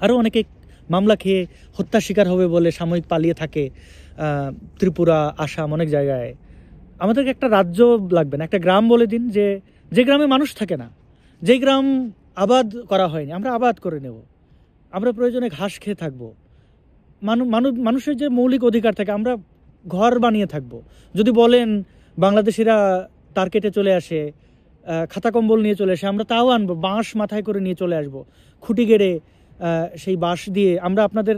আরও অনেকে মামলা খেয়ে হত্যার শিকার হবে বলে সাময়িক পালিয়ে থাকে ত্রিপুরা, আসাম, অনেক জায়গায়। আমাদেরকে একটা রাজ্য লাগবে না, একটা গ্রাম বলে দিন, যে গ্রামে মানুষ থাকে না, যে গ্রাম আবাদ করা হয়নি, আমরা আবাদ করে নেব। আমরা প্রয়োজনে ঘাস খেয়ে থাকবো। মানুষের যে মৌলিক অধিকার থাকে, আমরা ঘর বানিয়ে থাকবো। যদি বলেন বাংলাদেশিরা তার কেটে চলে আসে, খাতা কম্বল নিয়ে চলে আসে, আমরা তাও আনবো, বাঁশ মাথায় করে নিয়ে চলে আসবো, খুঁটি গেড়ে সেই বাঁশ দিয়ে আমরা আপনাদের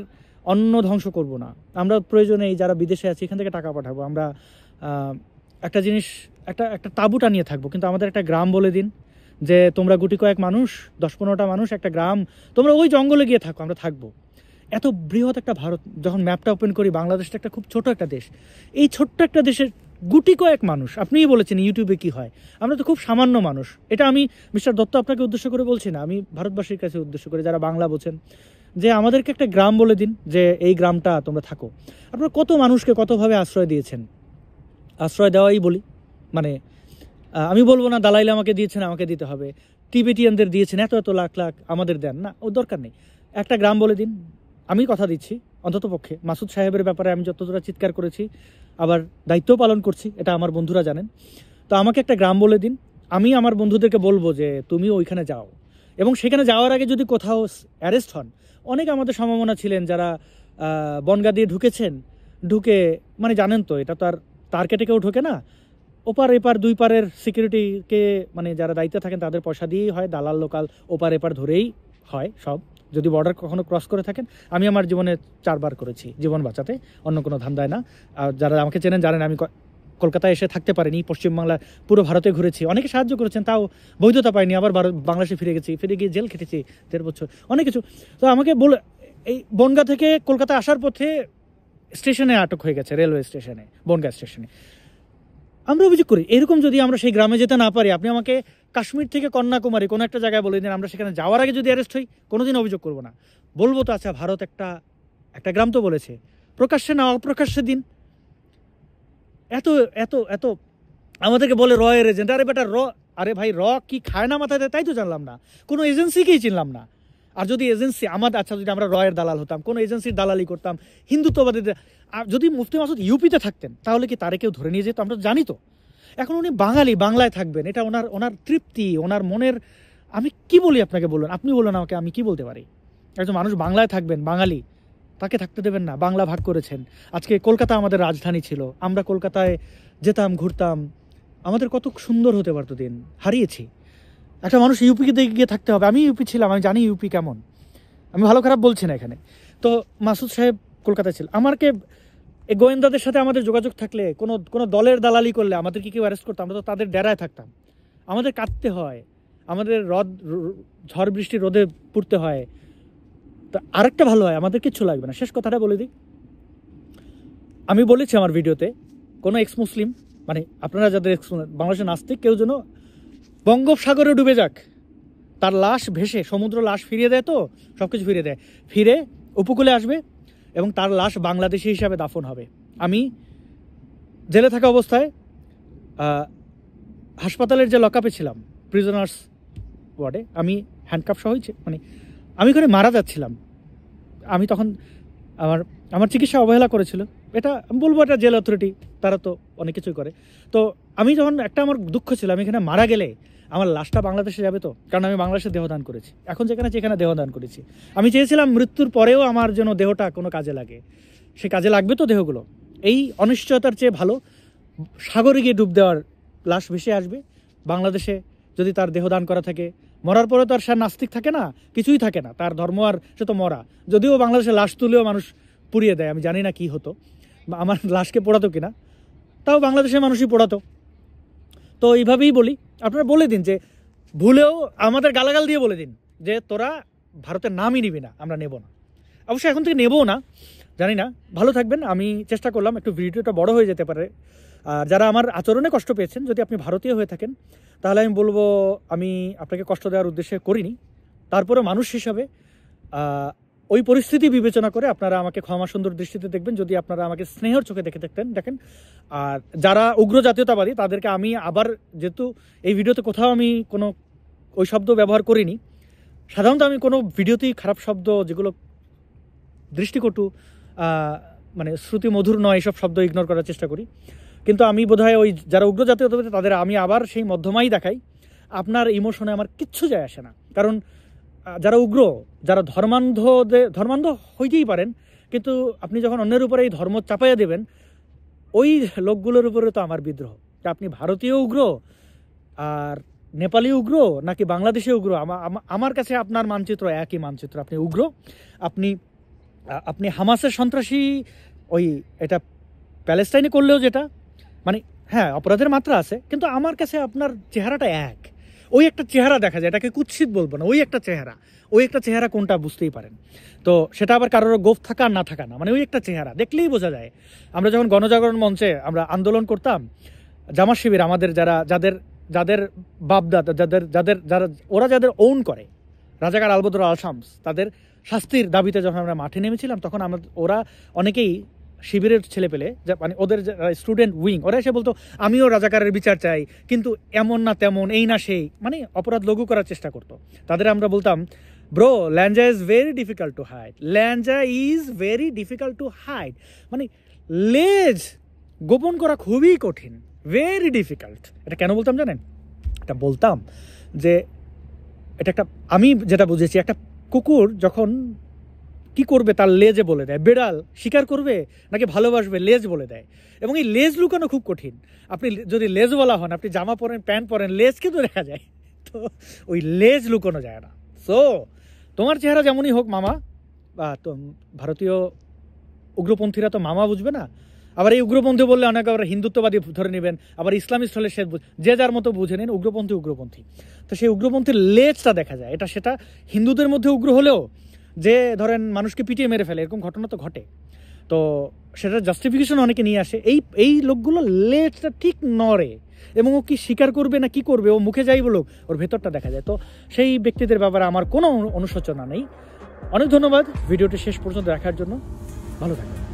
অন্ন ধ্বংস করব না। আমরা প্রয়োজনে যারা বিদেশে আছে এখান থেকে টাকা পাঠাবো। আমরা একটা জিনিস, একটা তাঁবু টানিয়ে থাকবো, কিন্তু আমাদের একটা গ্রাম বলে দিন, যে তোমরা গুটি কয়েক মানুষ, 10-15টা মানুষ, একটা গ্রাম, তোমরা ওই জঙ্গলে গিয়ে থাকো, আমরা থাকবো। এত বৃহৎ একটা ভারত, যখন ম্যাপটা ওপেন করি, বাংলাদেশটা একটা খুব ছোট একটা দেশ। এই ছোট্ট একটা দেশের গুটি কয়েক মানুষ, আপনিই বলেছেন ইউটিউবে কি হয়, আমরা তো খুব সামান্য মানুষ। এটা আমি মিস্টার দত্ত আপনাকে উদ্দেশ্য করে বলছি না, আমি ভারতবাসীর কাছে উদ্দেশ্য করে, যারা বাংলা বোঝেন, যে আমাদেরকে একটা গ্রাম বলে দিন, যে এই গ্রামটা তোমরা থাকো। আপনারা কত মানুষকে কতভাবে আশ্রয় দিয়েছেন, আশ্রয় দেওয়াই বলি, মানে আমি বলবো না দালাইল আমাকে দিয়েছেন, আমাকে দিতে হবে, টিবেটিয়ানদের দিয়েছেন, এত এত লাখ লাখ, আমাদের দেন না, ও দরকার নেই। একটা গ্রাম বলে দিন। আমি কথা দিচ্ছি, অন্তত পক্ষে মাসুদ সাহেবের ব্যাপারে আমি যতটা চিৎকার করেছি, আবার দায়িত্বও পালন করছি, এটা আমার বন্ধুরা জানেন। তো আমাকে একটা গ্রাম বলে দিন, আমি আমার বন্ধুদেরকে বলবো যে তুমি ওইখানে যাও, এবং সেখানে যাওয়ার আগে যদি কোথাও অ্যারেস্ট হন, অনেক আমাদের সম্ভাবনা ছিলেন যারা বনগা দিয়ে ঢুকেছেন, ঢুকে, মানে জানেন তো এটা তো আর তার কেটে কেউ ঢোকে না, ওপার এপার দুই পারের সিকিউরিটিকে, মানে যারা দায়িত্বে থাকেন তাদের পয়সা দিয়েই হয়, দালাল লোকাল ওপার এপার ধরেই হয় সব। যদি বর্ডার কখনো ক্রস করে থাকেন, আমি আমার জীবনে 4 বার করেছি, জীবন বাঁচাতে, অন্য কোনো ধান্দায় না। আর যারা আমাকে চেনেন জানেন আমি কলকাতায় এসে থাকতে পারিনি, পশ্চিমবাংলার পুরো ভারতে ঘুরেছি, অনেকে সাহায্য করেছেন, তাও বৈধতা পাইনি, আবার বাংলাদেশে ফিরে গেছি, ফিরে গিয়ে জেল খেটেছি 1.5 বছর, অনেক কিছু। তো আমাকে বলে, এই বনগা থেকে কলকাতা আসার পথে স্টেশনে আটক হয়ে গেছে, রেলওয়ে স্টেশনে, বনগা স্টেশনে। আমরা অভিযোগ করি, এরকম যদি আমরা সেই গ্রামে যেতে না পারি, আপনি আমাকে কাশ্মীর থেকে কন্যাকুমারী কোনো একটা জায়গায় বলে দিন, আমরা সেখানে যাওয়ার আগে যদি অ্যারেস্ট হই, কোনোদিন অভিযোগ করবো না। বলবো তো আচ্ছা ভারত একটা গ্রাম তো বলেছে, প্রকাশ্যে না অপ্রকাশ্যে দিন। এত এত এত আমাদেরকে বলে রয়ের এজেন্ট, আরে বেটা আরে ভাই কি খায় না মাথায় দেয়, তাই তো জানলাম না, কোনো এজেন্সিকেই চিনলাম না। আর যদি এজেন্সি আমাদের, আচ্ছা যদি আমরা রয়ের দালাল হতাম, কোনো এজেন্সির দালালি করতাম, হিন্দুত্ববাদীদের, যদি মুফতি মাসুদ ইউপিতে থাকতেন, তাহলে কি তারে কেউ ধরে নিয়ে যেত? আমরা জানি তো। এখন উনি বাঙালি, বাংলায় থাকবেন, এটা ওনার তৃপ্তি, ওনার মনের। আমি কি বলি আপনাকে, বলুন, আপনি বলুন আমাকে, আমি কি বলতে পারি? একজন মানুষ বাংলায় থাকবেন, বাঙালি, তাকে থাকতে দেবেন না? বাংলা ভাগ করেছেন। আজকে কলকাতা আমাদের রাজধানী ছিল, আমরা কলকাতায় যেতাম, ঘুরতাম, আমাদের কত সুন্দর হতে পারতো দিন, হারিয়েছি। একটা মানুষ ইউপিকে গিয়ে থাকতে হবে। আমি ইউপি ছিলাম, আমি জানি ইউপি কেমন, আমি ভালো খারাপ বলছি না এখানে। তো মাসুদ সাহেব কলকাতায় ছিল, আমাকে এই গোয়েন্দাদের সাথে আমাদের যোগাযোগ থাকলে, কোনো দলের দালালি করলে আমাদের কি কেউ অ্যারেস্ট করতো? আমরা তো তাদের ডেরায় থাকতাম, আমাদের কাটতে হয়, আমাদের ঝড় বৃষ্টি রোদে পুড়তে হয়। তো আরেকটা ভালো হয়, আমাদের কিচ্ছু লাগবে না। শেষ কথাটা বলে দিই, আমি বলেছি আমার ভিডিওতে, কোনো এক্স মুসলিম, মানে আপনারা যাদের বাংলাদেশের নাস্তিক, কেউ যেন বঙ্গোপসাগরে ডুবে যাক, তার লাশ ভেসে, সমুদ্র লাশ ফিরিয়ে দেয়, তো সব কিছু ফিরিয়ে দেয়, ফিরে উপকূলে আসবে এবং তার লাশ বাংলাদেশি হিসাবে দাফন হবে। আমি জেলে থাকা অবস্থায় হাসপাতালের যে লকআপে ছিলাম, প্রিজনার্স ওয়ার্ডে, আমি হ্যান্ডকাপ সহ, মানে আমি ওখানে মারা যাচ্ছিলাম। আমি তখন আমার চিকিৎসা অবহেলা করেছিল, এটা আমি বলবো, এটা জেল অথরিটি, তারা তো অনেক কিছুই করে। তো আমি যখন, আমার দুঃখ ছিল, আমি এখানে মারা গেলে আমার লাশটা বাংলাদেশে যাবে তো, কারণ আমি বাংলাদেশে দেহদান করেছি, এখন যেখানে দেহদান করেছি। আমি চেয়েছিলাম মৃত্যুর পরেও আমার যেন দেহটা কোনো কাজে লাগে, সে কাজে লাগবে তো দেহগুলো। এই অনিশ্চয়তার চেয়ে ভালো সাগরে গিয়ে ডুব দেওয়ার, লাশ ভেসে আসবে বাংলাদেশে, যদি তার দেহদান করা থাকে। মরার পরে তো আর সে নাস্তিক থাকে না, কিছুই থাকে না, তার ধর্ম আর, সে তো মরা। যদিও বাংলাদেশে লাশ তুলেও মানুষ পুড়িয়ে দেয়, আমি জানি না কি হতো, আমার লাশকে পোড়াতো কিনা, তাও বাংলাদেশের মানুষই পোড়াতো। তো এইভাবেই বলি, আপনারা বলে দিন যে ভুলেও আমাদের গালাগাল দিয়ে বলে দিন যে তোরা ভারতের নামই নিবি না, আমরা নেব না। অবশ্যই এখন থেকে নেবও না, জানি না। ভালো থাকবেন। আমি চেষ্টা করলাম, একটু ভিডিওটা বড় হয়ে যেতে পারে। আর যারা আমার আচরণে কষ্ট পেয়েছেন, যদি আপনি ভারতীয় হয়ে থাকেন, তাহলে আমি বলবো, আমি আপনাকে কষ্ট দেওয়ার উদ্দেশ্যে করিনি, তারপরে মানুষ হিসাবে ওই পরিস্থিতি বিবেচনা করে আপনারা আমাকে ক্ষমা সুন্দর দৃষ্টিতে দেখবেন, যদি আপনারা আমাকে স্নেহের চোখে দেখেন। আর যারা উগ্র জাতীয়তাবাদী তাদেরকে আমি আবার, যেহেতু এই ভিডিওতে কোথাও আমি কোনো ওই শব্দ ব্যবহার করিনি, সাধারণত আমি কোনো ভিডিওতেই খারাপ শব্দ যেগুলো দৃষ্টিকটু মানে শ্রুতি মধুর নয় এসব শব্দ ইগনোর করার চেষ্টা করি, কিন্তু আমি বোধহয় ওই যারা উগ্র জাতীয়তাবাদী তাদের আমি আবার সেই মধ্যমাই দেখাই। আপনার ইমোশনে আমার কিচ্ছু যায় আসে না, কারণ যারা উগ্র, যারা ধর্মান্ধ হইতেই পারেন, কিন্তু আপনি যখন অন্যের উপরে এই ধর্ম চাপাইয়া দেবেন, ওই লোকগুলোর উপরে তো আমার বিদ্রোহ। তা আপনি ভারতীয় উগ্র আর নেপালি উগ্র নাকি বাংলাদেশি উগ্র, আমার কাছে আপনার মানচিত্র একই মানচিত্র। আপনি উগ্র, আপনি হামাসের সন্ত্রাসী, ওই এটা প্যালেস্টাইনে করলেও যেটা মানে হ্যাঁ অপরাধের মাত্রা আছে, কিন্তু আমার কাছে আপনার চেহারাটা এক। ওই একটা চেহারা দেখা যায়, এটাকে কুৎসিত বলবো না, ওই একটা চেহারা কোনটা বুঝতেই পারেন। তো সেটা আবার কারোর গোফ থাকা আর না থাকা না, মানে ওই একটা চেহারা দেখলেই বোঝা যায়। আমরা যখন গণজাগরণ মঞ্চে আমরা আন্দোলন করতাম, জামাত শিবির আমাদের যাদের বাপদাদা যাদের ওন করে, রাজাকার আলবদর আল শামস, তাদের শাস্তির দাবিতে যখন আমরা মাঠে নেমেছিলাম, তখন ওরা অনেকেই শিবিরের ছেলে পেলে, মানে ওদের স্টুডেন্ট উইং, ওরা এসে বলতো আমিও রাজাকারের বিচার চাই, কিন্তু এমন না তেমন, এই না সেই, মানে অপরাধ লঘু করার চেষ্টা করতো। তাদের আমরা বলতাম, ব্রো ল্যাঞ্জা is very difficult to hide, মানে লেজ গোপন করা খুবই কঠিন, ভেরি ডিফিকাল্ট। এটা কেন বলতাম জানেন? এটা বলতাম যে এটা একটা, আমি যেটা বুঝেছি, একটা কুকুর যখন কি করবে তার লেজে বলে দেয়, বেড়াল শিকার করবে নাকি ভালোবাসবে লেজ বলে দেয়, এবং এই লেজ লুকানো খুব কঠিন। আপনি যদি লেজওয়ালা হন, আপনি জামা পরেন, প্যান্ট পরেন, লেজ কিন্তু দেখা যায়, তো ওই লেজ লুকানো যায় না। সো তোমার চেহারা যেমনই হোক মামা, বা তো ভারতীয় উগ্রপন্থীরা তো মামা বুঝবে না, আবার এই উগ্রপন্থী বললে অনেকে আবার হিন্দুত্ববাদী ধরে নেবেন, আবার ইসলামিস্ট হলে সে যে যার মতো বুঝে নেন, উগ্রপন্থী। তো সেই উগ্রপন্থীর লেজটা দেখা যায়, সেটা হিন্দুদের মধ্যে উগ্র হলেও যে ধরেন মানুষকে পিটিয়ে মেরে ফেলে, এরকম ঘটনা তো ঘটে। তো সেটা জাস্টিফিকেশন অনেকে নিয়ে আসে, এই লোকগুলো লেজটা ঠিক নড়ে, এবং ও কি স্বীকার করবে না কি করবে, ও মুখে যাই বলুক, ওর ভেতরটা দেখা যায়। তো সেই ব্যক্তিদের ব্যাপারে আমার কোনো অনুশোচনা নেই। অনেক ধন্যবাদ ভিডিওটি শেষ পর্যন্ত দেখার জন্য। ভালো থাকবেন।